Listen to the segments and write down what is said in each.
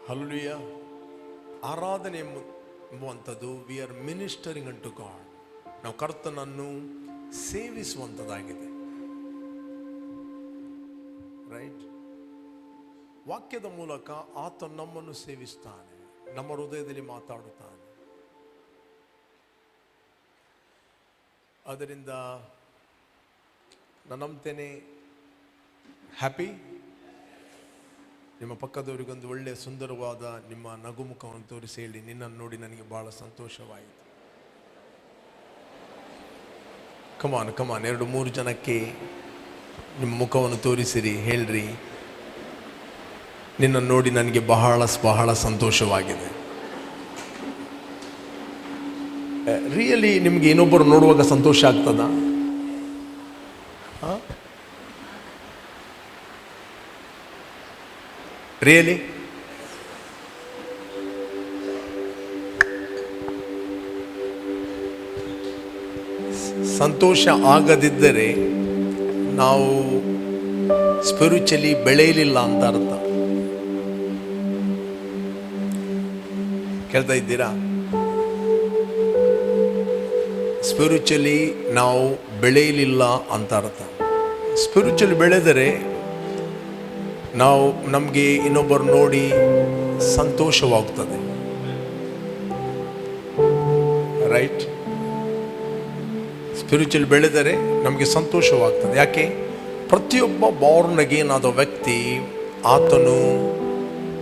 Hallelujah. ಆರಾಧನೆ ಎಂಬುವಂಥದ್ದು we are ministering unto God. ನಾವು ಕರ್ತನನ್ನು ಸೇವಿಸುವಂಥದ್ದಾಗಿದೆ. ರೈಟ್. ವಾಕ್ಯದ ಮೂಲಕ ಆತ ನಮ್ಮನ್ನು ಸೇವಿಸ್ತಾನೆ, ನಮ್ಮ ಹೃದಯದಲ್ಲಿ ಮಾತಾಡುತ್ತಾನೆ. ಅದರಿಂದ ನಾನು ನಂಬ್ತೇನೆ. ಹ್ಯಾಪಿ. ನಿಮ್ಮ ಪಕ್ಕದವರಿಗೊಂದು ಒಳ್ಳೆಯ ಸುಂದರವಾದ ನಿಮ್ಮ ನಗುಮುಖವನ್ನು ತೋರಿಸಿ ಹೇಳಿ, ನಿನ್ನನ್ನು ನೋಡಿ ನನಗೆ ಬಹಳ ಸಂತೋಷವಾಯಿತು. ಕಮಾನ್ 2-3 ಜನಕ್ಕೆ ನಿಮ್ಮ ಮುಖವನ್ನು ತೋರಿಸಿರಿ, ಹೇಳ್ರಿ, ನಿನ್ನನ್ನು ನೋಡಿ ನನಗೆ ಬಹಳ ಸಂತೋಷವಾಗಿದೆ. ರಿಯಲಿ ನಿಮಗೆ ಇನ್ನೊಬ್ಬರು ನೋಡುವಾಗ ಸಂತೋಷ ಆಗ್ತದ? ರಿಯಲಿ? ಸಂತೋಷ ಆಗದಿದ್ದರೆ ನಾವು ಸ್ಪಿರಿಚುವಲಿ ಬೆಳೆಯಲಿಲ್ಲ ಅಂತ ಅರ್ಥ. ಕೇಳ್ತಾ ಇದ್ದೀರಾ? ಸ್ಪಿರಿಚುವಲಿ ನಾವು ಬೆಳೆಯಲಿಲ್ಲ ಅಂತ ಅರ್ಥ. ಸ್ಪಿರಿಚುವಲಿ ಬೆಳೆದರೆ ನಮಗೆ ಇನ್ನೊಬ್ಬರು ನೋಡಿ ಸಂತೋಷವಾಗ್ತದೆ. ರೈಟ್. ಸ್ಪಿರಿಚುವಲ್ ಬೆಳೆದರೆ ನಮಗೆ ಸಂತೋಷವಾಗ್ತದೆ. ಯಾಕೆ? ಪ್ರತಿಯೊಬ್ಬ ಬಾರ್ನ್ ಅಗೇನ್ ಆದ ವ್ಯಕ್ತಿ ಆತನು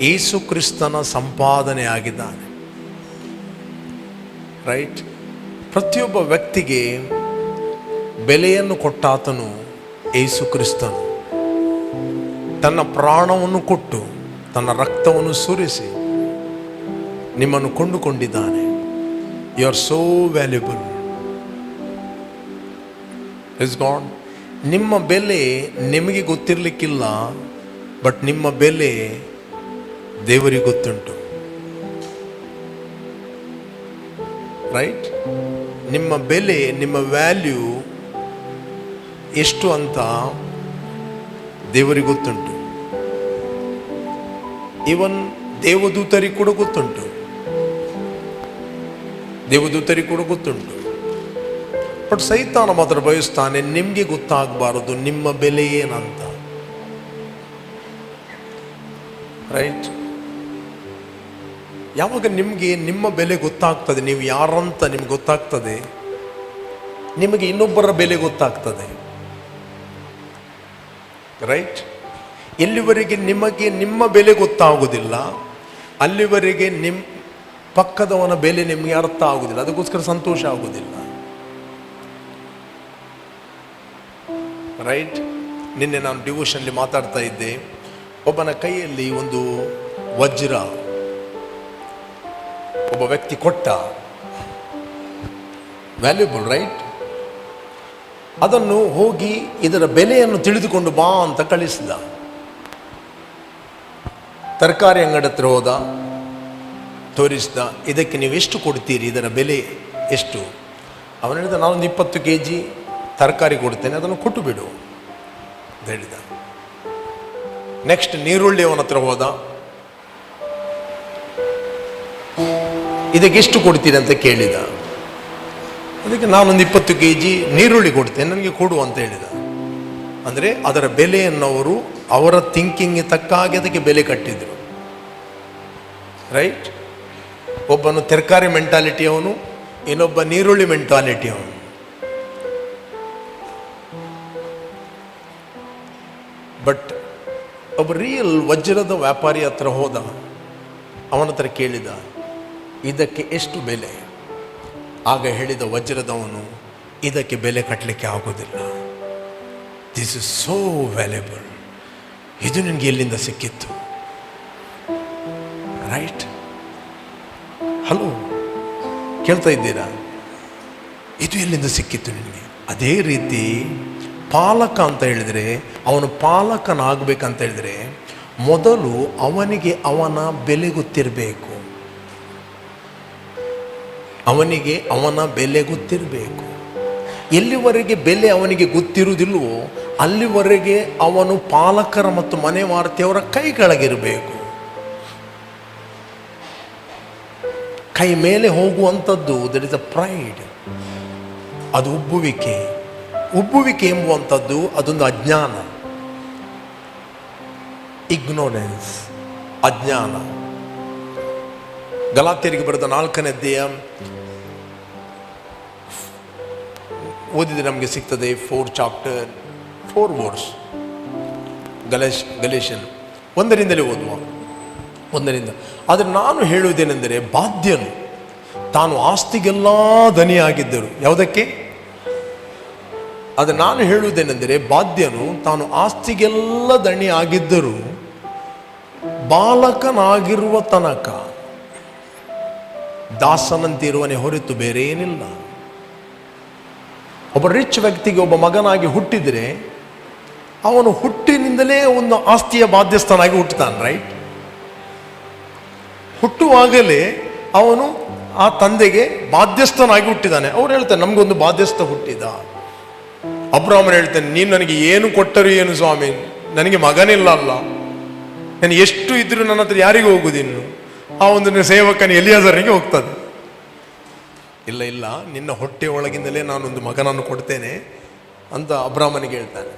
ಯೇಸು ಕ್ರಿಸ್ತನ ಸಂಪಾದನೆ ಆಗಿದ್ದಾನೆ. ರೈಟ್. ಪ್ರತಿಯೊಬ್ಬ ವ್ಯಕ್ತಿಗೆ ಬೆಲೆಯನ್ನು ಕೊಟ್ಟಾತನು ಯೇಸು ಕ್ರಿಸ್ತನು. ತನ್ನ ಪ್ರಾಣವನ್ನು ಕೊಟ್ಟು ತನ್ನ ರಕ್ತವನ್ನು ಸುರಿಸಿ ನಿಮ್ಮನ್ನು ಕೊಂಡುಕೊಂಡಿದ್ದಾನೆ. You are so valuable. Is God. ನಿಮ್ಮ ಬೆಲೆ ನಿಮಗೆ ಗೊತ್ತಿರಲಿಕ್ಕಿಲ್ಲ, ಬಟ್ ನಿಮ್ಮ ಬೆಲೆ ದೇವರಿಗೆ ಗೊತ್ತುಂಟು. ರೈಟ್. ನಿಮ್ಮ ಬೆಲೆ, ನಿಮ್ಮ ವ್ಯಾಲ್ಯೂ ಎಷ್ಟು ಅಂತ ದೇವರಿಗೆ ಗೊತ್ತುಂಟು. ಇವನ್ ದೇವದೂತರಿಗೆ ಕೂಡ ಗೊತ್ತುಂಟು. ಬಟ್ ಸೈತಾನ ಮಾತ್ರ ಬಯಸ್ತಾನೆ ನಿಮಗೆ ಗೊತ್ತಾಗಬಾರದು ನಿಮ್ಮ ಬೆಲೆ ಏನಂತ. ರೈಟ್. ಯಾವಾಗ ನಿಮಗೆ ನಿಮ್ಮ ಬೆಲೆ ಗೊತ್ತಾಗ್ತದೆ, ನೀವು ಯಾರಂತ ನಿಮ್ಗೆ ಗೊತ್ತಾಗ್ತದೆ, ನಿಮಗೆ ಇನ್ನೊಬ್ಬರ ಬೆಲೆ ಗೊತ್ತಾಗ್ತದೆ. ರೈಟ್. ಎಲ್ಲಿವರೆಗೆ ನಿಮಗೆ ನಿಮ್ಮ ಬೆಲೆ ಗೊತ್ತಾಗುವುದಿಲ್ಲ, ಅಲ್ಲಿವರೆಗೆ ನಿಮ್ಮ ಪಕ್ಕದವನ ಬೆಲೆ ನಿಮಗೆ ಅರ್ಥ ಆಗುವುದಿಲ್ಲ. ಅದಕ್ಕೋಸ್ಕರ ಸಂತೋಷ ಆಗುವುದಿಲ್ಲ. ರೈಟ್. ನಿನ್ನೆ ನಾನು ಡಿವೋಷನ್ಲಿ ಮಾತಾಡ್ತಾ ಇದ್ದೆ. ಒಬ್ಬನ ಕೈಯಲ್ಲಿ ಒಂದು ವಜ್ರ ಒಬ್ಬ ವ್ಯಕ್ತಿ ಕೊಟ್ಟ, ವ್ಯಾಲ್ಯೂಬಲ್. ರೈಟ್. ಅದನ್ನು ಹೋಗಿ ಇದರ ಬೆಲೆಯನ್ನು ತಿಳಿದುಕೊಂಡು ಬಾ ಅಂತ ಕಳಿಸಿದ. ತರಕಾರಿ ಅಂಗಡಿ ಹತ್ರ ಹೋದ, ತೋರಿಸಿದ, ಇದಕ್ಕೆ ನೀವು ಎಷ್ಟು ಕೊಡ್ತೀರಿ, ಇದರ ಬೆಲೆ ಎಷ್ಟು? ಅವನು ಹೇಳಿದ, ನಾನೊಂದು 20 kg ತರಕಾರಿ ಕೊಡ್ತೇನೆ, ಅದನ್ನು ಕೊಟ್ಟು ಬಿಡು ಅಂತ ಹೇಳಿದ. ನೆಕ್ಸ್ಟ್ ನೀರುಳ್ಳಿ ಅವನ ಹತ್ರ ಹೋದ, ಇದಕ್ಕೆ ಎಷ್ಟು ಕೊಡ್ತೀರಿ ಅಂತ ಕೇಳಿದ. ಅದಕ್ಕೆ ನಾನೊಂದು 20 kg ನೀರುಳ್ಳಿ ಕೊಡ್ತೇನೆ, ನನಗೆ ಕೊಡು ಅಂತ ಹೇಳಿದ. ಅಂದರೆ ಅದರ ಬೆಲೆಯನ್ನು ಅವರ ಥಿಂಕಿಂಗ್ ತಕ್ಕ ಹಾಗೆ ಅದಕ್ಕೆ ಬೆಲೆ ಕಟ್ಟಿದ್ರು. ರೈಟ್. ಒಬ್ಬನು ತರಕಾರಿ ಮೆಂಟಾಲಿಟಿ ಅವನು, ಇನ್ನೊಬ್ಬ ನೀರುಳ್ಳಿ ಮೆಂಟಾಲಿಟಿ ಅವನು. ಬಟ್ ಒಬ್ಬ ರಿಯಲ್ ವಜ್ರದ ವ್ಯಾಪಾರಿ ಹತ್ರ ಹೋದ, ಅವನ ಹತ್ರ ಕೇಳಿದ, ಇದಕ್ಕೆ ಎಷ್ಟು ಬೆಲೆ? ಆಗ ಹೇಳಿದ ವಜ್ರದವನು, ಇದಕ್ಕೆ ಬೆಲೆ ಕಟ್ಟಲಿಕ್ಕೆ ಆಗೋದಿಲ್ಲ. This is so valuable. ಇದು ನಿನಗೆ ಎಲ್ಲಿಂದ ಸಿಕ್ಕಿತ್ತು? ರೈಟ್. ಹಲೋ, ಕೇಳ್ತಾ ಇದ್ದೀರಾ? ಇದು ಎಲ್ಲಿಂದ ಸಿಕ್ಕಿತ್ತು ನಿನಗೆ? ಅದೇ ರೀತಿ ಪಾಲಕ ಅಂತ ಹೇಳಿದರೆ, ಅವನು ಪಾಲಕನಾಗಬೇಕಂತ ಹೇಳಿದರೆ ಮೊದಲು ಅವನಿಗೆ ಅವನ ಬೆಲೆ ಗೊತ್ತಿರಬೇಕು. ಎಲ್ಲಿವರೆಗೆ ಬೆಲೆ ಅವನಿಗೆ ಗೊತ್ತಿರುವುದಿಲ್ವೋ ಅಲ್ಲಿವರೆಗೆ ಅವನು ಪಾಲಕರ ಮತ್ತು ಮನೆ ಮಾರ್ತಿಯವರ ಕೈ ಕೆಳಗಿರಬೇಕು. ಕೈ ಮೇಲೆ ಹೋಗುವಂಥದ್ದು, ದಟ್ ಇಸ್ ಅ ಪ್ರೈಡ್. ಅದು ಉಬ್ಬುವಿಕೆ. ಉಬ್ಬುವಿಕೆ ಎಂಬುವಂಥದ್ದು ಅದೊಂದು ಅಜ್ಞಾನ, ಇಗ್ನೋರೆನ್ಸ್, ಅಜ್ಞಾನ. ಗಲಾತ್ಯರಿಗೆ ಬರೆದ 4ನೇ ಅಧ್ಯಾಯ ಓದಿದರೆ ನಮಗೆ ಸಿಗ್ತದೆ. 4 ಚಾಪ್ಟರ್ 4 ವರ್ಸ್. ಗಲೇಷನ್ 1ರಿಂದಲೇ ಓದುವ, 1ರಿಂದ. ಆದರೆ ನಾನು ಹೇಳುವುದೇನೆಂದರೆ, ಬಾಧ್ಯನು ತಾನು ಆಸ್ತಿಗೆಲ್ಲ ಧನಿಯಾಗಿದ್ದರು. ಯಾವುದಕ್ಕೆ? ಅದು ನಾನು ಹೇಳುವುದೇನೆಂದರೆ, ಬಾಧ್ಯನು ತಾನು ಆಸ್ತಿಗೆಲ್ಲ ದಣಿಯಾಗಿದ್ದರೂ ಬಾಲಕನಾಗಿರುವ ತನಕ ದಾಸನಂತಿರುವನೇ ಹೊರತು ಬೇರೆ ಏನಿಲ್ಲ. ಒಬ್ಬ ರಿಚ್ ವ್ಯಕ್ತಿಗೆ ಒಬ್ಬ ಮಗನಾಗಿ ಹುಟ್ಟಿದರೆ ಅವನು ಹುಟ್ಟಿನಿಂದಲೇ ಒಂದು ಆಸ್ತಿಯ ಬಾಧ್ಯಸ್ಥನಾಗಿ ಹುಟ್ಟುತ್ತಾನೆ, ರೈಟ್? ಹುಟ್ಟುವಾಗಲೇ ಅವನು ಆ ತಂದೆಗೆ ಬಾಧ್ಯಸ್ಥನಾಗಿ ಹುಟ್ಟಿದ್ದಾನೆ. ಅವ್ರು ಹೇಳ್ತಾರೆ, ನಮಗೊಂದು ಬಾಧ್ಯಸ್ಥ ಹುಟ್ಟಿದ. ಅಬ್ರಾಹ್ಮಣ ಹೇಳ್ತಾನೆ, ನೀನು ನನಗೆ ಏನು ಕೊಟ್ಟರು ಏನು ಸ್ವಾಮಿ, ನನಗೆ ಮಗನಿಲ್ಲ ಅಲ್ಲ, ನನಗೆ ಎಷ್ಟು ಇದ್ರು ನನ್ನ ಹತ್ರ ಯಾರಿಗೆ ಹೋಗುದಿನ್ನು? ಆ ಒಂದು ಸೇವಕನ ಎಲಿಯಾಜರನಿಗೆ ಹೋಗ್ತದೆ. ಇಲ್ಲ ಇಲ್ಲ, ನಿನ್ನ ಹೊಟ್ಟೆ ಒಳಗಿಂದಲೇ ನಾನೊಂದು ಮಗನನ್ನು ಕೊಡ್ತೇನೆ ಅಂತ ಅಬ್ರಾಹ್ಮನಿಗೆ ಹೇಳ್ತಾನೆ,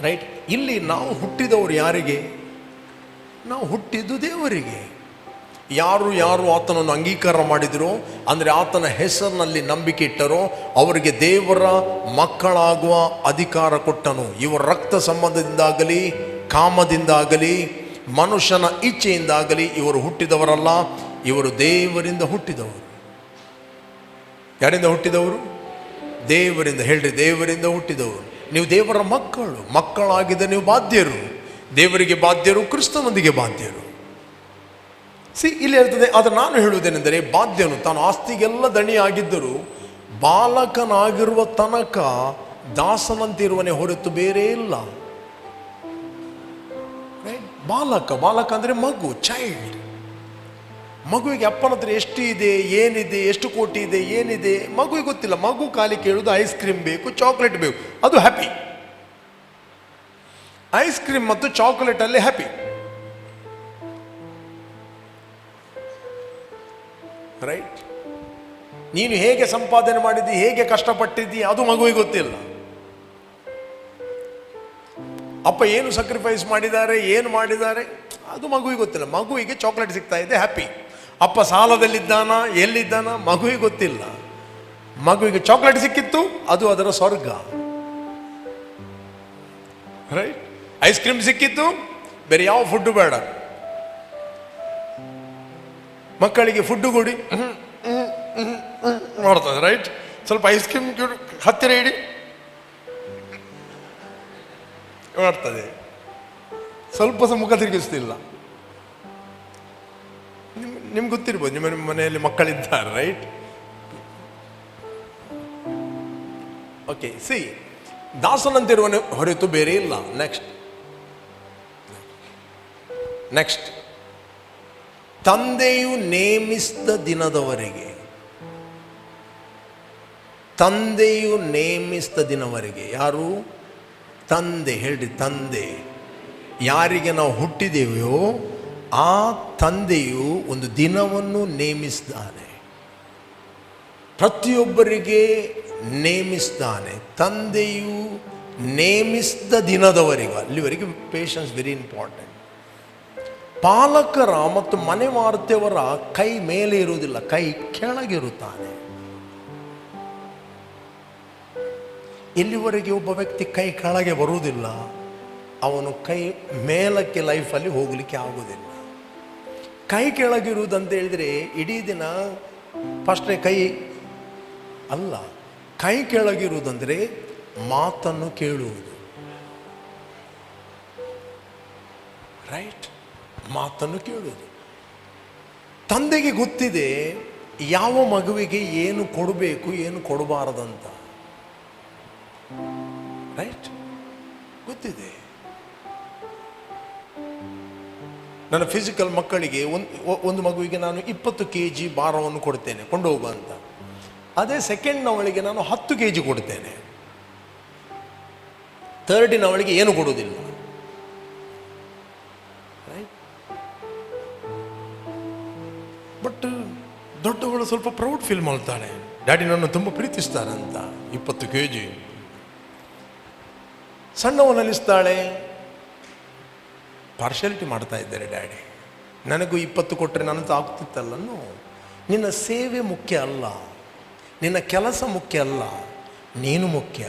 ರೈಟ್? ಇಲ್ಲಿ ನಾವು ಹುಟ್ಟಿದವರು ಯಾರಿಗೆ? ನಾವು ಹುಟ್ಟಿದ್ದು ದೇವರಿಗೆ. ಯಾರು ಆತನನ್ನು ಅಂಗೀಕಾರ ಮಾಡಿದರೋ, ಅಂದರೆ ಆತನ ಹೆಸರಿನಲ್ಲಿ ನಂಬಿಕೆ ಇಟ್ಟರೋ, ಅವರಿಗೆ ದೇವರ ಮಕ್ಕಳಾಗುವ ಅಧಿಕಾರ ಕೊಟ್ಟನು. ಇವರ ರಕ್ತ ಸಂಬಂಧದಿಂದಾಗಲಿ, ಕಾಮದಿಂದಾಗಲಿ, ಮನುಷ್ಯನ ಇಚ್ಛೆಯಿಂದಾಗಲಿ ಇವರು ಹುಟ್ಟಿದವರಲ್ಲ, ಇವರು ದೇವರಿಂದ ಹುಟ್ಟಿದವರು. ಯಾರಿಂದ ಹುಟ್ಟಿದವರು? ದೇವರಿಂದ. ಹೇಳ್ರಿ, ದೇವರಿಂದ ಹುಟ್ಟಿದವರು. ನೀವು ದೇವರ ಮಕ್ಕಳು. ಮಕ್ಕಳಾಗಿದ್ದ ನೀವು ಬಾಧ್ಯರು. ದೇವರಿಗೆ ಬಾಧ್ಯರು, ಕ್ರಿಸ್ತನೊಂದಿಗೆ ಬಾಧ್ಯರು. ಇಲ್ಲಿ ಹೇಳ್ತದೆ. ಆದರೆ ನಾನು ಹೇಳುವುದೇನೆಂದರೆ, ಬಾಧ್ಯನು ತಾನು ಆಸ್ತಿಗೆಲ್ಲ ದಣಿಯಾಗಿದ್ದರೂ ಬಾಲಕನಾಗಿರುವ ತನಕ ದಾಸನಂತಿರುವನೇ ಹೊರತು ಬೇರೆ ಇಲ್ಲ. ಬಾಲಕ ಅಂದರೆ ಮಗು, ಚೈಲ್ಡ್. ಮಗುವಿಗೆ ಅಪ್ಪನ ಹತ್ರ ಎಷ್ಟು ಇದೆ, ಏನಿದೆ, ಎಷ್ಟು ಕೋಟಿ ಇದೆ, ಏನಿದೆ ಮಗುವಿಗೆ ಗೊತ್ತಿಲ್ಲ. ಮಗು ಖಾಲಿ ಕೇಳುವುದು ಐಸ್ ಕ್ರೀಮ್ ಬೇಕು, ಚಾಕ್ಲೇಟ್ ಬೇಕು, ಅದು ಹ್ಯಾಪಿ. ಐಸ್ ಕ್ರೀಮ್ ಮತ್ತು ಚಾಕ್ಲೇಟ್ ಅಲ್ಲಿ ಹ್ಯಾಪಿ, ರೈಟ್? ನೀನು ಹೇಗೆ ಸಂಪಾದನೆ ಮಾಡಿದ್ದಿ, ಹೇಗೆ ಕಷ್ಟಪಟ್ಟಿದ್ದಿ, ಅದು ಮಗುವಿಗೆ ಗೊತ್ತಿಲ್ಲ. ಅಪ್ಪ ಏನು ಸಕ್ರಿಫೈಸ್ ಮಾಡಿದ್ದಾರೆ, ಏನು ಮಾಡಿದ್ದಾರೆ, ಅದು ಮಗುವಿಗೆ ಗೊತ್ತಿಲ್ಲ. ಮಗುವಿಗೆ ಚಾಕ್ಲೇಟ್ ಸಿಗ್ತಾ ಇದೆ, ಹ್ಯಾಪಿ. ಅಪ್ಪ ಸಾಲದಲ್ಲಿದ್ದಾನ, ಎಲ್ಲಿದ್ದಾನ, ಮಗುವಿಗೆ ಗೊತ್ತಿಲ್ಲ. ಮಗುವಿಗೆ ಚಾಕ್ಲೇಟ್ ಸಿಕ್ಕಿತ್ತು, ಅದು ಅದರ ಸ್ವರ್ಗ, ರೈಟ್? ಐಸ್ ಕ್ರೀಮ್ ಸಿಕ್ಕಿತ್ತು, ಬೇರೆ ಯಾವ ಫುಡ್ ಬೇಡ. ಮಕ್ಕಳಿಗೆ ಫುಡ್ ಕೊಡಿ ಮಾಡ್ತದೆ, ರೈಟ್? ಸ್ವಲ್ಪ ಐಸ್ ಕ್ರೀಮ್ ಹತ್ತಿರ ಇಡಿ ಮಾಡ್ತದೆ, ಸ್ವಲ್ಪ ಸಹ ಮುಖ ತಿರುಗಿಸ್ತಿಲ್ಲ. ನಿಮ್ಗೆ ಗೊತ್ತಿರ್ಬೋದು, ನಿಮ್ಮ ಮನೆಯಲ್ಲಿ ಮಕ್ಕಳಿದ್ದಾರೆ, ರೈಟ್? ಓಕೆ, ದಾಸನಂತಿರುವನು ಹೊರತು ಬೇರೆ ಇಲ್ಲ. ನೆಕ್ಸ್ಟ್ ತಂದೆಯು ನೇಮಿಸಿದ ದಿನದವರೆಗೆ. ತಂದೆಯು ನೇಮಿಸಿದ ದಿನವರೆಗೆ. ಯಾರು? ತಂದೆ. ಹೇಳ್ರಿ, ತಂದೆ. ಯಾರಿಗೆ ನಾವು ಹುಟ್ಟಿದ್ದೇವೆಯೋ ಆ ತಂದೆಯು ಒಂದು ದಿನವನ್ನು ನೇಮಿಸಿದ್ದಾನೆ, ಪ್ರತಿಯೊಬ್ಬರಿಗೆ ನೇಮಿಸಿದ್ದಾನೆ. ತಂದೆಯು ನೇಮಿಸಿದ ದಿನದವರೆಗೂ, ಅಲ್ಲಿವರೆಗೆ ಪೇಷನ್ಸ್ ವೆರಿ ಇಂಪಾರ್ಟೆಂಟ್. ಪಾಲಕರ ಮತ್ತು ಮನೆ ಮಾರುತ್ತವರ ಕೈ ಮೇಲೆ ಇರುವುದಿಲ್ಲ, ಕೈ ಕೆಳಗಿರುತ್ತಾನೆ. ಎಲ್ಲಿವರೆಗೆ ಒಬ್ಬ ವ್ಯಕ್ತಿ ಕೈ ಕೆಳಗೆ ಬರುವುದಿಲ್ಲ, ಅವನು ಕೈ ಮೇಲಕ್ಕೆ ಲೈಫಲ್ಲಿ ಹೋಗಲಿಕ್ಕೆ ಆಗುವುದಿಲ್ಲ. ಕೈ ಕೆಳಗಿರುವುದಂತ ಹೇಳಿದರೆ ಇಡೀ ದಿನ ಫಸ್ಟ್ನೇ ಕೈ ಅಲ್ಲ. ಕೈ ಕೆಳಗಿರುವುದಂದರೆ ಮಾತನ್ನು ಕೇಳುವುದು, ರೈಟ್? ಮಾತನ್ನು ಕೇಳುವುದು. ತಂದೆಗೆ ಗೊತ್ತಿದೆ ಯಾವ ಮಗುವಿಗೆ ಏನು ಕೊಡಬೇಕು, ಏನು ಕೊಡಬಾರದಂತ, ರೈಟ್? ಗೊತ್ತಿದೆ. ನನ್ನ ಫಿಸಿಕಲ್ ಮಕ್ಕಳಿಗೆ ಒಂದು ಮಗುವಿಗೆ ನಾನು 20 kg ಭಾರವನ್ನು ಕೊಡ್ತೇನೆ, ಕೊಂಡು ಹೋಗು ಅಂತ. ಅದೇ ಸೆಕೆಂಡ್ನವಳಿಗೆ ನಾನು 10 kg ಕೊಡ್ತೇನೆ, ಥರ್ಡಿನವಳಿಗೆ ಏನು ಕೊಡುವುದಿಲ್ಲ, ರೈಟ್? ಬಟ್ ದೊಡ್ಡವಳು ಸ್ವಲ್ಪ ಪ್ರೌಡ್ ಫೀಲ್ ಮಾಡ್ತಾಳೆ, ಡ್ಯಾಡಿ ನನ್ನ ತುಂಬ ಪ್ರೀತಿಸ್ತಾರೆ ಅಂತ. 20 kg. ಸಣ್ಣವನಲ್ಲಿಸ್ತಾಳೆ, ಪಾರ್ಶಾಲಿಟಿ ಮಾಡ್ತಾ ಇದ್ದಾರೆ ಡ್ಯಾಡಿ, ನನಗೂ 20 ಕೊಟ್ಟರೆ ನನ್ನದು ಆಗ್ತಿತ್ತಲ್ಲನ್ನು. ನಿನ್ನ ಸೇವೆ ಮುಖ್ಯ ಅಲ್ಲ, ನಿನ್ನ ಕೆಲಸ ಮುಖ್ಯ ಅಲ್ಲ, ನೀನು ಮುಖ್ಯ.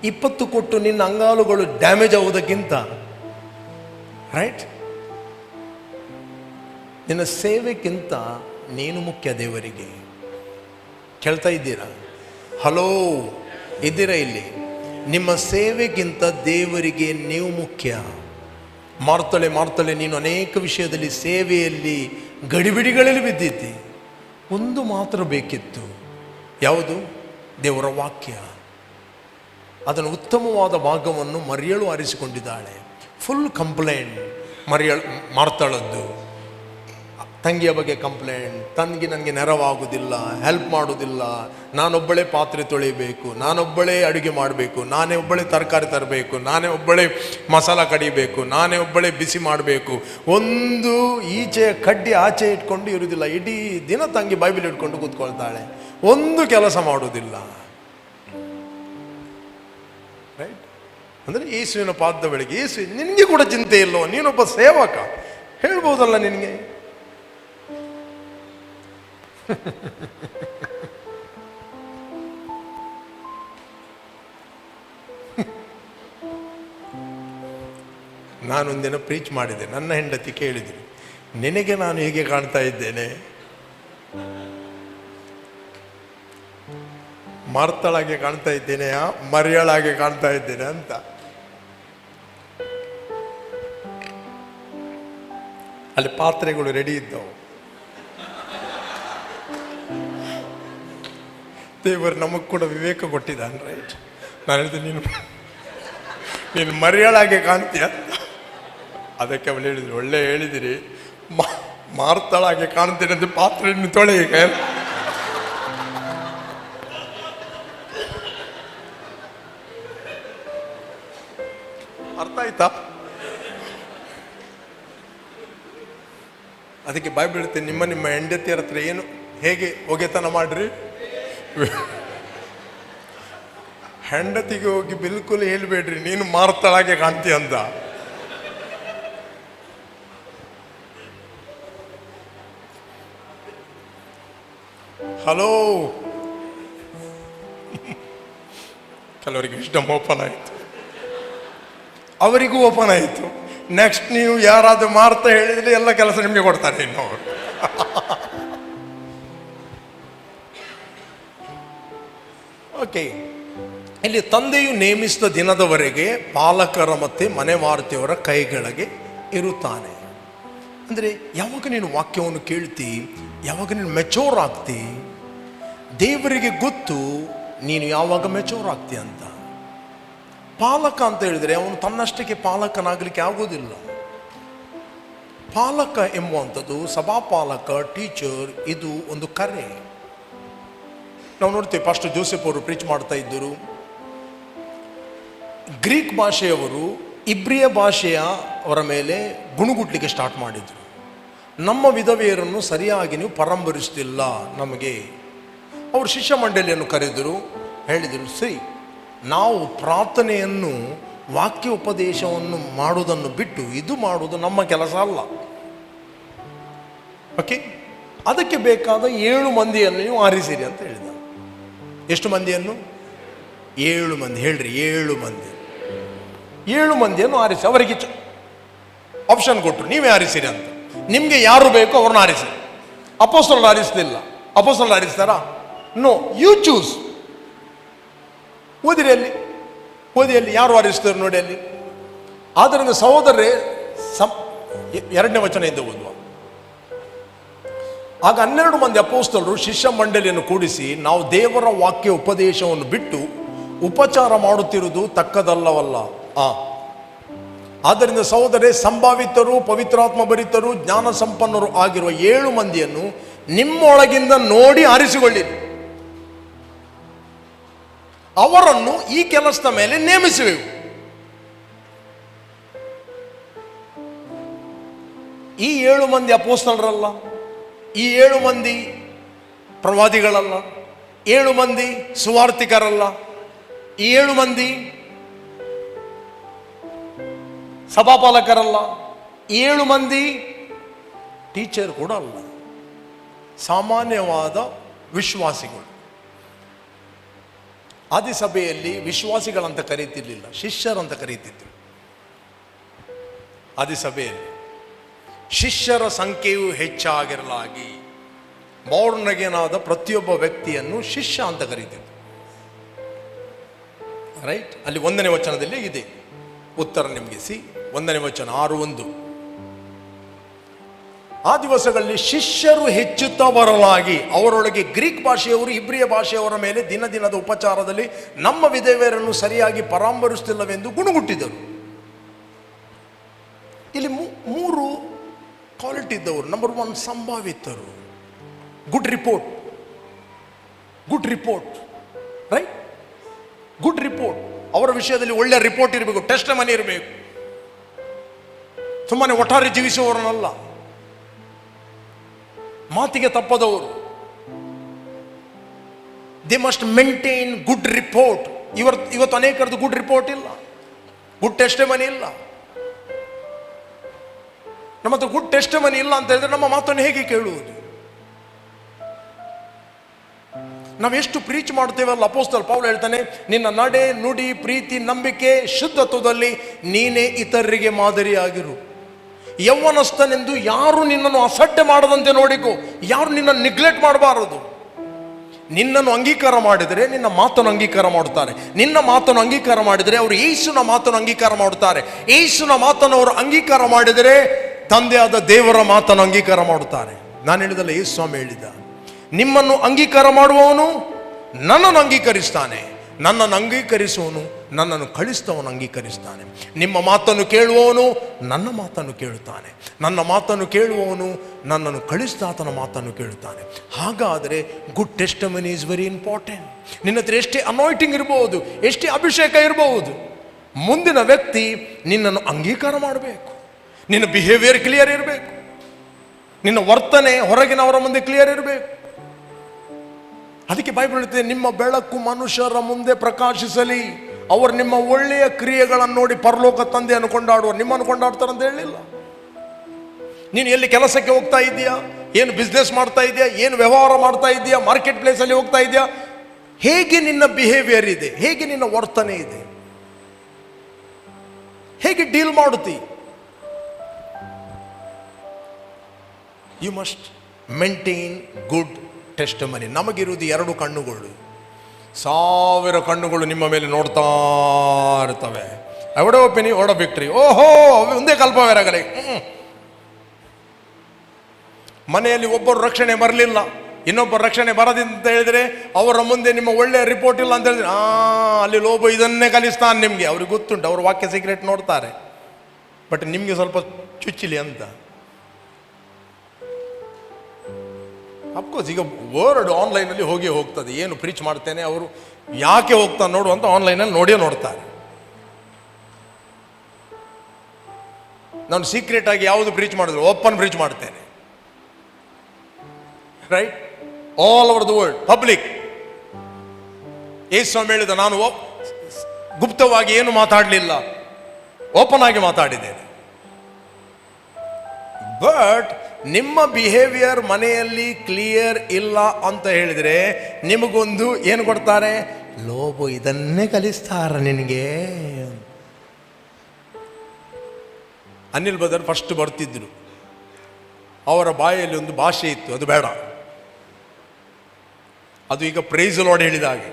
20 ಕೊಟ್ಟು ನಿನ್ನ ಅಂಗಾಲುಗಳು ಡ್ಯಾಮೇಜ್ ಆಗೋದಕ್ಕಿಂತ, ರೈಟ್, ನಿನ್ನ ಸೇವೆಗಿಂತ ನೀನು ಮುಖ್ಯ ದೇವರಿಗೆ. ಕೇಳ್ತಾ ಇದ್ದೀರಾ? ಹಲೋ, ಇದ್ದೀರಾ ಇಲ್ಲಿ? ನಿಮ್ಮ ಸೇವೆಗಿಂತ ದೇವರಿಗೆ ನೀವು ಮುಖ್ಯ. ಮಾಡ್ತಾಳೆ ನೀನು ಅನೇಕ ವಿಷಯದಲ್ಲಿ ಸೇವೆಯಲ್ಲಿ ಗಡಿಬಿಡಿಗಳಲ್ಲಿ ಬಿದ್ದಿದ್ದೆ. ಒಂದು ಮಾತ್ರ ಬೇಕಿತ್ತು, ಯಾವುದು? ದೇವರ ವಾಕ್ಯ. ಅದನ್ನು ಉತ್ತಮವಾದ ಭಾಗವನ್ನು ಮರಿಯಳು ಆರಿಸಿಕೊಂಡಿದ್ದಾಳೆ. Full complaint ಮಾರ್ತಾಳದ್ದು. ತಂಗಿಯ ಬಗ್ಗೆ ಕಂಪ್ಲೇಂಟ್, ತಂಗಿ ನನಗೆ ನೆರವಾಗುವುದಿಲ್ಲ, ಹೆಲ್ಪ್ ಮಾಡೋದಿಲ್ಲ, ನಾನೊಬ್ಬಳೇ ಪಾತ್ರೆ ತೊಳಿಬೇಕು, ನಾನೊಬ್ಬಳೇ ಅಡುಗೆ ಮಾಡಬೇಕು, ನಾನೇ ಒಬ್ಬಳೇ ತರಕಾರಿ ತರಬೇಕು, ನಾನೇ ಒಬ್ಬಳೇ ಮಸಾಲ ಕಡಿಬೇಕು, ನಾನೇ ಒಬ್ಬಳೇ ಬಿಸಿ ಮಾಡಬೇಕು. ಒಂದು ಈಚೆ ಕಡ್ಡಿ ಆಚೆ ಇಟ್ಕೊಂಡು ಇರುವುದಿಲ್ಲ. ಇಡೀ ದಿನ ತಂಗಿ ಬೈಬಲ್ ಇಟ್ಕೊಂಡು ಕೂತ್ಕೊಳ್ತಾಳೆ, ಒಂದು ಕೆಲಸ ಮಾಡೋದಿಲ್ಲ. ರೈಟ್? ಅಂದರೆ ಯೇಸುವಿನ ಪಾದದ ಬಳಿಗೆ, ಯೇಸು ನಿನಗೆ ಕೂಡ ಚಿಂತೆ ಇಲ್ಲೋ, ನೀನೊಬ್ಬ ಸೇವಕ, ಹೇಳ್ಬೋದಲ್ಲ ನಿನಗೆ. ನಾನೊಂದಿನ ಪ್ರೀಚ್ ಮಾಡಿದೆ. ನನ್ನ ಹೆಂಡತಿ ಕೇಳಿದ್ರು, ನಿನಗೆ ನಾನು ಹೇಗೆ ಕಾಣ್ತಾ ಇದ್ದೇನೆ? ಮಾರ್ತಳಾಗೆ ಕಾಣ್ತಾ ಇದ್ದೇನೆಯಾ, ಮರಿಯಳಾಗೆ ಕಾಣ್ತಾ ಇದ್ದೇನೆ ಅಂತ. ಅಲ್ಲಿ ಪಾತ್ರೆಗಳು ರೆಡಿ ಇದ್ದವು. ದೇವರು ನಮಗೆ ಕೂಡ ವಿವೇಕ ಕೊಟ್ಟಿದ್ದಾನೆ, ರೈಟ್? ನಾನು ಹೇಳಿದೆ, ನೀನು ಮರಿಯಳಾಗೆ ಕಾಣ್ತೀಯ. ಅದಕ್ಕೆ ಅವಳು ಹೇಳಿದ್ರು, ಒಳ್ಳೆ ಹೇಳಿದಿರಿ, ಮಾರ್ತಳಾಗೆ ಕಾಣ್ತೀನಿ ಅಂತ ಪಾತ್ರೆಯನ್ನು ತೊಳೆ. ಅರ್ಥ ಆಯ್ತಾ? ಅದಕ್ಕೆ ಬೈಬಲ್ ಹೇಳ್ತೀನಿ, ನಿಮ್ಮ ಹೆಂಡತಿಯರ ಹತ್ರ ಏನು ಹೇಗೆ ಒಗೆತನ ಮಾಡ್ರಿ. ಹೆಂಡತಿಗೆ ಹೋಗಿ ಬಿಲ್ಕುಲ್ ಹೇಳ್ಬೇಡ್ರಿ ನೀನು ಮಾರ್ತಳಾಗೆ ಕಾಣ್ತೀಯ ಅಂತ. ಹಲೋ, ಕೆಲವರಿಗೆ ಇಷ್ಟ ಓಪನ್ ಆಯಿತು, ಅವರಿಗೂ ಓಪನ್ ಆಯಿತು. ನೆಕ್ಸ್ಟ್ ನೀವು ಯಾರಾದ್ರೂ ಮಾರ್ತಾ ಹೇಳಿದ್ರೆ ಎಲ್ಲ ಕೆಲಸ ನಿಮಗೆ ಕೊಡ್ತಾರೆ ಇನ್ನು ಅವರು. ಓಕೆ, ಇಲ್ಲಿ ತಂದೆಯು ನೇಮಿಸಿದ ದಿನದವರೆಗೆ ಪಾಲಕರ ಮತ್ತು ಮನೆವಾರ್ತೆಯವರ ಕೈಗಳಿಗೆ ಇರುತ್ತಾನೆ. ಅಂದರೆ ಯಾವಾಗ ನೀನು ವಾಕ್ಯವನ್ನು ಕೇಳ್ತಿ, ಯಾವಾಗ ನೀನು ಮೆಚೋರ್ ಆಗ್ತಿ, ದೇವರಿಗೆ ಗೊತ್ತು ನೀನು ಯಾವಾಗ ಮೆಚೋರ್ ಆಗ್ತಿ ಅಂತ. ಪಾಲಕ ಅಂತ ಹೇಳಿದರೆ ಅವನು ತನ್ನಷ್ಟಕ್ಕೆ ಪಾಲಕನಾಗಲಿಕ್ಕೆ ಆಗೋದಿಲ್ಲ. ಪಾಲಕ ಎಂಬುವಂಥದ್ದು, ಸಭಾಪಾಲಕ, ಟೀಚರ್, ಇದು ಒಂದು ಕರೆ. ನಾವು ನೋಡ್ತೇವೆ, ಪಾಸ್ಟರ್ ಜೋಸೆಫ್ ಅವರು ಪ್ರೀಚ್ ಮಾಡ್ತಾ ಇದ್ದರು. ಗ್ರೀಕ್ ಭಾಷೆಯವರು ಇಬ್ರಿಯ ಭಾಷೆಯ ಅವರ ಮೇಲೆ ಗುಣುಗುಟ್ಲಿಕ್ಕೆ ಸ್ಟಾರ್ಟ್ ಮಾಡಿದರು. ನಮ್ಮ ವಿಧವೆಯರನ್ನು ಸರಿಯಾಗಿ ನೀವು ಪರಂಬರಿಸ್ತಿಲ್ಲ ನಮಗೆ. ಅವರು ಶಿಷ್ಯ ಮಂಡಳಿಯನ್ನು ಕರೆದರು, ಹೇಳಿದರು, ಸರಿ, ನಾವು ಪ್ರಾರ್ಥನೆಯನ್ನು, ವಾಕ್ಯ ಉಪದೇಶವನ್ನು ಮಾಡುವುದನ್ನು ಬಿಟ್ಟು ಇದು ಮಾಡುವುದು ನಮ್ಮ ಕೆಲಸ ಅಲ್ಲ. ಓಕೆ, ಅದಕ್ಕೆ ಬೇಕಾದ 7 ಮಂದಿಯನ್ನು ನೀವು ಆರಿಸಿರಿ ಅಂತ ಹೇಳಿದ. ಎಷ್ಟು ಮಂದಿಯನ್ನು? 7 ಮಂದಿ. ಹೇಳ್ರಿ, 7 ಮಂದಿ. 7 ಮಂದಿಯನ್ನು ಆರಿಸಿ ಅವರಿಗೆ ಆಪ್ಷನ್ ಕೊಟ್ಟರು, ನೀವೇ ಆರಿಸಿರಿ ಅಂತ. ನಿಮಗೆ ಯಾರು ಬೇಕೋ ಅವ್ರನ್ನ ಆರಿಸಿ. ಅಪೋಸ್ತಲರು ಆರಿಸಲಿಲ್ಲ. ಅಪೋಸ್ತಲರು ಆರಿಸ್ತಾರಾ? No, you choose. ಓದಿರಿ ಅಲ್ಲಿ, ಓದಿ ಅಲ್ಲಿ ಯಾರು ಆರಿಸ್ತಾರೆ ನೋಡಿ ಅಲ್ಲಿ. ಆದ್ದರಿಂದ ಸಹೋದರರೇ, 2ನೇ ವಚನದಿಂದ ಓದುವ. ಆಗ 12 ಮಂದಿ ಅಪೋಸ್ತಲರು ಶಿಷ್ಯ ಮಂಡಳಿಯನ್ನು ಕೂಡಿಸಿ, ನಾವು ದೇವರ ವಾಕ್ಯ ಉಪದೇಶವನ್ನು ಬಿಟ್ಟು ಉಪಚಾರ ಮಾಡುತ್ತಿರುವುದು ತಕ್ಕದಲ್ಲವಲ್ಲ. ಆದ್ದರಿಂದ ಸಹೋದರರೇ, ಸಂಭಾವಿತರು, ಪವಿತ್ರಾತ್ಮ ಭರಿತರು, ಜ್ಞಾನ ಸಂಪನ್ನರು ಆಗಿರುವ 7 ಮಂದಿಯನ್ನು ನಿಮ್ಮೊಳಗಿಂದ ನೋಡಿ ಆರಿಸಿಕೊಳ್ಳಿರಿ. ಅವರನ್ನು ಈ ಕೆಲಸದ ಮೇಲೆ ನೇಮಿಸುವೆವು. ಈ 7 ಮಂದಿ ಅಪೋಸ್ತಲರಲ್ಲ, ಈ 7 ಮಂದಿ ಪ್ರವಾದಿಗಳಲ್ಲ, 7 ಮಂದಿ ಸುವಾರ್ತಿಕರಲ್ಲ, ಈ 7 ಮಂದಿ ಸಭಾಪಾಲಕರಲ್ಲ, 7 ಮಂದಿ ಟೀಚರ್ ಕೂಡ ಅಲ್ಲ, ಸಾಮಾನ್ಯವಾದ ವಿಶ್ವಾಸಿಗಳು. ಆದಿಸಭೆಯಲ್ಲಿ ವಿಶ್ವಾಸಿಗಳಂತ ಕರೀತಿರ್ಲಿಲ್ಲ, ಶಿಷ್ಯರಂತ ಕರೀತಿದ್ರು. ಆದಿಸಭೆಯಲ್ಲಿ ಶಿಷ್ಯರ ಸಂಖ್ಯೆಯು ಹೆಚ್ಚಾಗಿರಲಾಗಿ ಮೌರ್ಣಗೆನಾದ ಪ್ರತಿಯೊಬ್ಬ ವ್ಯಕ್ತಿಯನ್ನು ಶಿಷ್ಯ ಅಂತ ಕರೀತಿದ್ರು. ರೈಟ್, ಅಲ್ಲಿ 1ನೇ ವಚನದಲ್ಲಿ ಇದೆ ಉತ್ತರ ನಿಮಗೆ. 1ನೇ ವಚನ 6:1. ಆ ದಿವಸಗಳಲ್ಲಿ ಶಿಷ್ಯರು ಹೆಚ್ಚುತ್ತಾ ಬರಲಾಗಿ ಅವರೊಳಗೆ ಗ್ರೀಕ್ ಭಾಷೆಯವರು ಇಬ್ರಿಯ ಭಾಷೆಯವರ ಮೇಲೆ ದಿನದ ಉಪಚಾರದಲ್ಲಿ ನಮ್ಮ ವಿಧವೆಯರನ್ನು ಸರಿಯಾಗಿ ಪರಾಮರಿಸುತ್ತಿಲ್ಲವೆಂದು ಗುಣಗುಟ್ಟಿದರು. ಇಲ್ಲಿ 3 ಕ್ವಾಲಿಟಿ ಇದ್ದವರು. ನಂಬರ್ 1, ಸಂಭಾವಿತರು. Good report, right, good report. ಅವರ ವಿಷಯದಲ್ಲಿ ಒಳ್ಳೆಯ ರಿಪೋರ್ಟ್ ಇರಬೇಕು, ಟೆಸ್ಟ್ ಮನಿ ಇರಬೇಕು. ಸುಮ್ಮನೆ ಒಟ್ಟಾರೆ ಜೀವಿಸುವವರನ್ನಲ್ಲ, ಮಾತಿಗೆ ತಪ್ಪದವರು. They must maintain good report. ಇವತ್ತು ಅನೇಕರದ್ದು ಗುಡ್ ರಿಪೋರ್ಟ್ ಇಲ್ಲ, ಗುಡ್ ಟೆಸ್ಟ್ ಮನಿ ಇಲ್ಲ. ನಮ್ಮ ಹತ್ರ ಗುಡ್ ಟೆಸ್ಟ್ ಮನಿ ಇಲ್ಲ ಅಂತ ಹೇಳಿದ್ರೆ ನಮ್ಮ ಮಾತನ್ನು ಹೇಗೆ ಕೇಳುವುದು? ನಾವೆಷ್ಟು ಪ್ರೀಚ್ ಮಾಡ್ತೇವಲ್ಲ. ಅಪೊಸ್ತಲ ಪೌಲ ಹೇಳ್ತಾನೆ, ನಿನ್ನ ನಡೆ, ನುಡಿ, ಪ್ರೀತಿ, ನಂಬಿಕೆ, ಶುದ್ಧತ್ವದಲ್ಲಿ ನೀನೇ ಇತರರಿಗೆ ಮಾದರಿಯಾಗಿರು. ಯೌವನಸ್ಥನೆಂದು ಯಾರು ನಿನ್ನನ್ನು ಅಸಡ್ಡೆ ಮಾಡದಂತೆ ನೋಡಿಕೋ. ಯಾರು ನಿನ್ನನ್ನು ನೆಗ್ಲೆಕ್ಟ್ ಮಾಡಬಾರದು. ನಿನ್ನನ್ನು ಅಂಗೀಕಾರ ಮಾಡಿದರೆ ನಿನ್ನ ಮಾತನ್ನು ಅಂಗೀಕಾರ ಮಾಡುತ್ತಾರೆ. ನಿನ್ನ ಮಾತನ್ನು ಅಂಗೀಕಾರ ಮಾಡಿದರೆ ಅವರು ಯೇಸುವಿನ ಮಾತನ್ನು ಅಂಗೀಕಾರ ಮಾಡುತ್ತಾರೆ. ಯೇಸುವಿನ ಮಾತನ್ನು ಅವರು ಅಂಗೀಕಾರ ಮಾಡಿದರೆ ತಂದೆಯಾದ ದೇವರ ಮಾತನ್ನು ಅಂಗೀಕಾರ ಮಾಡುತ್ತಾರೆ. ನಾನು ಹೇಳಿದಲ್ಲ, ಯೇಸು ಸ್ವಾಮಿ ಹೇಳಿದ, ನಿಮ್ಮನ್ನು ಅಂಗೀಕಾರ ಮಾಡುವವನು ನನ್ನನ್ನು ಅಂಗೀಕರಿಸ್ತಾನೆ, ನನ್ನನ್ನು ಅಂಗೀಕರಿಸುವವನು ನನ್ನನ್ನು ಕಳಿಸ್ತವನು ಅಂಗೀಕರಿಸ್ತಾನೆ. ನಿಮ್ಮ ಮಾತನ್ನು ಕೇಳುವವನು ನನ್ನ ಮಾತನ್ನು ಕೇಳುತ್ತಾನೆ, ನನ್ನ ಮಾತನ್ನು ಕೇಳುವವನು ನನ್ನನ್ನು ಕಳಿಸ್ತಾತನ ಮಾತನ್ನು ಕೇಳುತ್ತಾನೆ. ಹಾಗಾದರೆ good testimony is very important. ನಿನ್ನ ಹತ್ರ ಎಷ್ಟೇ ಅನಾಯಿಂಟಿಂಗ್ ಇರಬಹುದು, ಎಷ್ಟೇ ಅಭಿಷೇಕ ಇರಬಹುದು, ಮುಂದಿನ ವ್ಯಕ್ತಿ ನಿನ್ನನ್ನು ಅಂಗೀಕಾರ ಮಾಡಬೇಕು. ನಿನ್ನ ಬಿಹೇವಿಯರ್ ಕ್ಲಿಯರ್ ಇರಬೇಕು, ನಿನ್ನ ವರ್ತನೆ ಹೊರಗಿನವರ ಮುಂದೆ ಕ್ಲಿಯರ್ ಇರಬೇಕು. ಅದಕ್ಕೆ ಬೈಬಲ್ ಹೇಳ್ತದೆ, ನಿಮ್ಮ ಬೆಳಕು ಮನುಷ್ಯರ ಮುಂದೆ ಪ್ರಕಾಶಿಸಲಿ, ಅವರು ನಿಮ್ಮ ಒಳ್ಳೆಯ ಕ್ರಿಯೆಗಳನ್ನು ನೋಡಿ ಪರಲೋಕ ತಂದೆಯನ್ನು ಕೊಂಡಾಡುವ. ನಿಮ್ಮನ್ನು ಕೊಂಡಾಡ್ತಾರಂತ ಹೇಳಿಲ್ಲ. ನೀನು ಎಲ್ಲಿ ಕೆಲಸಕ್ಕೆ ಹೋಗ್ತಾ ಇದೆಯಾ, ಏನು ಬಿಸ್ನೆಸ್ ಮಾಡ್ತಾ ಇದೆಯಾ, ಏನು ವ್ಯವಹಾರ ಮಾಡ್ತಾ ಇದೆಯಾ, ಮಾರ್ಕೆಟ್ ಪ್ಲೇಸಲ್ಲಿ ಹೋಗ್ತಾ ಇದೆಯಾ, ಹೇಗೆ ನಿನ್ನ ಬಿಹೇವಿಯರ್ ಇದೆ, ಹೇಗೆ ನಿನ್ನ ವರ್ತನೆ ಇದೆ, ಹೇಗೆ ಡೀಲ್ ಮಾಡುತ್ತಿ. You must maintain good testimony. ನಮಗಿರುವುದು 2 ಕಣ್ಣುಗಳು, 1000 ಕಣ್ಣುಗಳು ನಿಮ್ಮ ಮೇಲೆ ನೋಡ್ತಾ ಇರ್ತವೆ. ಅವಡ ಒಪಿನಿ ಓಡ ವಿಕ್ಟ್ರಿ, ಓಹೋ ಒಂದೇ ಕಲ್ಪವೇರಾಗಲಿ. ಮನೆಯಲ್ಲಿ ಒಬ್ಬರು ರಕ್ಷಣೆ ಬರಲಿಲ್ಲ, ಇನ್ನೊಬ್ಬರು ರಕ್ಷಣೆ ಬರದಿಂದ ಹೇಳಿದ್ರೆ ಅವರ ಮುಂದೆ ನಿಮ್ಮ ಒಳ್ಳೆಯ ರಿಪೋರ್ಟ್ ಇಲ್ಲ ಅಂತ ಹೇಳಿದ್ರೆ, ಅಲ್ಲಿ ಲೋಬ ಇದನ್ನೇ ಕಲಿಸ್ತಾನೆ ನಿಮಗೆ. ಅವ್ರಿಗೆ ಗೊತ್ತುಂಟು, ಅವರು ವಾಕ್ಯ ಸೀಕ್ರೆಟ್ ನೋಡ್ತಾರೆ, ಬಟ್ ನಿಮಗೆ ಸ್ವಲ್ಪ ಚುಚ್ಚಿಲಿ ಅಂತ. ಅಫ್ಕೋರ್ಸ್ ಈಗ ವರ್ಡ್ ಆನ್ಲೈನಲ್ಲಿ ಹೋಗ್ತದೆ. ಏನು ಪ್ರೀಚ್ ಮಾಡ್ತೇನೆ, ಅವರು ಯಾಕೆ ಹೋಗ್ತಾನೆ ನೋಡು ಅಂತ ಆನ್ಲೈನಲ್ಲಿ ನೋಡ್ತಾರೆ. ನಾನು ಸೀಕ್ರೆಟ್ ಆಗಿ ಯಾವುದು ಪ್ರೀಚ್ ಮಾಡಿದ್ರು, ಓಪನ್ ಪ್ರೀಚ್ ಮಾಡ್ತೇನೆ, right, all over the world, public. ಯೇಸು ಸ್ವಾಮಿ ಹೇಳಿದ, ನಾನು ಗುಪ್ತವಾಗಿ ಏನು ಮಾತಾಡಲಿಲ್ಲ, ಓಪನ್ ಆಗಿ ಮಾತಾಡಿದ್ದೇನೆ. ಬಟ್ ನಿಮ್ಮ ಬಿಹೇವಿಯರ್ ಮನೆಯಲ್ಲಿ ಕ್ಲಿಯರ್ ಇಲ್ಲ ಅಂತ ಹೇಳಿದರೆ ನಿಮಗೊಂದು ಏನು ಕೊಡ್ತಾರೆ, ಲೋಬೋ ಇದನ್ನೇ ಕಲಿಸ್ತಾರ ನಿನಗೆ. ಅನಿಲ್ ಬದರ್ ಫಸ್ಟ್ ಬರ್ತಿದ್ರು, ಅವರ ಬಾಯಲ್ಲಿ ಒಂದು ಭಾಷೆ ಇತ್ತು, ಅದು ಬೇಡ. ಅದು ಈಗ ಪ್ರೈಸ್ ಲಾರ್ಡ್ ಹೇಳಿದ ಹಾಗೆ.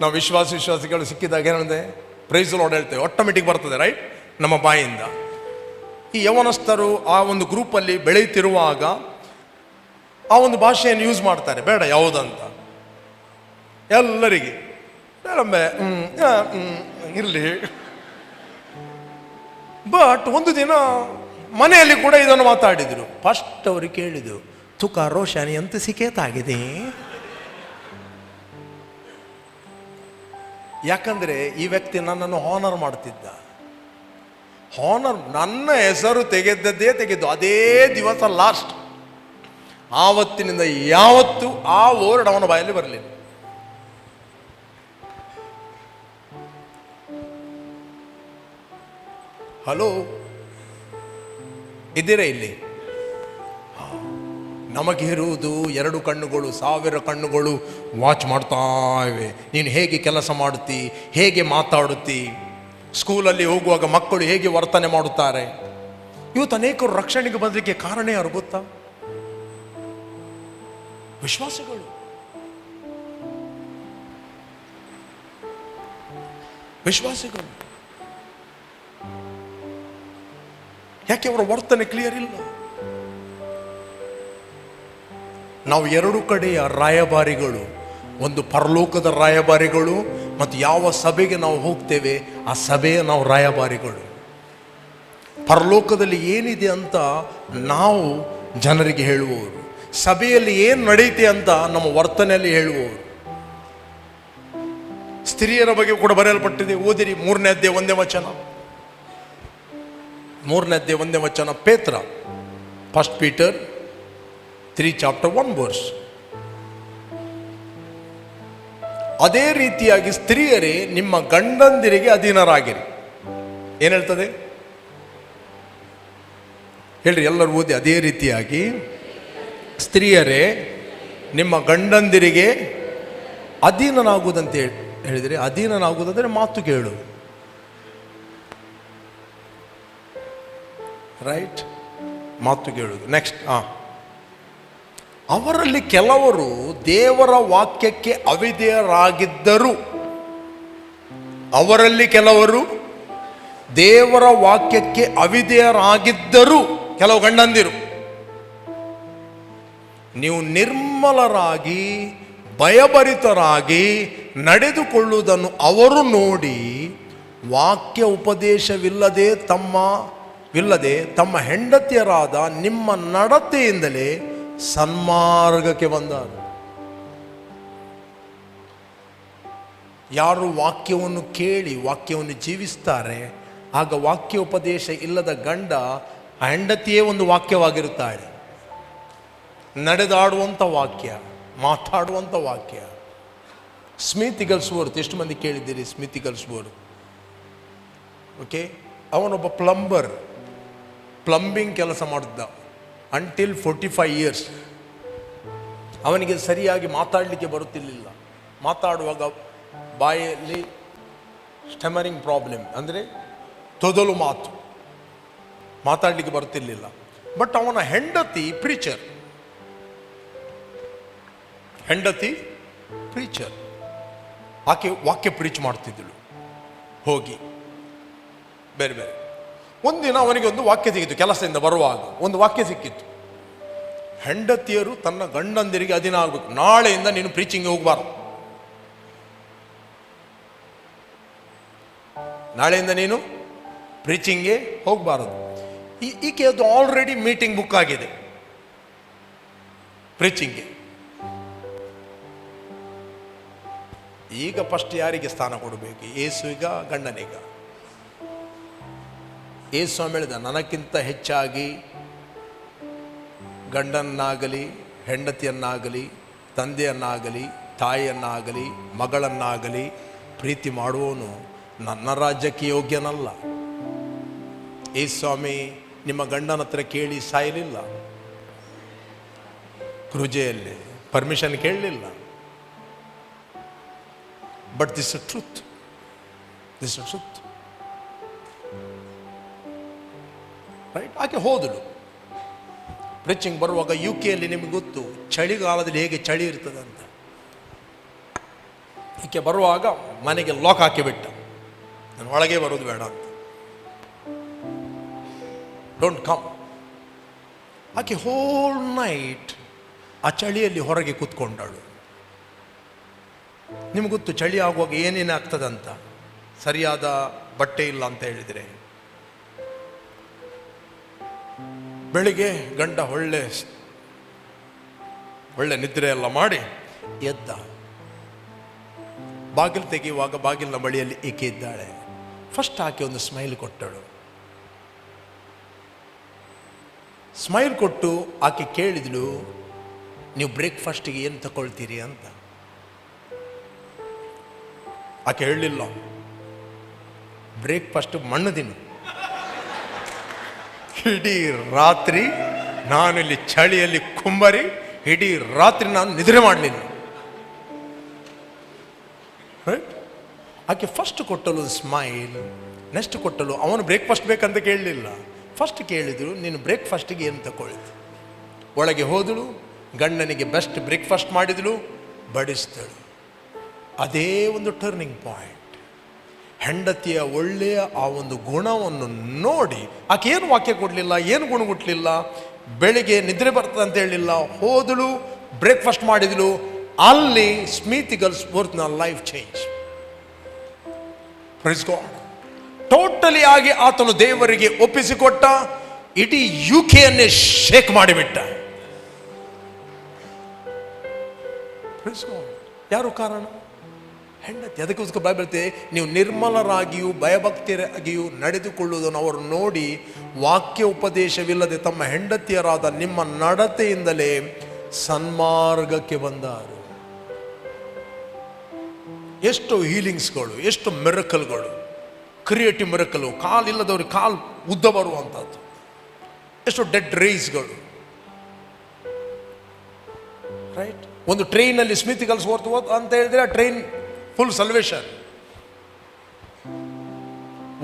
ನಾವು ವಿಶ್ವಾಸಿಗಳು ಸಿಕ್ಕಿದಾಗ ಏನಂದ್ರೆ ಪ್ರೈಸ್ ಲಾರ್ಡ್ ಹೇಳ್ತೇವೆ, ಆಟೋಮೆಟಿಕ್ ಬರ್ತದೆ, ರೈಟ್, ನಮ್ಮ ಬಾಯಿಂದ. ಈ ಯವನಸ್ಥರು ಆ ಒಂದು ಗ್ರೂಪಲ್ಲಿ ಬೆಳೆಯುತ್ತಿರುವಾಗ ಆ ಒಂದು ಭಾಷೆಯನ್ನು ಯೂಸ್ ಮಾಡ್ತಾರೆ, ಬೇಡ ಯಾವುದಂತ ಎಲ್ಲರಿಗೆ ಬೇಡಂಬೆ ಇರಲಿ. ಬಟ್ ಒಂದು ದಿನ ಮನೆಯಲ್ಲಿ ಕೂಡ ಇದನ್ನು ಮಾತಾಡಿದರು. ಫಸ್ಟ್ ಅವರು ಕೇಳಿದ್ರು, ತುಕ ರೋಷಾನಿ ಅಂತ ಸಿಕೇತಾಗಿದೆ. ಯಾಕಂದ್ರೆ ಈ ವ್ಯಕ್ತಿ ನನ್ನನ್ನು ಹಾನರ್ ಮಾಡ್ತಿದ್ದ. ಹಾನರ್, ನನ್ನ ಹೆಸರು ತೆಗೆದದ್ದೇ ತೆಗೆದು ಅದೇ ದಿವಸ ಲಾಸ್ಟ್ ಆವತ್ತಿನಿಂದ ಯಾವತ್ತೂ ಆ ವರ್ಡ್ ಅವನ ಬಾಯಲ್ಲಿ ಬರಲಿಲ್ಲ. ಹಲೋ, ಇದ್ದೀರಾ ಇಲ್ಲಿ? ನಮಗಿರುವುದು 2 ಕಣ್ಣುಗಳು, 1000 ಕಣ್ಣುಗಳು ವಾಚ್ ಮಾಡ್ತಾ ಇವೆ. ನೀನು ಹೇಗೆ ಕೆಲಸ ಮಾಡುತ್ತಿ, ಹೇಗೆ ಮಾತಾಡುತ್ತಿ, ಸ್ಕೂಲಲ್ಲಿ ಹೋಗುವಾಗ ಮಕ್ಕಳು ಹೇಗೆ ವರ್ತನೆ ಮಾಡುತ್ತಾರೆ. ಇವತ್ತು ಅನೇಕರು ರಕ್ಷಣೆಗೆ ಬರಲಿಕ್ಕೆ ಕಾರಣ ಯಾರು ಗೊತ್ತಾ? ವಿಶ್ವಾಸಿಗಳು. ವಿಶ್ವಾಸಿಗಳು. ಯಾಕೆ ಅವರ ವರ್ತನೆ ಕ್ಲಿಯರ್ ಇಲ್ಲ? ನಾವು 2 ಕಡೆಯ ರಾಯಭಾರಿಗಳು, ಒಂದು ಪರಲೋಕದ ರಾಯಭಾರಿಗಳು ಮತ್ತು ಯಾವ ಸಭೆಗೆ ನಾವು ಹೋಗ್ತೇವೆ ಆ ಸಭೆಯ ನಾವು ರಾಯಭಾರಿಗಳು. ಪರಲೋಕದಲ್ಲಿ ಏನಿದೆ ಅಂತ ನಾವು ಜನರಿಗೆ ಹೇಳುವವರು, ಸಭೆಯಲ್ಲಿ ಏನು ನಡೆಯುತ್ತೆ ಅಂತ ನಮ್ಮ ವರ್ತನೆಯಲ್ಲಿ ಹೇಳುವವರು. ಸ್ತ್ರೀಯರ ಬಗ್ಗೆ ಕೂಡ ಬರೆಯಲ್ಪಟ್ಟಿದೆ, ಓದಿರಿ 3ನೇ ಅಧ್ಯಾಯ 1ನೇ ವಚನ. 3ನೇ ಅಧ್ಯಾಯ 1ನೇ ವಚನ, ಪೇತ್ರ, 1 Peter 3 chapter 1 verse. ಅದೇ ರೀತಿಯಾಗಿ ಸ್ತ್ರೀಯರೇ ನಿಮ್ಮ ಗಂಡಂದಿರಿಗೆ ಅಧೀನರಾಗಿರಿ. ಏನ್ ಹೇಳ್ತದೆ ಹೇಳ್ರಿ, ಎಲ್ಲರೂ ಓದಿ. ಅದೇ ರೀತಿಯಾಗಿ ಸ್ತ್ರೀಯರೇ ನಿಮ್ಮ ಗಂಡಂದಿರಿಗೆ ಅಧೀನನಾಗುವುದಂತ ಹೇಳಿದರೆ, ಅಧೀನನಾಗುವುದಂದ್ರೆ ಮಾತು ಕೇಳು, ರೈಟ್? ಮಾತು ಕೇಳುವುದು. ನೆಕ್ಸ್ಟ್, ಅವರಲ್ಲಿ ಕೆಲವರು ದೇವರ ವಾಕ್ಯಕ್ಕೆ ಅವಿಧೇಯರಾಗಿದ್ದರು. ಅವರಲ್ಲಿ ಕೆಲವರು ದೇವರ ವಾಕ್ಯಕ್ಕೆ ಅವಿಧೇಯರಾಗಿದ್ದರು. ಕೆಲವು ಗಂಡಂದಿರು. ನೀವು ನಿರ್ಮಲರಾಗಿ ಭಯಭರಿತರಾಗಿ ನಡೆದುಕೊಳ್ಳುವುದನ್ನು ಅವರು ನೋಡಿ ವಾಕ್ಯ ಉಪದೇಶವಿಲ್ಲದೆ ತಮ್ಮ ಹೆಂಡತಿಯರಾದ ನಿಮ್ಮ ನಡತೆಯಿಂದಲೇ ಸನ್ಮಾರ್ಗಕ್ಕೆ ಬಂದರು. ಯಾರು ವಾಕ್ಯವನ್ನು ಕೇಳಿ ವಾಕ್ಯವನ್ನು ಜೀವಿಸ್ತಾರೆ, ಆಗ ವಾಕ್ಯ ಉಪದೇಶ ಇಲ್ಲದ ಗಂಡ, ಆ ಹೆಂಡತಿಯೇ ಒಂದು ವಾಕ್ಯವಾಗಿರುತ್ತಾಳೆ. ನಡೆದಾಡುವಂಥ ವಾಕ್ಯ, ಮಾತಾಡುವಂಥ ವಾಕ್ಯ. ಸ್ಮಿತ್ ಇಗಲ್ಸ್ವರ್ತ್, ಎಷ್ಟು ಮಂದಿ ಕೇಳಿದ್ದೀರಿ ಸ್ಮಿತ್ ಇಗಲ್ಸ್ವರ್ತ್? ಓಕೆ, ಅವನೊಬ್ಬ ಪ್ಲಂಬರ್, ಪ್ಲಂಬಿಂಗ್ ಕೆಲಸ ಮಾಡಿದ್ದ ಅಂಟಿಲ್ 45 years. ಅವನಿಗೆ ಸರಿಯಾಗಿ ಮಾತಾಡಲಿಕ್ಕೆ ಬರುತ್ತಿರಲಿಲ್ಲ. ಮಾತಾಡುವಾಗ ಬಾಯಲ್ಲಿ ಸ್ಟಮರಿಂಗ್ ಪ್ರಾಬ್ಲಮ್, ಅಂದರೆ ತೊದಲು ಮಾತು, ಮಾತಾಡಲಿಕ್ಕೆ ಬರುತ್ತಿರಲಿಲ್ಲ. ಬಟ್ ಅವನ ಹೆಂಡತಿ ಪ್ರೀಚರ್, ಆಕೆ ವಾಕ್ಯ ಪ್ರೀಚ್ ಮಾಡ್ತಿದ್ದಳು. ಹೋಗಿ ಬೇರೆ ಬೇರೆ. ಒಂದಿನ ಅವನಿಗೆ ಒಂದು ವಾಕ್ಯ ಸಿಕ್ಕಿತ್ತು, ಕೆಲಸದಿಂದ ಬರುವಾಗ ಒಂದು ವಾಕ್ಯ ಸಿಕ್ಕಿತ್ತು. ಹೆಂಡತಿಯರು ತನ್ನ ಗಂಡಂದಿರಿಗೆ ಅಧೀನ ಆಗಬೇಕು, ನಾಳೆಯಿಂದ ನೀನು ಪ್ರೀಚಿಂಗ್ಗೆ ಹೋಗಬಾರ್ದು, ನಾಳೆಯಿಂದ ನೀನು ಪ್ರೀಚಿಂಗ್ಗೆ ಹೋಗಬಾರದು. ಈಕೆ ಅದು ಆಲ್ರೆಡಿ ಮೀಟಿಂಗ್ ಬುಕ್ ಆಗಿದೆ ಪ್ರೀಚಿಂಗ್ಗೆ. ಈಗ ಫಸ್ಟ್ ಯಾರಿಗೆ ಸ್ಥಾನ ಕೊಡಬೇಕು? ಯೇಸುವಿಗ, ಗಂಡನಿಗ? ಯೇಸು ಹೇಳಿದ, ನನಕ್ಕಿಂತ ಹೆಚ್ಚಾಗಿ ಗಂಡನ್ನಾಗಲಿ ಹೆಂಡತಿಯನ್ನಾಗಲಿ ತಂದೆಯನ್ನಾಗಲಿ ತಾಯಿಯನ್ನಾಗಲಿ ಮಗಳನ್ನಾಗಲಿ ಪ್ರೀತಿ ಮಾಡುವವನು ನನ್ನ ರಾಜ್ಯಕ್ಕೆ ಯೋಗ್ಯನಲ್ಲ. ಯೇಸು ಸ್ವಾಮಿ ನಿಮ್ಮ ಗಂಡನ ಹತ್ರ ಕೇಳಿ ಸಾಯಲಿಲ್ಲ, ಕ್ರೂಜೆಯಲ್ಲಿ ಪರ್ಮಿಷನ್ ಕೇಳಲಿಲ್ಲ. But this is truth, this is truth, right? ಆಕೆ ಹೋದಳು. ಪ್ರೀಚಿಂಗ್ ಬರುವಾಗ UK ನಿಮಗೆ ಗೊತ್ತು ಚಳಿಗಾಲದಲ್ಲಿ ಹೇಗೆ ಚಳಿ ಇರ್ತದೆ ಅಂತ. ಈಕೆ ಬರುವಾಗ ಮನೆಗೆ ಲಾಕ್ ಹಾಕಿಬಿಟ್ಟ, ನಾನು ಒಳಗೆ ಬರೋದು ಬೇಡ ಅಂತ, ಡೋಂಟ್ ಕಮ್. ಆಕೆ ಹೋಲ್ ನೈಟ್ ಆ ಚಳಿಯಲ್ಲಿ ಹೊರಗೆ ಕೂತ್ಕೊಂಡಳು. ನಿಮ್ಗೆ ಗೊತ್ತು ಚಳಿ ಆಗುವಾಗ ಏನೇನಾಗ್ತದಂತ. ಸರಿಯಾದ ಬಟ್ಟೆ ಇಲ್ಲ ಅಂತ ಹೇಳಿದರೆ, ಬೆಳಿಗ್ಗೆ ಗಂಡ ಒಳ್ಳೆ ನಿದ್ರೆ ಎಲ್ಲ ಮಾಡಿ ಎದ್ದ. ಬಾಗಿಲು ತೆಗೆಯುವಾಗ ಬಾಗಿಲಿನ ಬಳಿಯಲ್ಲಿ ಈಕೆ ಇದ್ದಾಳೆ. ಫಸ್ಟ್ ಆಕೆ ಒಂದು ಸ್ಮೈಲ್ ಕೊಟ್ಟಳು. ಸ್ಮೈಲ್ ಕೊಟ್ಟು ಆಕೆ ಕೇಳಿದಳು, ನೀವು ಬ್ರೇಕ್ಫಾಸ್ಟಿಗೆ ಏನು ತಗೊಳ್ತೀರಿ ಅಂತ. ಆಕೆ ಹೇಳಲಿಲ್ಲ, ಬ್ರೇಕ್ಫಾಸ್ಟ್ ಮಣ್ಣು ತಿನ್ನು. ಇಡೀ ರಾತ್ರಿ ನಾನಿಲ್ಲಿ ಚಳಿಯಲ್ಲಿ ಕುಂಬರಿ, ಇಡೀ ರಾತ್ರಿ ನಾನು ನಿದ್ರೆ ಮಾಡಲಿಲ್ಲ. ರೈಟ್? ಆಕೆ ಫಸ್ಟ್ ಕೊಟ್ಟಲು ಸ್ಮೈಲ್, ನೆಕ್ಸ್ಟ್ ಕೊಟ್ಟಲು ಅವನು ಬ್ರೇಕ್ಫಾಸ್ಟ್ ಬೇಕಂತ ಕೇಳಲಿಲ್ಲ. ಫಸ್ಟ್ ಕೇಳಿದ್ರು, ನೀನು ಬ್ರೇಕ್ಫಾಸ್ಟಿಗೆ ಏನು ತಗೊಳ್ತಿ. ಒಳಗೆ ಹೋದಳು, ಗಂಡನಿಗೆ ಬೆಸ್ಟ್ ಬ್ರೇಕ್ಫಾಸ್ಟ್ ಮಾಡಿದಳು, ಬಡಿಸಿದಳು. ಅದೇ ಒಂದು ಟರ್ನಿಂಗ್ ಪಾಯಿಂಟ್. ಹೆಂಡತಿಯ ಒಳ್ಳೆಯ ಆ ಒಂದು ಗುಣವನ್ನು ನೋಡಿ ಆಕೆ ಏನು ವಾಕ್ಯ ಕೊಡಲಿಲ್ಲ, ಏನು ಗುಣ ಕೊಡಲಿಲ್ಲ. ಬೆಳಿಗ್ಗೆ ನಿದ್ರೆ ಬರ್ತದೆ ಅಂತ ಹೇಳಲಿಲ್ಲ, ಹೋದಳು, ಬ್ರೇಕ್ಫಾಸ್ಟ್ ಮಾಡಿದಳು. ಅಲ್ಲಿ ಸ್ಮಿತಿ ಗರ್ಲ್ಸ್ ನ life change. Praise God. Totally ಆಗಿ ಆತನು ದೇವರಿಗೆ ಒಪ್ಪಿಸಿಕೊಟ್ಟ. ಇಡೀ ಯುಕೆಯನ್ನೇ ಶೇಕ್ ಮಾಡಿಬಿಟ್ಟ. Praise God. ಯಾರು ಕಾರಣ? ಹೆಂಡತಿ. ಅದಕ್ಕೋಸ್ಕರ ಬೈಬಲ್ ಹೇಳ್ತೆ, ನೀವು ನಿರ್ಮಲರಾಗಿಯೂ ಭಯಭಕ್ತಿಯಾಗಿಯೂ ನಡೆದುಕೊಳ್ಳುವುದನ್ನು ಅವರು ನೋಡಿ ವಾಕ್ಯ ಉಪದೇಶವಿಲ್ಲದೆ ತಮ್ಮ ಹೆಂಡತಿಯರಾದ ನಿಮ್ಮ ನಡತೆಯಿಂದಲೇ ಸನ್ಮಾರ್ಗಕ್ಕೆ ಬಂದರು. ಎಷ್ಟು ಹೀಲಿಂಗ್ಸ್ಗಳು, ಎಷ್ಟು ಮಿರಕಲ್ಗಳು, ಕ್ರಿಯೇಟಿವ್ ಮಿರಕಲ್. ಕಾಲಿಲ್ಲದವ್ರಿಗೆ ಕಾಲು ಉದ್ದ ಬರುವಂಥದ್ದು, ಎಷ್ಟು ಡೆಡ್ ರೈಸ್ಗಳು. ರೈಟ್? ಒಂದು ಟ್ರೈನಲ್ಲಿ ಸ್ಮಿತಿ ಗರ್ಲ್ಸ್ ಹೋಗ್ತು ಅಂತ ಹೇಳಿದ್ರೆ ಆ ಟ್ರೈನ್ ಫುಲ್ ಸಲ್ವೇಷನ್.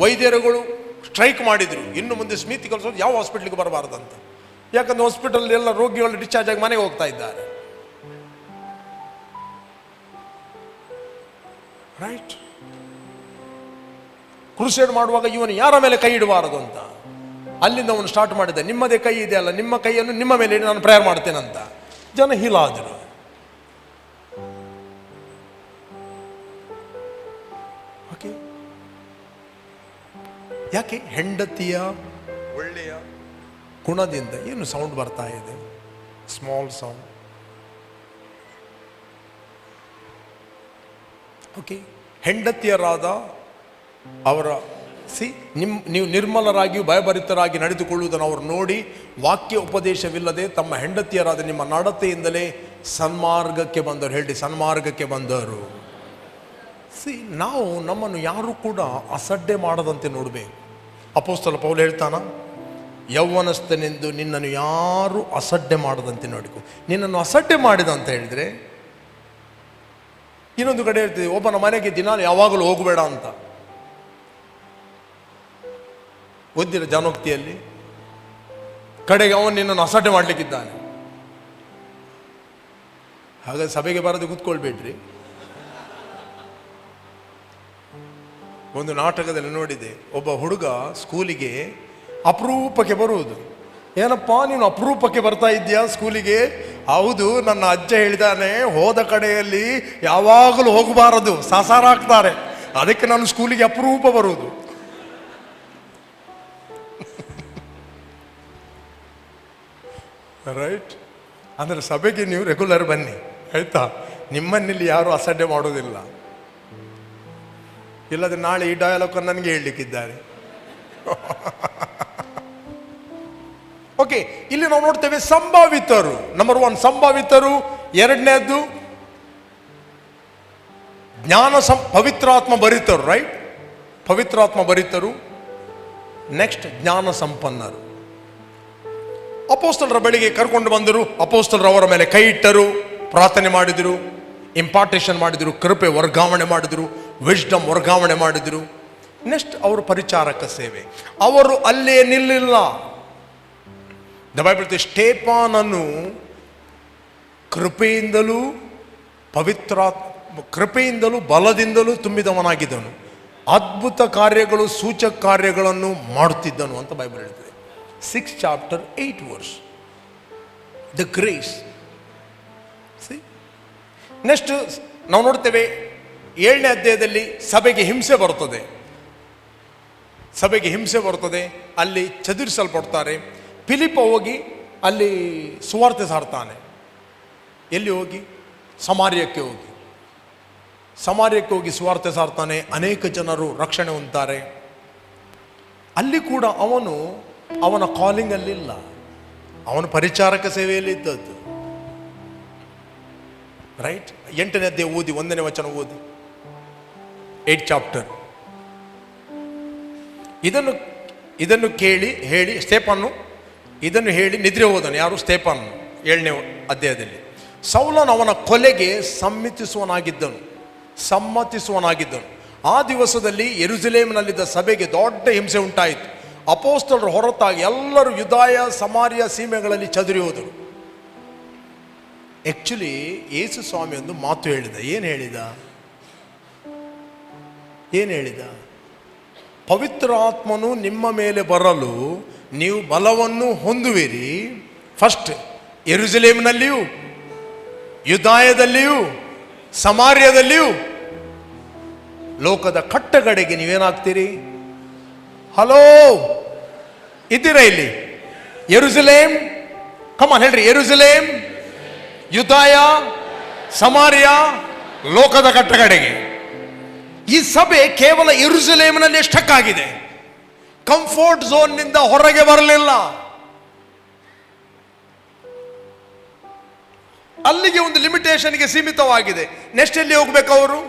ವೈದ್ಯರುಗಳು ಸ್ಟ್ರೈಕ್ ಮಾಡಿದ್ರು, ಇನ್ನು ಮುಂದೆ ಸ್ಮಿತಿ ಗರ್ಲ್ಸ್ ಯಾವ ಹಾಸ್ಪಿಟ್ಲಿಗೆ ಬರಬಾರ್ದಂತ. ಯಾಕಂದ್ರೆ ಹಾಸ್ಪಿಟಲ್ ಎಲ್ಲ ರೋಗಿಗಳು ಡಿಸ್ಚಾರ್ಜ್ ಆಗಿ ಮನೆಗೆ ಹೋಗ್ತಾ ಇದ್ದಾರೆ. ರೈಟ್? ಕ್ರೂಸೇಡ್ ಮಾಡುವಾಗ ಇವನು ಯಾರ ಮೇಲೆ ಕೈ ಇಡಬಾರದು ಅಂತ ಅಲ್ಲಿಂದ ಅವನು ಸ್ಟಾರ್ಟ್ ಮಾಡಿದ. ನಿಮ್ಮದೇ ಕೈ ಇದೆ ಅಲ್ಲ, ನಿಮ್ಮ ಕೈಯನ್ನು ನಿಮ್ಮ ಮೇಲೆ ಇಡಿ, ನಾನು ಪ್ರೇಯರ್ ಮಾಡ್ತೇನಂತ. ಜನ ಹೀಲಾದರು. ಓಕೆ, ಯಾಕೆ? ಹೆಂಡತಿಯ ಒಳ್ಳೆಯ ಗುಣದಿಂದ. ಏನು ಸೌಂಡ್ ಬರ್ತಾ ಇದೆ? Small sound. ಓಕೆ, ಹೆಂಡತಿಯರಾದ ಅವರ ನೀವು ನಿರ್ಮಲರಾಗಿಯೂ ಭಯಭರಿತರಾಗಿ ನಡೆದುಕೊಳ್ಳುವುದನ್ನು ಅವರು ನೋಡಿ ವಾಕ್ಯ ಉಪದೇಶವಿಲ್ಲದೆ ತಮ್ಮ ಹೆಂಡತಿಯರಾದ ನಿಮ್ಮ ನಡತೆಯಿಂದಲೇ ಸನ್ಮಾರ್ಗಕ್ಕೆ ಬಂದರು. ಹೇಳಿ, ಸನ್ಮಾರ್ಗಕ್ಕೆ ಬಂದರು. ನಾವು ನಮ್ಮನ್ನು ಯಾರು ಕೂಡ ಅಸಡ್ಡೆ ಮಾಡದಂತೆ ನೋಡಬೇಕು. ಅಪೊಸ್ತಲ ಪೌಲ ಹೇಳ್ತಾನ, ಯೌವನಸ್ಥನೆಂದು ನಿನ್ನನ್ನು ಯಾರು ಅಸಡ್ಡೆ ಮಾಡದಂತೆ ನೋಡಿಕೊ. ನಿನ್ನನ್ನು ಅಸಡ್ಡೆ ಮಾಡಿದ ಅಂತ ಹೇಳಿದರೆ, ಇನ್ನೊಂದು ಕಡೆ ಹೇಳ್ತೀವಿ, ಒಬ್ಬನ ಮನೆಗೆ ದಿನ ಯಾವಾಗಲೂ ಹೋಗಬೇಡ ಅಂತ. ಓದಿರ ಜಾನೋಕ್ತಿಯಲ್ಲಿ, ಕಡೆಗೆ ಅವನು ನಿನ್ನನ್ನು ಅಸಡ್ಡೆ ಮಾಡಲಿಕ್ಕಿದ್ದಾನೆ. ಹಾಗಾಗಿ ಸಭೆಗೆ ಬರದೆ ಕೂತ್ಕೊಳ್ಬೇಡ್ರಿ. ಒಂದು ನಾಟಕದಲ್ಲಿ ನೋಡಿದೆ, ಒಬ್ಬ ಹುಡುಗ ಸ್ಕೂಲಿಗೆ ಅಪರೂಪಕ್ಕೆ ಬರುವುದು. ಏನಪ್ಪ ನೀನು ಅಪರೂಪಕ್ಕೆ ಬರ್ತಾ ಇದ್ದೀಯಾ ಸ್ಕೂಲಿಗೆ? ಹೌದು, ನನ್ನ ಅಜ್ಜ ಹೇಳಿದಾನೆ, ಹೋದ ಕಡೆಯಲ್ಲಿ ಯಾವಾಗಲೂ ಹೋಗಬಾರದು, ಸಸಾರ ಹಾಕ್ತಾರೆ, ಅದಕ್ಕೆ ನಾನು ಸ್ಕೂಲಿಗೆ ಅಪರೂಪ ಬರುವುದು. ರೈಟ್? ಅಂದರೆ ಸಭೆಗೆ ನೀವು ರೆಗ್ಯುಲರ್ ಬನ್ನಿ, ಆಯ್ತಾ? ನಿಮ್ಮನ್ನಿಲ್ಲಿ ಯಾರು ಅಸಡ್ಡೆ ಮಾಡೋದಿಲ್ಲ. ಇಲ್ಲದೆ ನಾಳೆ ಈ ಡಯಲಾಗ್ ನನಗೆ ಹೇಳಲಿಕ್ಕಿದ್ದಾರೆ. ಓಕೆ, ಇಲ್ಲಿ ನಾವು ನೋಡ್ತೇವೆ ಸಂಭಾವಿತರು. ನಂಬರ್ 1 ಸಂಭಾವಿತರು. ಎರಡನೇದ್ದು ಪವಿತ್ರಾತ್ಮ ಭರಿತರು. ರೈಟ್? ಪವಿತ್ರಾತ್ಮ ಭರಿತರು. ನೆಕ್ಸ್ಟ್ ಜ್ಞಾನ ಸಂಪನ್ನರು. ಅಪೋಸ್ತಲರ ಬಳಿಗೆ ಕರ್ಕೊಂಡು ಬಂದರು. ಅಪೋಸ್ತಲರು ಅವರ ಮೇಲೆ ಕೈ ಇಟ್ಟರು, ಪ್ರಾರ್ಥನೆ ಮಾಡಿದರು, ಇಂಪಾರ್ಟೇಷನ್ ಮಾಡಿದರು, ಕೃಪೆ ವರ್ಗಾವಣೆ ಮಾಡಿದರು, ವಿಜ್ಡಮ್ ವರ್ಗಾವಣೆ ಮಾಡಿದರು. ನೆಕ್ಸ್ಟ್ ಅವರು ಪರಿಚಾರಕ ಸೇವೆ. ಅವರು ಅಲ್ಲೇ ನಿಲ್ಲಿಲ್ಲ. ದ ಬೈಬಲ್ ಸ್ಟೇಫಾನನು ಕೃಪೆಯಿಂದಲೂ ಕೃಪೆಯಿಂದಲೂ ಬಲದಿಂದಲೂ ತುಂಬಿದವನಾಗಿದ್ದನು, ಅದ್ಭುತ ಕಾರ್ಯಗಳು ಸೂಚಕ ಕಾರ್ಯಗಳನ್ನು ಮಾಡುತ್ತಿದ್ದನು ಅಂತ ಬೈಬಲ್ ಹೇಳ್ತದೆ. 6th chapter 8 verse. The grace. Next ನಾವು ನೋಡ್ತೇವೆ 7ನೇ ಅಧ್ಯಾಯದಲ್ಲಿ ಸಭೆಗೆ ಹಿಂಸೆ ಬರ್ತದೆ. ಸಭೆಗೆ ಹಿಂಸೆ ಬರ್ತದೆ, ಅಲ್ಲಿ ಚದುರಿಸಲ್ಪಡ್ತಾರೆ. ಫಿಲಿಪ್ಪ ಹೋಗಿ ಅಲ್ಲಿ ಸುವಾರ್ತೆ ಸಾರ್ತಾನೆ. ಎಲ್ಲಿ ಹೋಗಿ? ಸಮಾರ್ಯಕ್ಕೆ ಹೋಗಿ. ಸಮಾರ್ಯಕ್ಕೆ ಹೋಗಿ ಸುವಾರ್ತೆ ಸಾರ್ತಾನೆ. ಅನೇಕ ಜನರು ರಕ್ಷಣೆ ಹೊಂದ್ತಾರೆ. ಅಲ್ಲಿ ಕೂಡ ಅವನ ಕಾಲಿಂಗ್ ಅಲ್ಲಿಲ್ಲ, ಅವನ ಪರಿಚಾರಕ ಸೇವೆಯಲ್ಲಿ ಇದ್ದದ್ದು. ರೈಟ್. 8ನೇ ಅಧ್ಯಾಯ ಓದಿ, 1ನೇ ವಚನ ಓದಿ. 8 ಚಾಪ್ಟರ್. ಇದನ್ನು ಹೇಳಿ ಸ್ಟೇಫನು ಇದನ್ನು ಹೇಳಿ ನಿದ್ರೆ ಹೋದನು. ಯಾರು? ಸ್ಟೇಫನ್. 7ನೇ ಅಧ್ಯಾಯದಲ್ಲಿ ಸೌಲನು ಅವನ ಕೊಲೆಗೆ ಸಮ್ಮತಿಸುವನಾಗಿದ್ದನು. ಆ ದಿವಸದಲ್ಲಿ ಯೆರೂಸಲೇಮಿನಲ್ಲಿದ್ದ ಸಭೆಗೆ ದೊಡ್ಡ ಹಿಂಸೆ ಉಂಟಾಯಿತು. ಅಪೊಸ್ತಲರ ಹೊರತಾಗಿ ಎಲ್ಲರೂ ಯೂದಾಯ ಸಮಾರ್ಯ ಸೀಮೆಗಳಲ್ಲಿ ಚದುರಿ ಹೋದರು. ಆಕ್ಚುಲಿ ಯೇಸು ಸ್ವಾಮಿ ಒಂದು ಮಾತು ಹೇಳಿದ. ಏನು ಹೇಳಿದ? ಪವಿತ್ರಾತ್ಮನು ನಿಮ್ಮ ಮೇಲೆ ಬರಲು ನೀವು ಬಲವನ್ನು ಹೊಂದುವಿರಿ. ಫಸ್ಟ್ ಯೆರೂಸಲೇಮಿನಲ್ಲಿಯೂ ಯೂದಾಯದಲ್ಲಿಯೂ ಸಮಾರ್ಯದಲ್ಲಿಯೂ ಲೋಕದ ಕಟ್ಟಗಡೆಗೆ ನೀವೇನಾಗ್ತೀರಿ? ಹಲೋ, ಇದ್ದೀರಾ ಇಲ್ಲಿ? ಯೆರೂಸಲೇಮ್, ಕಮಾನ್ ಹೇಳ್ರಿ. ಯೆರೂಸಲೇಮ್, ಯೂದಾಯ, ಸಮಾರ್ಯ, ಲೋಕದ ಕಟ್ಟಗಡೆಗೆ. ಈ ಸಭೆ ಕೇವಲ ಯೆರೂಸಲೇಮಿನಲ್ಲಿ ಸ್ಟಕ್ ಆಗಿದೆ. ಕಂಫರ್ಟ್ ಝೋನ್ನಿಂದ ಹೊರಗೆ ಬರಲಿಲ್ಲ. ಅಲ್ಲಿಗೆ ಒಂದು ಲಿಮಿಟೇಷನ್ಗೆ ಸೀಮಿತವಾಗಿದೆ. ನೆಕ್ಸ್ಟ್ ಎಲ್ಲಿ ಹೋಗ್ಬೇಕು ಅವರು?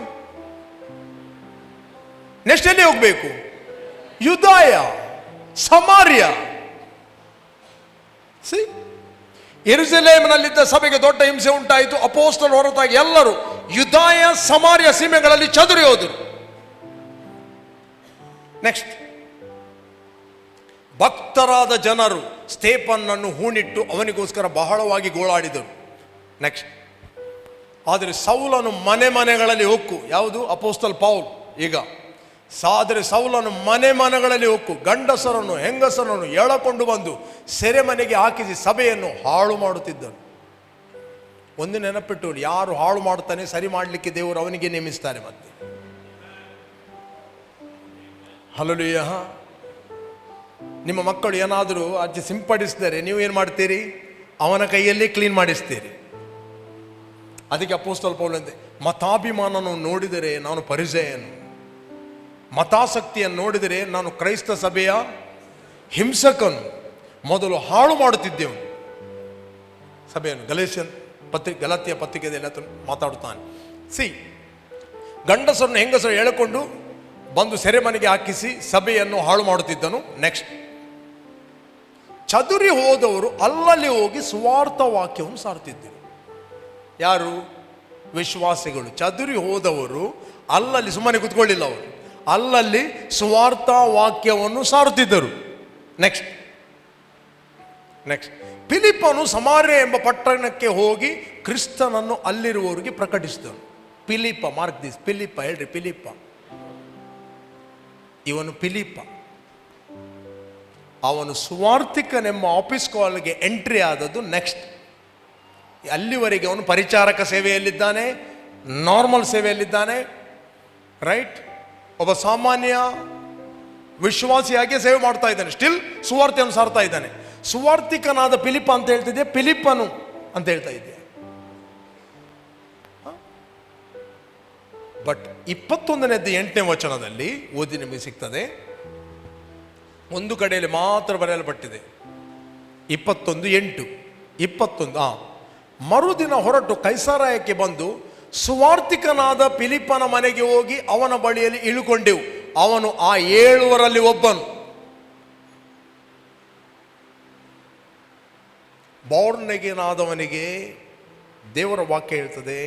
ನೆಕ್ಸ್ಟ್ ಎಲ್ಲಿ ಹೋಗ್ಬೇಕು? ಯೂದಾಯ, ಸಮಾರ್ಯ. ಯೆರೂಸಲೇಮಿನಲ್ಲಿದ್ದ ಸಭೆಗೆ ದೊಡ್ಡ ಹಿಂಸೆ ಉಂಟಾಯಿತು. ಅಪೊಸ್ತಲರ ಹೊರತಾಗಿ ಎಲ್ಲರೂ ಯೂದಾಯ ಸಮಾರ್ಯ ಸೀಮೆಗಳಲ್ಲಿ ಚದುರಿ ಹೋದರು. ನೆಕ್ಸ್ಟ್, ಭಕ್ತರಾದ ಜನರು ಸ್ಟೇಫನನ್ನು ಹೂಣಿಟ್ಟು ಅವನಿಗೋಸ್ಕರ ಬಹಳವಾಗಿ ಗೋಳಾಡಿದರು. ನೆಕ್ಸ್ಟ್, ಆದರೆ ಸೌಲನು ಮನೆಗಳಲ್ಲಿ ಹೊಕ್ಕು. ಯಾವುದು? ಅಪೊಸ್ತಲ ಪೌಲ್. ಈಗ ಆದರೆ ಸೌಲನು ಮನೆಗಳಲ್ಲಿ ಹೊಕ್ಕು ಗಂಡಸರನ್ನು ಹೆಂಗಸರನ್ನು ಎಳಕೊಂಡು ಬಂದು ಸೆರೆಮನೆಗೆ ಹಾಕಿಸಿ ಸಭೆಯನ್ನು ಹಾಳು ಮಾಡುತ್ತಿದ್ದನು. ಒಂದು ನೆನಪಿಟ್ಟು, ಯಾರು ಹಾಳು ಮಾಡುತ್ತಾನೆ ಸರಿ ಮಾಡಲಿಕ್ಕೆ ದೇವರು ಅವನಿಗೆ ನೇಮಿಸ್ತಾರೆ. ಮತ್ತೆ ಹಲ್ಲೆಲೂಯಾ. ನಿಮ್ಮ ಮಕ್ಕಳು ಏನಾದರೂ ಅಜ್ಜಿ ಸಿಂಪಡಿಸಿದರೆ ನೀವು ಏನು ಮಾಡ್ತೀರಿ? ಅವನ ಕೈಯಲ್ಲಿ ಕ್ಲೀನ್ ಮಾಡಿಸ್ತೀರಿ. ಅದಕ್ಕೆ ಅಪೊಸ್ತಲ ಪೌಲ್ ಅಂತೆ, ಮತಾಭಿಮಾನವನ್ನು ನೋಡಿದರೆ ನಾನು ಪರಿಸೇಯನು, ಮತಾಸಕ್ತಿಯನ್ನು ನೋಡಿದರೆ ನಾನು ಕ್ರೈಸ್ತ ಸಭೆಯ ಹಿಂಸಕನು. ಮೊದಲು ಹಾಳು ಮಾಡುತ್ತಿದ್ದೆವು ಸಭೆಯನ್ನು. ಗಲಾತ್ಯ ಪತ್ರಿಕೆಯಲ್ಲಿ ಮಾತಾಡುತ್ತಾನೆ. ಗಂಡಸರನ್ನು ಹೆಂಗಸರು ಎಳೆಕೊಂಡು ಬಂದು ಸೆರೆಮನೆಗೆ ಹಾಕಿಸಿ ಸಭೆಯನ್ನು ಹಾಳು ಮಾಡುತ್ತಿದ್ದನು. ನೆಕ್ಸ್ಟ್, ಚದುರಿ ಹೋದವರು ಅಲ್ಲಲ್ಲಿ ಹೋಗಿ ಸುವಾರ್ಥ ವಾಕ್ಯವನ್ನು ಸಾರುತ್ತಿದ್ದರು. ಯಾರು? ವಿಶ್ವಾಸಿಗಳು. ಚದುರಿ ಹೋದವರು ಅಲ್ಲಲ್ಲಿ ಸುಮ್ಮನೆ ಕೂತ್ಕೊಳ್ಳಿಲ್ಲ, ಅವರು ಅಲ್ಲಲ್ಲಿ ಸುವಾರ್ಥ ವಾಕ್ಯವನ್ನು ಸಾರುತ್ತಿದ್ದರು. ನೆಕ್ಸ್ಟ್, ಫಿಲಿಪ್ಪನು ಸಮಾರ್ಯ ಎಂಬ ಪಟ್ಟಣಕ್ಕೆ ಹೋಗಿ ಕ್ರಿಸ್ತನನ್ನು ಅಲ್ಲಿರುವವರಿಗೆ ಪ್ರಕಟಿಸಿದನು. ಫಿಲಿಪ್ಪ, ಮಾರ್ಕ್ ದಿಸ್. ಫಿಲಿಪ್ಪ ಹೇಳ್ರಿ, ಫಿಲಿಪ್ಪ. ಇವನು ಫಿಲಿಪ್ಪ. ಅವನು ಸುವಾರ್ತಿಕನೆಂಬ ಆಫೀಸ್ ಕಾಲ್ಗೆ ಎಂಟ್ರಿ ಆದದ್ದು ನೆಕ್ಸ್ಟ್. ಅಲ್ಲಿವರೆಗೆ ಅವನು ಪರಿಚಾರಕ ಸೇವೆಯಲ್ಲಿದ್ದಾನೆ, ನಾರ್ಮಲ್ ಸೇವೆಯಲ್ಲಿದ್ದಾನೆ. ರೈಟ್. ಒಬ್ಬ ಸಾಮಾನ್ಯ ವಿಶ್ವಾಸಿಯಾಗಿ ಸೇವೆ ಮಾಡ್ತಾ ಇದ್ದಾನೆ. ಸ್ಟಿಲ್ ಸುವಾರ್ತೆಯನ್ನು ಸಾರ್ತಾ ಇದ್ದಾನೆ. ಸುವಾರ್ತಿಕನಾದ ಫಿಲಿಪ್ಪ ಅಂತ ಹೇಳ್ತಿದ್ದೆ, ಫಿಲಿಪ್ಪನು ಅಂತ ಹೇಳ್ತಾ ಇದ್ದೆ. ಬಟ್ 21ನೇದ್ದು 8ನೇ ವಚನದಲ್ಲಿ ಓದಿ ನಿಮಗೆ ಸಿಗ್ತದೆ. ಒಂದು ಕಡೆಯಲ್ಲಿ ಮಾತ್ರ ಬರೆಯಲ್ಪಟ್ಟಿದೆ. 21:8. ಮರುದಿನ ಹೊರಟು ಕೈಸರಾಯಕ್ಕೆ ಬಂದು ಸುವಾರ್ತಿಕನಾದ ಫಿಲಿಪ್ಪನ ಮನೆಗೆ ಹೋಗಿ ಅವನ ಬಳಿಯಲ್ಲಿ ಇಳುಕೊಂಡೆವು. ಅವನು ಆ 7 ಒಬ್ಬನು. ಬಾರ್ನ್ ಅಗೇನ್ ಆದವನಿಗೆ ದೇವರ ವಾಕ್ಯ ಹೇಳ್ತದೆ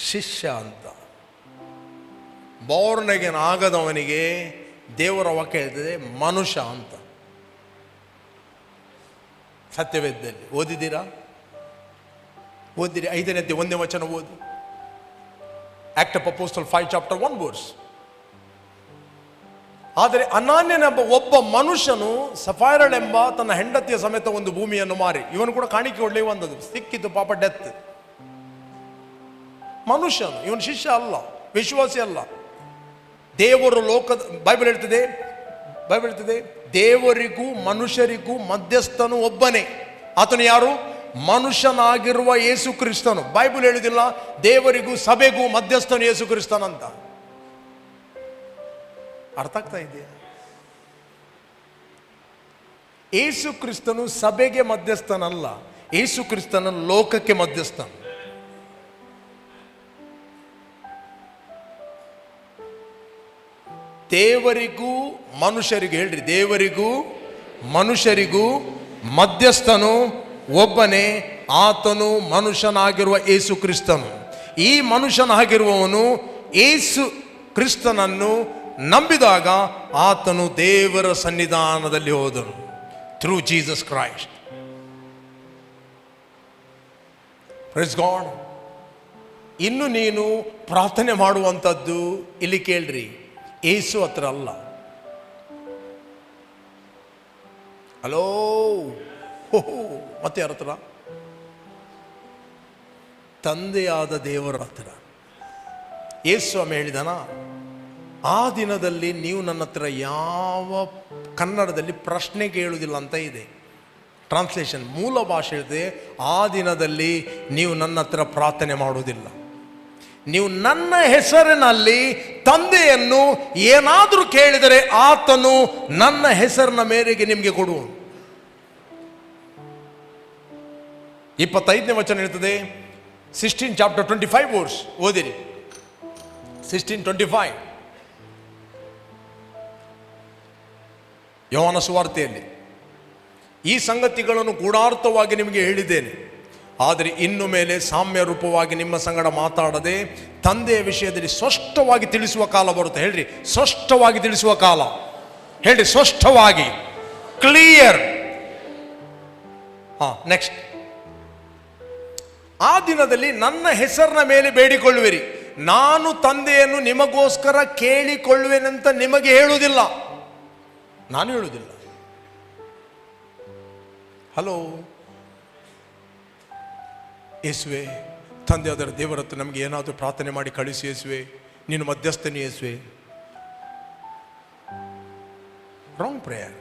ಶಿಷ್ಯ ಅಂತ. ಬಾರ್ನ್ ಅಗೇನ್ ಆಗದವನಿಗೆ ದೇವರ ವಾಕ್ಯ ಹೇಳ್ತದೆ ಮನುಷ್ಯ ಅಂತ. ಸತ್ಯವೇದದಲ್ಲಿ ಓದಿದ್ದೀರಾ? ಓದಿರಿ. 5ನೇ ಅಧ್ಯಾಯ 1ನೇ ವಚನ ಓದಿ. Act of apostle 5 chapter 1 verse. ಆದರೆ ಅನಾನ್ಯನೆಂಬ ಒಬ್ಬ ಮನುಷ್ಯನು ಸಫೈರಳೆಂಬ ತನ್ನ ಹೆಂಡತಿಯ ಸಮೇತ ಒಂದು ಭೂಮಿಯನ್ನು ಮಾರಿ, ಇವನು ಕೂಡ ಕಾಣಿಕೆ ಕೊಡಲಿ ಬಂದದ್ದು, ಸಿಕ್ಕಿತು ಪಾಪ ಡೆತ್. ಮನುಷ್ಯನು, ಇವನು ಶಿಷ್ಯ ಅಲ್ಲ, ವಿಶ್ವಾಸಿ ಅಲ್ಲ. ದೇವರು ಲೋಕದ ಬೈಬಲ್ ಹೇಳ್ತದೆ ದೇವರಿಗೂ ಮನುಷ್ಯರಿಗೂ ಮಧ್ಯಸ್ಥನು ಒಬ್ಬನೇ. ಆತನು ಯಾರು? ಮನುಷ್ಯನಾಗಿರುವ ಯೇಸು ಕ್ರಿಸ್ತನು. ಬೈಬಲ್ ಹೇಳುವುದಿಲ್ಲ ದೇವರಿಗೂ ಸಭೆಗೂ ಮಧ್ಯಸ್ಥನು ಯೇಸು ಕ್ರಿಸ್ತನಂತ. ಅರ್ಥ ಆಗ್ತಾ ಇದೆಯಾ? ಯೇಸು ಕ್ರಿಸ್ತನು ಸಭೆಗೆ ಮಧ್ಯಸ್ಥನಲ್ಲ, ಯೇಸು ಕ್ರಿಸ್ತನ ಲೋಕಕ್ಕೆ ಮಧ್ಯಸ್ಥನು. ದೇವರಿಗೂ ಮನುಷ್ಯರಿಗೂ, ಹೇಳ್ರಿ, ದೇವರಿಗೂ ಮನುಷ್ಯರಿಗೂ ಮಧ್ಯಸ್ಥನು ಒಬ್ಬನೇ, ಆತನು ಮನುಷ್ಯನಾಗಿರುವ ಯೇಸು ಕ್ರಿಸ್ತನು. ಈ ಮನುಷ್ಯನಾಗಿರುವವನು ಯೇಸು ಕ್ರಿಸ್ತನನ್ನು ನಂಬಿದಾಗ ಆತನು ದೇವರ ಸನ್ನಿಧಾನದಲ್ಲಿ ಹೋದನು. Through Jesus Christ. Praise God. ಇನ್ನು ನೀನು ಪ್ರಾರ್ಥನೆ ಮಾಡುವಂಥದ್ದು ಇಲ್ಲಿ ಕೇಳ್ರಿ, ಯೇಸು ಹತ್ರ ಅಲ್ಲ. ಹಲೋ, ಮತ್ತೆ ಯಾರ ಹತ್ರ? ತಂದೆಯಾದ ದೇವರ ಹತ್ರ. ಯೇಸು ಸ್ವಾಮಿ ಹೇಳಿದಾನ, ಆ ದಿನದಲ್ಲಿ ನೀವು ನನ್ನ ಹತ್ರ ಯಾವ, ಕನ್ನಡದಲ್ಲಿ ಪ್ರಶ್ನೆ ಕೇಳುವುದಿಲ್ಲ ಅಂತ ಇದೆ ಟ್ರಾನ್ಸ್ಲೇಷನ್, ಮೂಲ ಭಾಷೆ ಹೇಳಿದೆ, ಆ ದಿನದಲ್ಲಿ ನೀವು ನನ್ನ ಹತ್ರ ಪ್ರಾರ್ಥನೆ ಮಾಡುವುದಿಲ್ಲ. ನೀವು ನನ್ನ ಹೆಸರಿನಲ್ಲಿ ತಂದೆಯನ್ನು ಏನಾದರೂ ಕೇಳಿದರೆ ಆತನು ನನ್ನ ಹೆಸರಿನ ಮೇರೆಗೆ ನಿಮಗೆ ಕೊಡುವನು. 25ನೇ ವಚನ ಹೇಳ್ತದೆ, 16 chapter 25 verse ಓದಿರಿ. 16:25 ಯೋಹಾನ ಸುವಾರ್ತೆಯಲ್ಲಿ, ಈ ಸಂಗತಿಗಳನ್ನು ಗೂಢಾರ್ಥವಾಗಿ ನಿಮಗೆ ಹೇಳಿದ್ದೇನೆ, ಆದರೆ ಇನ್ನು ಮೇಲೆ ಸಾಮ್ಯ ರೂಪವಾಗಿ ನಿಮ್ಮ ಸಂಗಡ ಮಾತಾಡದೆ ತಂದೆಯ ವಿಷಯದಲ್ಲಿ ಸ್ಪಷ್ಟವಾಗಿ ತಿಳಿಸುವ ಕಾಲ ಬರುತ್ತೆ. ಹೇಳ್ರಿ, ಸ್ಪಷ್ಟವಾಗಿ ತಿಳಿಸುವ ಕಾಲ. ಹೇಳ್ರಿ, ಸ್ಪಷ್ಟವಾಗಿ, ಕ್ಲಿಯರ್. ನೆಕ್ಸ್ಟ್, ಆ ದಿನದಲ್ಲಿ ನನ್ನ ಹೆಸರಿನ ಮೇಲೆ ಬೇಡಿಕೊಳ್ಳುವಿರಿ, ನಾನು ತಂದೆಯನ್ನು ನಿಮಗೋಸ್ಕರ ಕೇಳಿಕೊಳ್ಳುವೆನಂತ ನಿಮಗೆ ಹೇಳುವುದಿಲ್ಲ, ನಾನು ಹೇಳುವುದಿಲ್ಲ. ಹಲೋ, ಯೇಸುವೆ, ತಂದೆ ಅದರ ದೇವರ ಹತ್ರ ನಮಗೆ ಏನಾದರೂ ಪ್ರಾರ್ಥನೆ ಮಾಡಿ ಕಳಿಸಿ ಯೇಸುವೆ, ನೀನು ಮಧ್ಯಸ್ಥನೇ ಯೇಸುವೆ. Wrong prayer,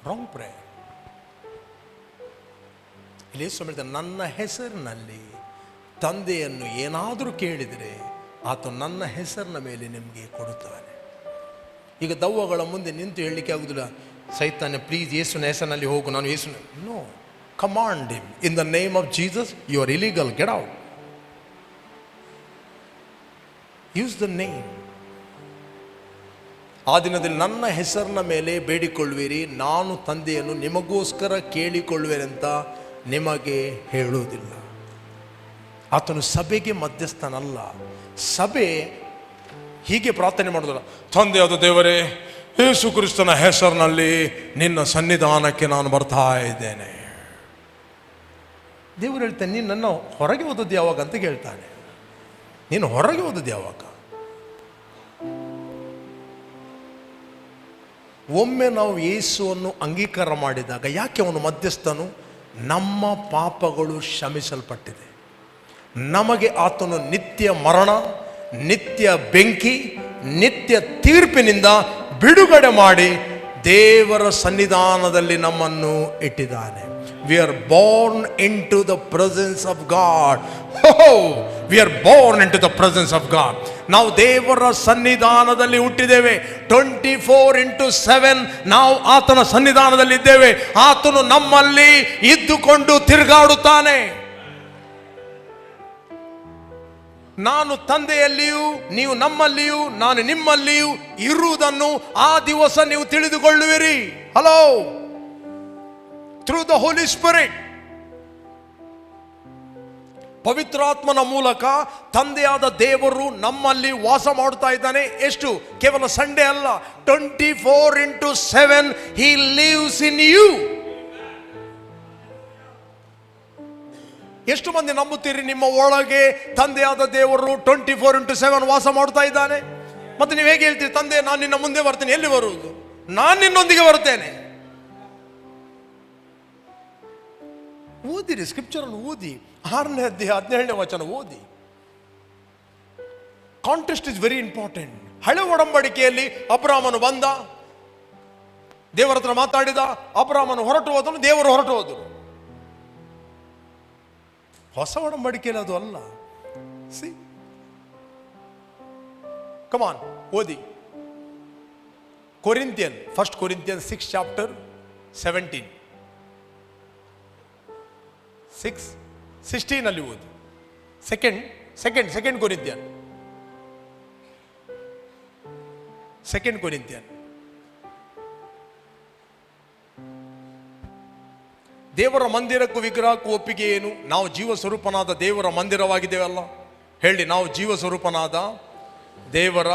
wrong prayer. ಇಲ್ಲಿ ಯೇಸು ಹೇಳ್ತಾನೆ, ನನ್ನ ಹೆಸರಿನಲ್ಲಿ ತಂದೆಯನ್ನು ಏನಾದರೂ ಕೇಳಿದರೆ ಆತ ನನ್ನ ಹೆಸರಿನ ಮೇಲೆ ನಿಮಗೆ ಕೊಡುತ್ತಾನೆ. ಈಗ ದವ್ವಗಳ ಮುಂದೆ ನಿಂತು ಹೇಳಲಿಕ್ಕೆ ಆಗುದಿಲ್ಲ, ಸೈತಾನೆ ಪ್ಲೀಸ್ ಯೇಸುನ ಹೆಸರಿನಲ್ಲಿ ಹೋಗು, ನಾನು ಯೇಸುನ. No, command him in the name of Jesus, you are illegal, get out. Use the name. ಆ ದಿನದಲ್ಲಿ ನನ್ನ ಹೆಸರಿನ ಮೇಲೆ ಬೇಡಿಕೊಳ್ಳುವಿರಿ, ನಾನು ತಂದೆಯನ್ನು ನಿಮಗೋಸ್ಕರ ಕೇಳಿಕೊಳ್ಳುವೆನೆಂತ ನಿಮಗೆ ಹೇಳುವುದಿಲ್ಲ. ಆತನು ಸಭೆಗೆ ಮಧ್ಯಸ್ಥನಲ್ಲ. ಸಭೆ ಹೀಗೆ ಪ್ರಾರ್ಥನೆ ಮಾಡೋದಿಲ್ಲ, ತಂದೆಯಾದ ದೇವರೇ, ಯೇಸು ಕ್ರಿಸ್ತನ ಹೆಸರಿನಲ್ಲಿ ನಿನ್ನ ಸನ್ನಿಧಾನಕ್ಕೆ ನಾನು ಬರ್ತಾ ಇದ್ದೇನೆ. ದೇವರು ಹೇಳ್ತಾನೆ, ನೀನು ನನ್ನ ಹೊರಗೆ ಓದೋದು ಯಾವಾಗ ಅಂತ ಕೇಳ್ತಾನೆ. ನೀನು ಹೊರಗೆ ಓದೋದು ಯಾವಾಗ? ಒಮ್ಮೆ ನಾವು ಯೇಸುವನ್ನು ಅಂಗೀಕಾರ ಮಾಡಿದಾಗ, ಯಾಕೆ ಅವನು ಮಧ್ಯಸ್ಥನು? ನಮ್ಮ ಪಾಪಗಳು ಕ್ಷಮಿಸಲ್ಪಟ್ಟಿದೆ. ನಮಗೆ ಆತನು ನಿತ್ಯ ಮರಣ, ನಿತ್ಯ ಬೆಂಕಿ, ನಿತ್ಯ ತೀರ್ಪಿನಿಂದ ಬಿಡುಗಡೆ ಮಾಡಿ ದೇವರ ಸನ್ನಿಧಾನದಲ್ಲಿ ನಮ್ಮನ್ನು ಇಟ್ಟಿದ್ದಾನೆ. We are born into the presence of God. We are born into the presence of God. ನಾವು ದೇವರ ಸನ್ನಿಧಾನದಲ್ಲಿ ಹುಟ್ಟಿದ್ದೇವೆ. 24/7 ನಾವು ಆತನ ಸನ್ನಿಧಾನದಲ್ಲಿ ಇದ್ದೇವೆ. ಆತನು ನಮ್ಮಲ್ಲಿ ಇದ್ದುಕೊಂಡು ತಿರುಗಾಡುತ್ತಾನೆ. ನಾನು ತಂದೆಯಲ್ಲಿಯೂ ನೀವು ನಮ್ಮಲ್ಲಿಯೂ ನಾನು ನಿಮ್ಮಲ್ಲಿಯೂ ಇರುವುದನ್ನು ಆ ದಿವಸ ನೀವು ತಿಳಿದುಕೊಳ್ಳುವಿರಿ. Hello, through the holy spirit. ಪವಿತ್ರಾತ್ಮನ ಮೂಲಕ ತಂದೆಯಾದ ದೇವರು ನಮ್ಮಲ್ಲಿ ವಾಸ ಮಾಡುತ್ತಾ ಇದ್ದಾನೆ. ಎಷ್ಟು? ಕೇವಲ ಸಂಡೇ ಅಲ್ಲ, 24/7 He lives in you. ಎಷ್ಟು ಮಂದಿ ನಂಬುತ್ತೀರಿ ನಿಮ್ಮ ಒಳಗೆ ತಂದೆಯಾದ ದೇವರು 24/7 ವಾಸ ಮಾಡ್ತಾ ಇದ್ದಾನೆ? ಮತ್ತೆ ನೀವು ಹೇಗೆ ಹೇಳ್ತೀರಿ, ತಂದೆ ನಾನು ನಿನ್ನ ಮುಂದೆ ಬರ್ತೇನೆ? ಎಲ್ಲಿ ಬರುವುದು? ನಾನು ನಿನ್ನೊಂದಿಗೆ ಬರ್ತೇನೆ. ಓದಿರಿ, ಸ್ಕ್ರಿಪ್ಚರ್ ಅನ್ನು ಓದಿ, 6ನೇ ಅಧ್ಯಾಯ 17ನೇ ವಚನ ಓದಿ. Contest is very important. ಹಳೆ ಒಡಂಬಡಿಕೆಯಲ್ಲಿ ಅಬ್ರಾಮನು ಬಂದ, ದೇವರ ಹತ್ರ ಮಾತಾಡಿದ, ಅಬ್ರಾಮನು ಹೊರಟು ಹೋದನು, ದೇವರು ಹೊರಟು ಹೋದರು. ಹೊಸ ಒಡಂಬಡಿಕೆಯಲ್ಲಿ ಅದು ಅಲ್ಲ. ಸಿ, ಕಮಾನ್ ಓದಿ. ಕೊರಿಂಥಿಯನ್, 1 Corinthians 6 chapter 17, 6:16 ಅಲ್ಲಿ ಓದಿ. Second Corinthian 2 Corinthian. ದೇವರ ಮಂದಿರಕ್ಕೂ ವಿಗ್ರಹಕ್ಕೂ ಒಪ್ಪಿಗೆ ಏನು? ನಾವು ಜೀವ ಸ್ವರೂಪನಾದ ದೇವರ ಮಂದಿರವಾಗಿದ್ದೇವಲ್ಲ. ಹೇಳಿ, ನಾವು ಜೀವ ಸ್ವರೂಪನಾದ ದೇವರ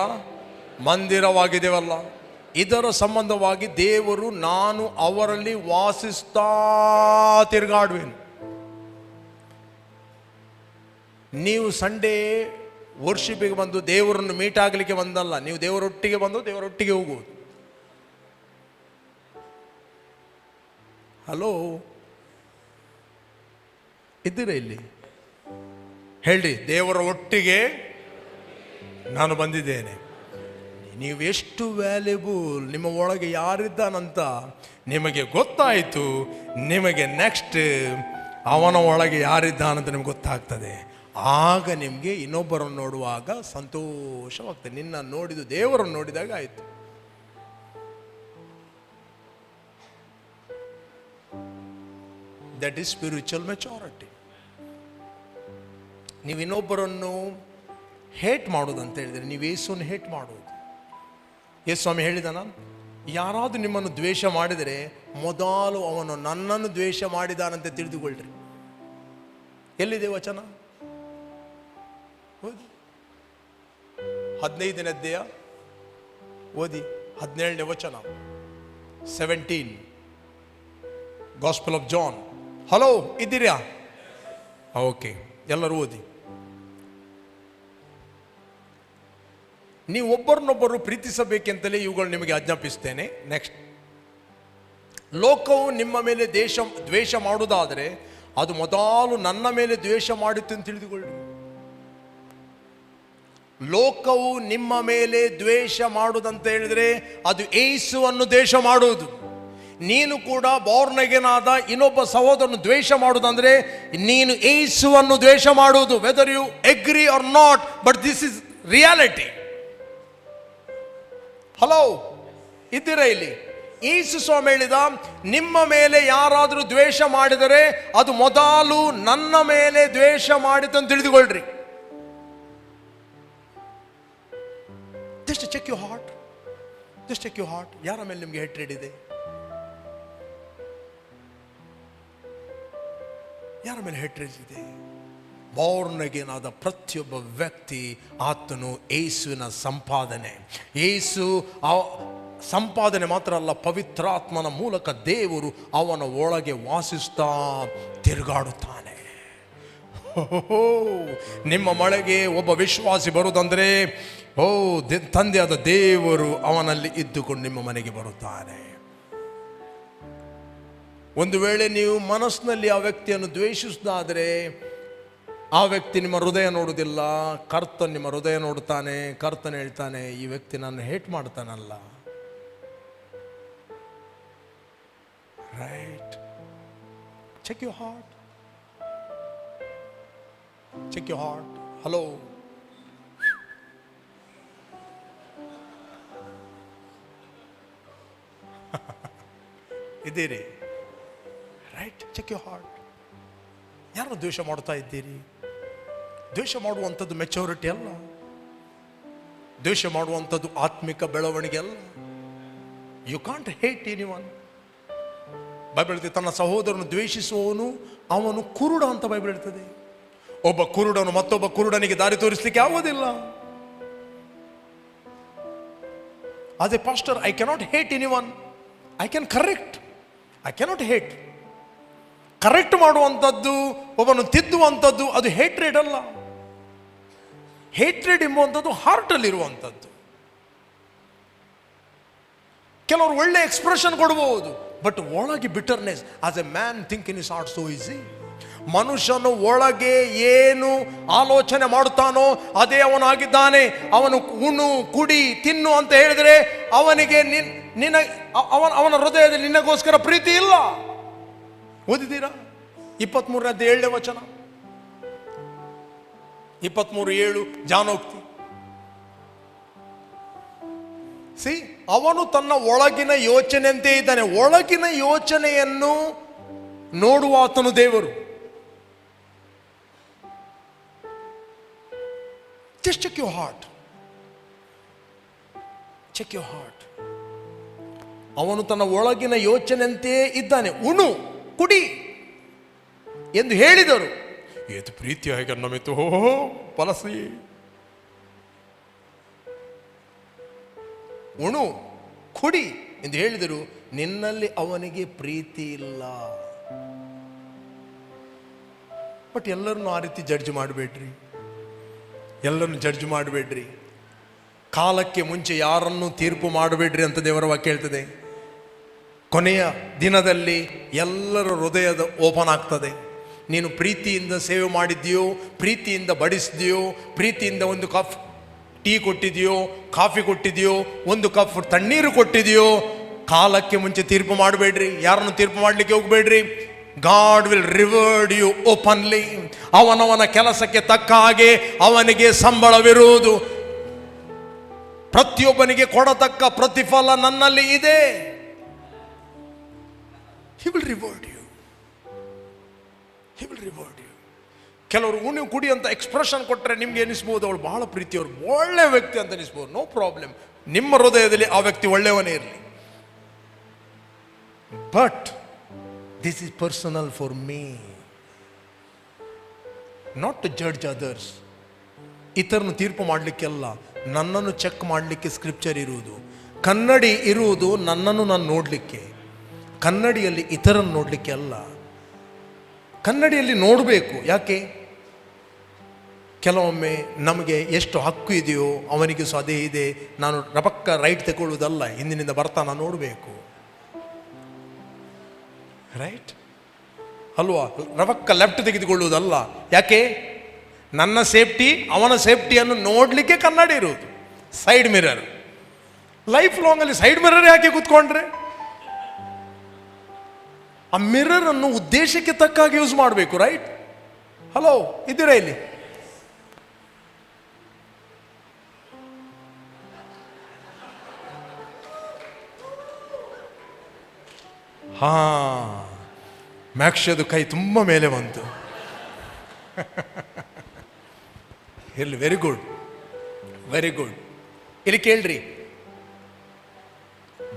ಮಂದಿರವಾಗಿದ್ದೇವಲ್ಲ. ಇದರ ಸಂಬಂಧವಾಗಿ ದೇವರು, ನಾನು ಅವರಲ್ಲಿ ವಾಸಿಸ್ತಾ ತಿರುಗಾಡುವೆನು. ನೀವು ಸಂಡೇ ವರ್ಷಿಪಿಗೆ ಬಂದು ದೇವರನ್ನು ಮೀಟ್ ಆಗಲಿಕ್ಕೆ ಬಂದಲ್ಲ, ನೀವು ದೇವರೊಟ್ಟಿಗೆ ಬಂದು ದೇವರೊಟ್ಟಿಗೆ ಹೋಗುವುದು. ಹಲೋ, ಇದ್ದೀರಾ ಇಲ್ಲಿ? ಹೇಳ್ರಿ, ದೇವರ ಒಟ್ಟಿಗೆ ನಾನು ಬಂದಿದ್ದೇನೆ. ನೀವು ಎಷ್ಟು ವ್ಯಾಲ್ಯೂಬಲ್, ನಿಮ್ಮ ಒಳಗೆ ಯಾರಿದ್ದಾನಂತ ನಿಮಗೆ ಗೊತ್ತಾಯಿತು. ನಿಮಗೆ ನೆಕ್ಸ್ಟ್ ಅವನ ಒಳಗೆ ಯಾರಿದ್ದಾನಂತ ನಿಮ್ಗೆ ಗೊತ್ತಾಗ್ತದೆ. ಆಗ ನಿಮಗೆ ಇನ್ನೊಬ್ಬರನ್ನು ನೋಡುವಾಗ ಸಂತೋಷವಾಗ್ತದೆ. ನಿನ್ನ ನೋಡಿದು ದೇವರನ್ನು ನೋಡಿದಾಗ ಆಯಿತು. That is spiritual maturity. ನೀವು ಇನ್ನೊಬ್ಬರನ್ನು ಹೇಟ್ ಮಾಡೋದು ಅಂತ ಹೇಳಿದರೆ ನೀವು ಯೇಸುವನ್ನು ಹೇಟ್ ಮಾಡೋದು. ಯೇಸು ಸ್ವಾಮಿ ಹೇಳಿದಾನ, ಯಾರಾದರೂ ನಿಮ್ಮನ್ನು ದ್ವೇಷ ಮಾಡಿದರೆ ಮೊದಲು ಅವನು ನನ್ನನ್ನು ದ್ವೇಷ ಮಾಡಿದಾನಂತೆ ತಿಳಿದುಕೊಳ್ಳ್ರಿ. ಎಲ್ಲಿದೆ ವಚನ? ಓದಿ 15ನೇ ಅಧ್ಯಾಯ, ಓದಿ 17ನೇ ವಚನ, 17, ಗಾಸ್ಪಲ್ ಆಫ್ ಜಾನ್. ಹಲೋ, ಇದ್ದೀರಾ? ಓಕೆ, ಎಲ್ಲರೂ ಓದಿ. ನೀವು ಒಬ್ಬರನ್ನೊಬ್ಬರು ಪ್ರೀತಿಸಬೇಕೆಂತಲೇ ಇವುಗಳು ನಿಮಗೆ ಆಜ್ಞಾಪಿಸ್ತೇನೆ. ನೆಕ್ಸ್ಟ್, ಲೋಕವು ನಿಮ್ಮ ಮೇಲೆ ದ್ವೇಷ ಮಾಡುವುದಾದರೆ ಅದು ಮೊದಲು ನನ್ನ ಮೇಲೆ ದ್ವೇಷ ಮಾಡಿತ್ತು ಅಂತ ತಿಳಿದುಕೊಳ್ಳಿ. ಲೋಕವು ನಿಮ್ಮ ಮೇಲೆ ದ್ವೇಷ ಮಾಡುವುದಂತ ಹೇಳಿದರೆ ಅದು ಯೇಸುವನ್ನು ದ್ವೇಷ ಮಾಡುವುದು. ನೀನು ಕೂಡ ಬೋರ್ನಗೆನಾದ ಇನ್ನೊಬ್ಬ ಸಹೋದರನು ದ್ವೇಷ ಮಾಡುವುದಂದ್ರೆ ನೀನು ಯೇಸುವನ್ನು ದ್ವೇಷ ಮಾಡುವುದು. Whether you agree or not, but this is reality. Hello, ಇದ್ದೀರಾ ಇಲ್ಲಿ? ಯೇಸು ಸ್ವಾಮಿ ಹೇಳಿದ, ನಿಮ್ಮ ಮೇಲೆ ಯಾರಾದರೂ ದ್ವೇಷ ಮಾಡಿದರೆ ಅದು ಮೊದಲು ನನ್ನ ಮೇಲೆ ದ್ವೇಷ ಮಾಡಿತು ಅಂತ ತಿಳಿದುಕೊಳ್ಳ್ರಿ. Just check you heart, just check you heart. ಯಾರ ಮೇಲೆ ನಿಮಗೆ ಹೇಟ್ರೇಡ್ ಇದೆ? ಯಾರ ಮೇಲೆ ಹೇಟ್ರೇಡ್ ಇದೆ? ಬೋರ್ನಗೇನಾದ ಪ್ರತಿಯೊಬ್ಬ ವ್ಯಕ್ತಿ ಆತನು ಯೇಸುವಿನ ಸಂಪಾದನೆ. ಯೇಸು ಸಂಪಾದನೆ ಮಾತ್ರ ಅಲ್ಲ, ಪವಿತ್ರಾತ್ಮನ ಮೂಲಕ ದೇವರು ಅವನ ಒಳಗೆ ವಾಸಿಸ್ತಾ ತಿರುಗಾಡುತ್ತಾನೆ. ನಿಮ್ಮ ಮಳೆಗೆ ಒಬ್ಬ ವಿಶ್ವಾಸಿ ಬರುವುದಂದ್ರೆ ತಂದೆಯಾದ ದೇವರು ಅವನಲ್ಲಿ ಇದ್ದುಕೊಂಡು ನಿಮ್ಮ ಮನೆಗೆ ಬರುತ್ತಾನೆ. ಒಂದು ವೇಳೆ ನೀವು ಮನಸ್ಸಿನಲ್ಲಿ ಆ ವ್ಯಕ್ತಿಯನ್ನು ದ್ವೇಷಿಸುವುದಾದರೆ ಆ ವ್ಯಕ್ತಿ ನಿಮ್ಮ ಹೃದಯ ನೋಡುವುದಿಲ್ಲ, ಕರ್ತನ್ ನಿಮ್ಮ ಹೃದಯ ನೋಡುತ್ತಾನೆ. ಕರ್ತನ್ ಹೇಳ್ತಾನೆ, ಈ ವ್ಯಕ್ತಿ ನನ್ನ ಹೇಟ್ ಮಾಡ್ತಾನಲ್ಲ. Right? Check you heart, check you heart. Hello, ಇದ್ದೀರಿ? ರೈಟ್? Check you heart. ಯಾರು ದ್ವೇಷ ಮಾಡ್ತಾ ಇದ್ದೀರಿ? ದ್ವೇಷ ಮಾಡುವಂಥದ್ದು ಮೆಚುರಿಟಿ ಅಲ್ಲ. ದ್ವೇಷ ಮಾಡುವಂಥದ್ದು ಆತ್ಮಿಕ ಬೆಳವಣಿಗೆ ಅಲ್ಲ. You can't hate anyone. Bible ಹೇಳ್ತದೆ, ತನ್ನ ಸಹೋದರನು ದ್ವೇಷಿಸುವವನು ಅವನು ಕುರುಡ ಅಂತ ಬೈಬಲ್ ಹೇಳ್ತದೆ. ಒಬ್ಬ ಕುರುಡನು ಮತ್ತೊಬ್ಬ ಕುರುಡನಿಗೆ ದಾರಿ ತೋರಿಸಲಿಕ್ಕೆ ಆಗೋದಿಲ್ಲ. As A pastor I cannot hate anyone. I can correct, I cannot hate. Correct ಮಾಡುವಂಥದ್ದು, ಒಬ್ಬನು ತಿದ್ದುವಂಥದ್ದು ಅದು ಹೇಟ್ರೇಡ್ ಅಲ್ಲ. ಹೇಟ್ರೇಡ್ ಎಂಬುವಂಥದ್ದು ಹಾರ್ಟಲ್ಲಿರುವಂಥದ್ದು. ಕೆಲವರು ಒಳ್ಳೆ ಎಕ್ಸ್ಪ್ರೆಷನ್ ಕೊಡಬಹುದು, ಬಟ್ ಒಳಗೆ bitterness. As A man think in is not so easy. ಮನುಷ್ಯನು ಒಳಗೆ ಏನು ಆಲೋಚನೆ ಮಾಡುತ್ತಾನೋ ಅದೇ ಅವನಾಗಿದ್ದಾನೆ. ಅವನು ಉಣ್ಣು ಕುಡಿ ತಿನ್ನು ಅಂತ ಹೇಳಿದರೆ ಅವನಿಗೆ ಅವನ ಹೃದಯದಲ್ಲಿ ನಿನಗೋಸ್ಕರ ಪ್ರೀತಿ ಇಲ್ಲ. ಓದಿದ್ದೀರಾ? 23ನೇ ವಚನ, 23:7 ಜಾನೋಕ್ತಿ. ಅವನು ತನ್ನ ಒಳಗಿನ ಯೋಚನೆಯಂತೆ ಇದ್ದಾನೆ. ಒಳಗಿನ ಯೋಚನೆಯನ್ನು ನೋಡುವ ಆತನು ದೇವರು. Just check your heart, check your heart. ಅವನು ತನ್ನ ಒಳಗಿನ ಯೋಚನೆಯಂತೆಯೇ ಇದ್ದಾನೆ. ಉಣು ಕುಡಿ ಎಂದು ಹೇಳಿದರು. ಏತು ಪ್ರೀತಿಯಾಗಿ ನಮಿತು ಪಲಸಿ. ಉಣು ಕುಡಿ ಎಂದು ಹೇಳಿದರು. ನಿನ್ನಲ್ಲಿ ಅವನಿಗೆ ಪ್ರೀತಿ ಇಲ್ಲ. ಬಟ್ ಎಲ್ಲರನ್ನು ಆ ರೀತಿ ಜಡ್ಜ್ ಮಾಡಬೇಡ್ರಿ. ಎಲ್ಲರನ್ನು ಜಡ್ಜ್ ಮಾಡಬೇಡ್ರಿ. ಕಾಲಕ್ಕೆ ಮುಂಚೆ ಯಾರನ್ನು ತೀರ್ಪು ಮಾಡಬೇಡ್ರಿ ಅಂತ ದೇವರ ವಾಕ್ಯ ಹೇಳ್ತದೆ. ಕೊನೆಯ ದಿನದಲ್ಲಿ ಎಲ್ಲರ ಹೃದಯದ ಓಪನ್ ಆಗ್ತದೆ. ನೀನು ಪ್ರೀತಿಯಿಂದ ಸೇವೆ ಮಾಡಿದ್ಯೋ, ಪ್ರೀತಿಯಿಂದ ಬಡಿಸಿದೆಯೋ, ಪ್ರೀತಿಯಿಂದ ಒಂದು ಕಪ್ ಟೀ ಕೊಟ್ಟಿದೆಯೋ, ಕಾಫಿ ಕೊಟ್ಟಿದೆಯೋ, ಒಂದು ಕಪ್ ತಣ್ಣೀರು ಕೊಟ್ಟಿದೆಯೋ, ಕಾಲಕ್ಕೆ ಮುಂಚೆ ತೀರ್ಪು ಮಾಡಬೇಡ್ರಿ. ಯಾರನ್ನು ತೀರ್ಪು ಮಾಡಲಿಕ್ಕೆ ಹೋಗಬೇಡ್ರಿ. God will reward you openly. ಅವನವನ ಕೆಲಸಕ್ಕೆ ತಕ್ಕ ಹಾಗೆ ಅವನಿಗೆ ಸಂಬಳವಿರುವುದು. ಪ್ರತಿಯೊಬ್ಬನಿಗೆ ಕೊಡತಕ್ಕ ಪ್ರತಿಫಲ ನನ್ನಲ್ಲಿ ಇದೆ. He will reward you. He will reward you. ಕೆಲವರು ಉಣಿ ಕುಡಿ ಅಂತ ಎಕ್ಸ್ಪ್ರೆಷನ್ ಕೊಟ್ಟರೆ ನಿಮ್ಗೆ ಎನಿಸ್ಬೋದು ಅವಳು ಬಹಳ ಪ್ರೀತಿಯವರು, ಒಳ್ಳೆ ವ್ಯಕ್ತಿ ಅಂತ ಅನಿಸ್ಬೋದು. No problem. ನಿಮ್ಮ ಹೃದಯದಲ್ಲಿ ಆ ವ್ಯಕ್ತಿ ಒಳ್ಳೆಯವನೇ ಇರಲಿ. But this is personal for me, not to judge others. ಇತರನ್ನು ತೀರ್ಪು ಮಾಡಲಿಕ್ಕೆಲ್ಲ, ನನ್ನನ್ನು ಚೆಕ್ ಮಾಡಲಿಕ್ಕೆ ಸ್ಕ್ರಿಪ್ಚರ್ ಇರುವುದು. ಕನ್ನಡಿ ಇರುವುದು ನನ್ನನ್ನು ನಾನು ನೋಡಲಿಕ್ಕೆ, ಕನ್ನಡಿಯಲ್ಲಿ ಇತರನ್ನು ನೋಡಲಿಕ್ಕೆ ಅಲ್ಲ. ಕನ್ನಡಿಯಲ್ಲಿ ನೋಡಬೇಕು. ಯಾಕೆ? ಕೆಲವೊಮ್ಮೆ ನಮಗೆ ಎಷ್ಟು ಹಕ್ಕು ಇದೆಯೋ ಅವನಿಗೆ ಸಹ ಅದೇ ಇದೆ. ನಾನು ರಪಕ್ಕ ರೈಟ್ ತಗೊಳ್ಳುವುದಲ್ಲ, ಹಿಂದಿನಿಂದ ಬರ್ತಾನ ನೋಡಬೇಕು. ರೈಟ್ ಅಲ್ವಾ? ರಪಕ್ಕ ಲೆಫ್ಟ್ ತೆಗೆದುಕೊಳ್ಳುವುದಲ್ಲ. ಯಾಕೆ? ನನ್ನ ಸೇಫ್ಟಿ ಅವನ ಸೇಫ್ಟಿಯನ್ನು ನೋಡಲಿಕ್ಕೆ ಕನ್ನಡಿ ಇರುವುದು. Side mirror. ಲೈಫ್ ಲಾಂಗಲ್ಲಿ ಸೈಡ್ ಮಿರರ್ ಯಾಕೆ ಕೂತ್ಕೊಂಡ್ರೆ? ಆ ಮಿರರ್ ಅನ್ನು ಉದ್ದೇಶಕ್ಕೆ ತಕ್ಕಾಗಿ ಯೂಸ್ ಮಾಡಬೇಕು. ರೈಟ್? ಹಲೋ, ಇದ್ದೀರಾ ಇಲ್ಲಿ? ಹಾ, ಮ್ಯಾಕ್ಷದು ಕೈ ತುಂಬ ಮೇಲೆ ಬಂತು. ಇರ್ಲಿ, ವೆರಿ ಗುಡ್, ವೆರಿ ಗುಡ್. ಇಲ್ಲಿ ಕೇಳ್ರಿ,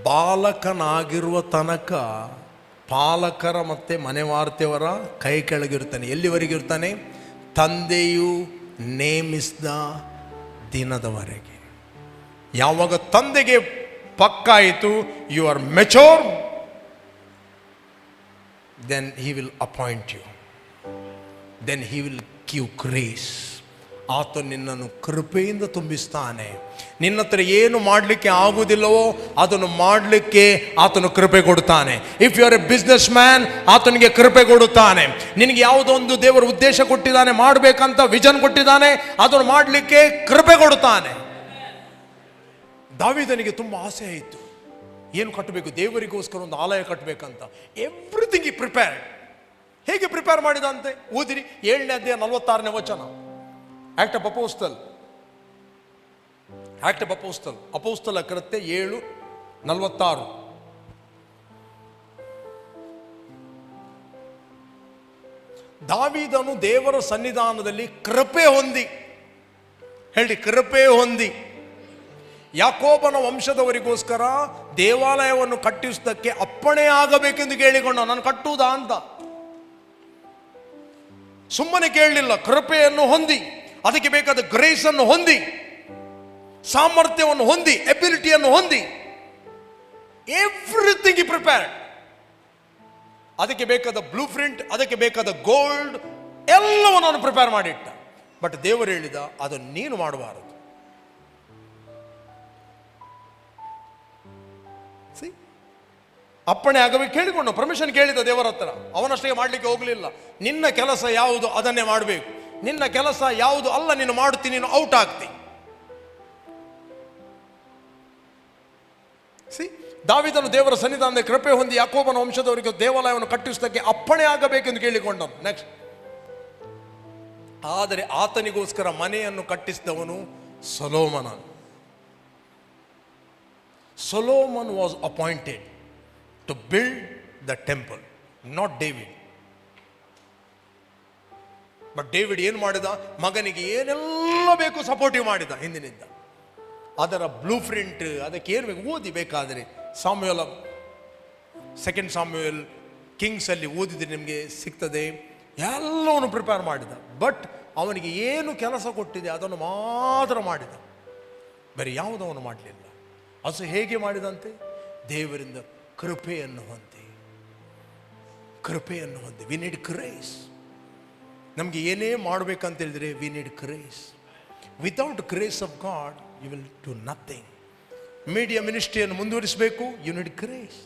ಬಾಲಕನಾಗಿರುವ ತನಕ ಪಾಲಕರ ಮತ್ತು ಮನೆವಾರ್ತೆಯವರ ಕೈ ಕೆಳಗಿರ್ತಾನೆ. ಎಲ್ಲಿವರೆಗಿರ್ತಾನೆ? ತಂದೆಯು ನೇಮಿಸಿದ ದಿನದವರೆಗೆ. ಯಾವಾಗ ತಂದೆಗೆ ಪಕ್ಕಾಯಿತು, you are mature, then he will appoint you, then he will give grace. ಆತ ನಿನ್ನನ್ನು ಕೃಪೆಯಿಂದ ತುಂಬಿಸ್ತಾನೆ. ನಿನ್ನ ಹತ್ರ ಏನು ಮಾಡಲಿಕ್ಕೆ ಆಗುವುದಿಲ್ಲವೋ ಅದನ್ನು ಮಾಡಲಿಕ್ಕೆ ಆತನು ಕೃಪೆ ಕೊಡುತ್ತಾನೆ. If you are a business man, ಆತನಿಗೆ ಕೃಪೆ ಕೊಡುತ್ತಾನೆ. ನಿನಗೆ ಯಾವುದೊಂದು ದೇವರ ಉದ್ದೇಶ ಕೊಟ್ಟಿದ್ದಾನೆ, ಮಾಡಬೇಕಂತ ವಿಷನ್ ಕೊಟ್ಟಿದ್ದಾನೆ, ಅದನ್ನು ಮಾಡಲಿಕ್ಕೆ ಕೃಪೆ ಕೊಡುತ್ತಾನೆ. ದಾವೀದನಿಗೆ ತುಂಬ ಆಸೆ ಆಯಿತು. ಏನು ಕಟ್ಟಬೇಕು? ದೇವರಿಗೋಸ್ಕರ ಒಂದು ಆಲಯ ಕಟ್ಟಬೇಕಂತ. Everything is prepared. ಹೇಗೆ ಪ್ರಿಪೇರ್ ಮಾಡಿದಂತೆ? ಓದಿರಿ 7ನೇ ಅಧ್ಯಾಯ 46ನೇ ವಚನ. Act of apostle, act of apostle, ಅಪೋಸ್ತಲ ಕೃತ್ಯ 7:46. ದಾವೀದನು ದೇವರ ಸನ್ನಿಧಾನದಲ್ಲಿ ಕೃಪೆ ಹೊಂದಿ, ಹೇಳಿ ಕೃಪೆ ಹೊಂದಿ, ಯಾಕೋಬನ ವಂಶದವರಿಗೋಸ್ಕರ ದೇವಾಲಯವನ್ನು ಕಟ್ಟಿಸುವುದಕ್ಕೆ ಅಪ್ಪಣೆ ಆಗಬೇಕೆಂದು ಕೇಳಿಕೊಂಡ. ನಾನು ಕಟ್ಟುವುದಾ ಅಂತ ಸುಮ್ಮನೆ ಕೇಳಲಿಲ್ಲ. ಕೃಪೆಯನ್ನು ಹೊಂದಿ, ಅದಕ್ಕೆ ಬೇಕಾದ ಗ್ರೇಸ್ ಅನ್ನು ಹೊಂದಿ, ಸಾಮರ್ಥ್ಯವನ್ನು ಹೊಂದಿ, ಎಬಿಲಿಟಿಯನ್ನು ಹೊಂದಿ, ಎವ್ರಿಥಿಂಗ್ ಈ ಪ್ರಿಪೇರ್ಡ್. ಅದಕ್ಕೆ ಬೇಕಾದ ಬ್ಲೂ ಪ್ರಿಂಟ್, ಅದಕ್ಕೆ ಬೇಕಾದ ಗೋಲ್ಡ್ ಎಲ್ಲವನ್ನು ನಾನು ಪ್ರಿಪೇರ್ ಮಾಡಿಟ್ಟ. ಬಟ್ ದೇವರು ಹೇಳಿದ, ಅದನ್ನು ನೀನು ಮಾಡಬಾರದು. ಅಪ್ಪಣೆ ಆಗಬೇಕು ಕೇಳಿಕೊಂಡು ಪರ್ಮಿಷನ್ ಕೇಳಿದ ದೇವರ ಹತ್ರ. ಅವನಷ್ಟೇ ಮಾಡಲಿಕ್ಕೆ ಹೋಗಲಿಲ್ಲ. ನಿನ್ನ ಕೆಲಸ ಯಾವುದು ಅದನ್ನೇ ಮಾಡಬೇಕು. ನಿನ್ನ ಕೆಲಸ ಯಾವುದು ಅಲ್ಲ ನೀನು ಮಾಡುತ್ತೀನಿ, ನೀನು ಔಟ್ ಆಗ್ತಿ. ದಾವೀದನು ದೇವರ ಸನ್ನಿಧಾನದ ಕೃಪೆ ಹೊಂದಿ ಯಾಕೋಬನ ವಂಶದವರಿಗೆ ದೇವಾಲಯವನ್ನು ಕಟ್ಟಿಸುವುದಕ್ಕೆ ಅಪ್ಪಣೆ ಆಗಬೇಕೆಂದು ಕೇಳಿಕೊಂಡನು. ನೆಕ್ಸ್ಟ್, ಆದರೆ ಆತನಿಗೋಸ್ಕರ ಮನೆಯನ್ನು ಕಟ್ಟಿಸಿದವನು ಸೊಲೊಮೋನ. Solomon was appointed to build the temple, not David. But David ಏನು ಮಾಡಿದ? ಮಗನಿಗೆ ಏನೆಲ್ಲ ಬೇಕು ಸಪೋರ್ಟಿವ್ ಮಾಡಿದ ಹಿಂದಿನಿಂದ. ಅದರ ಬ್ಲೂ ಪ್ರಿಂಟ್, ಅದಕ್ಕೆ ಏನು ಬೇಕು ಓದಿ. ಬೇಕಾದರೆ ಸೆಕೆಂಡ್ ಸಾಮ್ಯುಯಲ್ ಕಿಂಗ್ಸಲ್ಲಿ ಓದಿದ್ರೆ ನಿಮಗೆ ಸಿಗ್ತದೆ. ಎಲ್ಲವನ್ನು ಪ್ರಿಪೇರ್ ಮಾಡಿದ. ಬಟ್ ಅವನಿಗೆ ಏನು ಕೆಲಸ ಕೊಟ್ಟಿದೆ ಅದನ್ನು ಮಾತ್ರ ಮಾಡಿದ, ಬೇರೆ ಯಾವುದವನು ಮಾಡಲಿಲ್ಲ. ಅದು ಹೇಗೆ ಮಾಡಿದಂತೆ? ದೇವರಿಂದ ಕೃಪೆಯನ್ನು ಹೊಂದಿ. We need grace. ನಮಗೆ ಏನೇ ಮಾಡಬೇಕಂತ ಹೇಳಿದ್ರೆ we need grace. Without grace of God you will do nothing. Media ಮಿನಿಸ್ಟ್ರಿಯನ್ನು ಮುಂದುವರಿಸಬೇಕು, you need grace.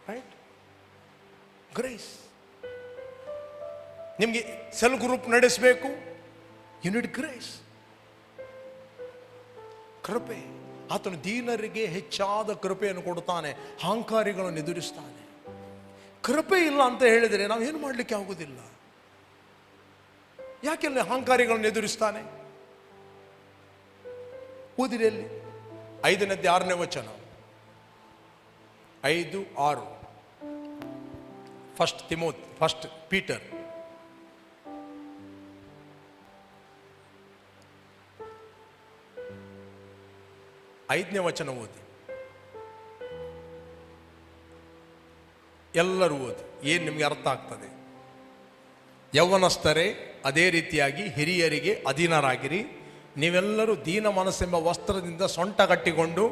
Right? Grace. ನಿಮಗೆ ಸೆಲ್ ಗ್ರೂಪ್ ನಡೆಸಬೇಕು, ಯು ನೀಡ್ ಗ್ರೇಸ್. ಕೃಪೆ. ಆತನು ದೀನರಿಗೆ ಹೆಚ್ಚಾದ ಕೃಪೆಯನ್ನು ಕೊಡುತ್ತಾನೆ, ಅಹಂಕಾರಿಗಳನ್ನು ಎದುರಿಸ್ತಾನೆ. ಕೃಪೆ ಇಲ್ಲ ಅಂತ ಹೇಳಿದರೆ ನಾವೇನು ಮಾಡಲಿಕ್ಕೆ ಆಗುವುದಿಲ್ಲ. ಯಾಕೆಲ್ಲ ಅಹಂಕಾರಿಗಳನ್ನು ಎದುರಿಸ್ತಾನೆ? ಓದಿರಲ್ಲಿ 5ನೇ 6ನೇ ವಚನ, 5:6. ಫಸ್ಟ್ ಪೀಟರ್ 5ನೇ ವಚನ ಓದಿ. ಎಲ್ಲರೂ ಓದಿ, ಏನು ನಿಮಗೆ ಅರ್ಥ ಆಗ್ತದೆ. ಯೌವನಸ್ಥರೇ ಅದೇ ರೀತಿಯಾಗಿ ಹಿರಿಯರಿಗೆ ಅಧೀನರಾಗಿರಿ. ನೀವೆಲ್ಲರೂ ದೀನ ಮನಸ್ಸೆಂಬ ವಸ್ತ್ರದಿಂದ ಸೊಂಟ ಕಟ್ಟಿಕೊಂಡು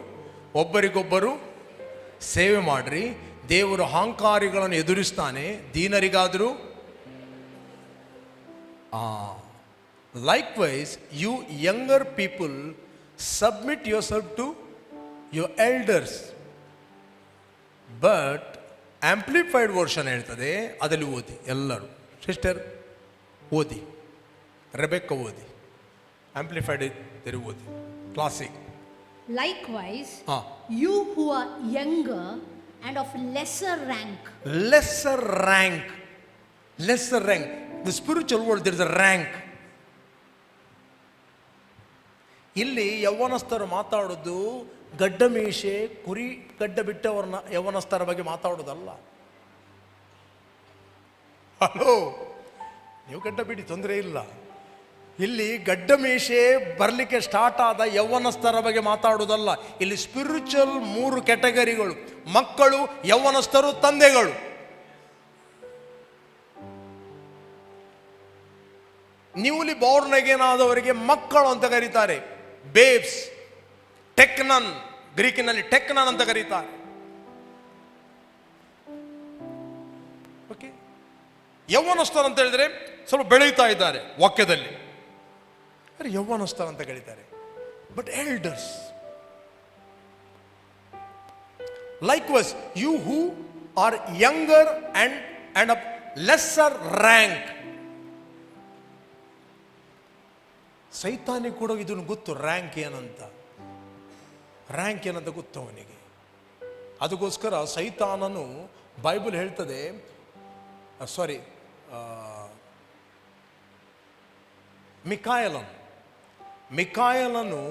ಒಬ್ಬರಿಗೊಬ್ಬರು ಸೇವೆ ಮಾಡಿರಿ. ದೇವರು ಅಹಂಕಾರಿಗಳನ್ನು ಎದುರಿಸ್ತಾನೆ, ದೀನರಿಗಾದರೂ. Likewise you younger people submit yourself to your elders. But amplified version ಹೇಳ್ತದೆ, ಅದರಲ್ಲಿ ಓದಿ ಎಲ್ಲರೂ. ಸಿಸ್ಟರ್ ಓದಿ, ರೆಬೆಕ್ಕ ಓದಿ, ಆಂಪ್ಲಿಫೈಡ್ ಇದ್ದರೆ ಓದಿ, classic. Likewise, you who are younger and of lesser rank. The spiritual world, there is a rank. ಇಲ್ಲಿ ಯೌವನಸ್ಥರು ಮಾತಾಡೋದು ಗಡ್ಡ ಮೀಸೆ ಕುರಿ ಗಡ್ಡ ಬಿಟ್ಟವರನ್ನ ಯೌವನಸ್ಥರ ಬಗ್ಗೆ ಮಾತಾಡೋದಲ್ಲ. ಹಲೋ, ನೀವು ಗಡ್ಡ ಬಿಡಿ, ತೊಂದರೆ ಇಲ್ಲ. ಇಲ್ಲಿ ಗಡ್ಡ ಮೀಸೆ ಬರಲಿಕ್ಕೆ ಸ್ಟಾರ್ಟ್ ಆದ ಯೌವನಸ್ಥರ ಬಗ್ಗೆ ಮಾತಾಡೋದಲ್ಲ. ಇಲ್ಲಿ ಸ್ಪಿರಿಚುವಲ್ 3 ಕ್ಯಾಟಗರಿಗಳು: ಮಕ್ಕಳು, ಯೌವನಸ್ಥರು, ತಂದೆಗಳು. ನ್ಯೂಲಿ ಬಾರ್ನ್ ಅಗೇನ್ ಆದವರಿಗೆ ಮಕ್ಕಳು ಅಂತ ಕರೀತಾರೆ, ಬೇಬ್ಸ್. ಟೆಕ್ನನ್, ಗ್ರೀಕಿನಲ್ಲಿ ಟೆಕ್ನನ್ ಅಂತ ಕರೀತಾರೆ. ಓಕೆ. ಯೌವನಸ್ಥರು ಅಂತ ಹೇಳಿದ್ರೆ ಸ್ವಲ್ಪ ಬೆಳೀತಾ ಇದ್ದಾರೆ ವಾಕ್ಯದಲ್ಲಿ, ಯೌವನಸ್ಥರು ಅಂತ ಕರೀತಾರೆ. But elders, likewise you who are younger and of lesser rank. ಸೈತಾನಿಗೆ ಕೂಡ ಇದನ್ನು ಗೊತ್ತು, ರ್ಯಾಂಕ್ ಏನಂತ ಗೊತ್ತು ಅವನಿಗೆ. ಅದಕ್ಕೋಸ್ಕರ ಸೈತಾನನು, ಬೈಬಲ್ ಹೇಳ್ತದೆ, ಮಿಕಾಯಲನು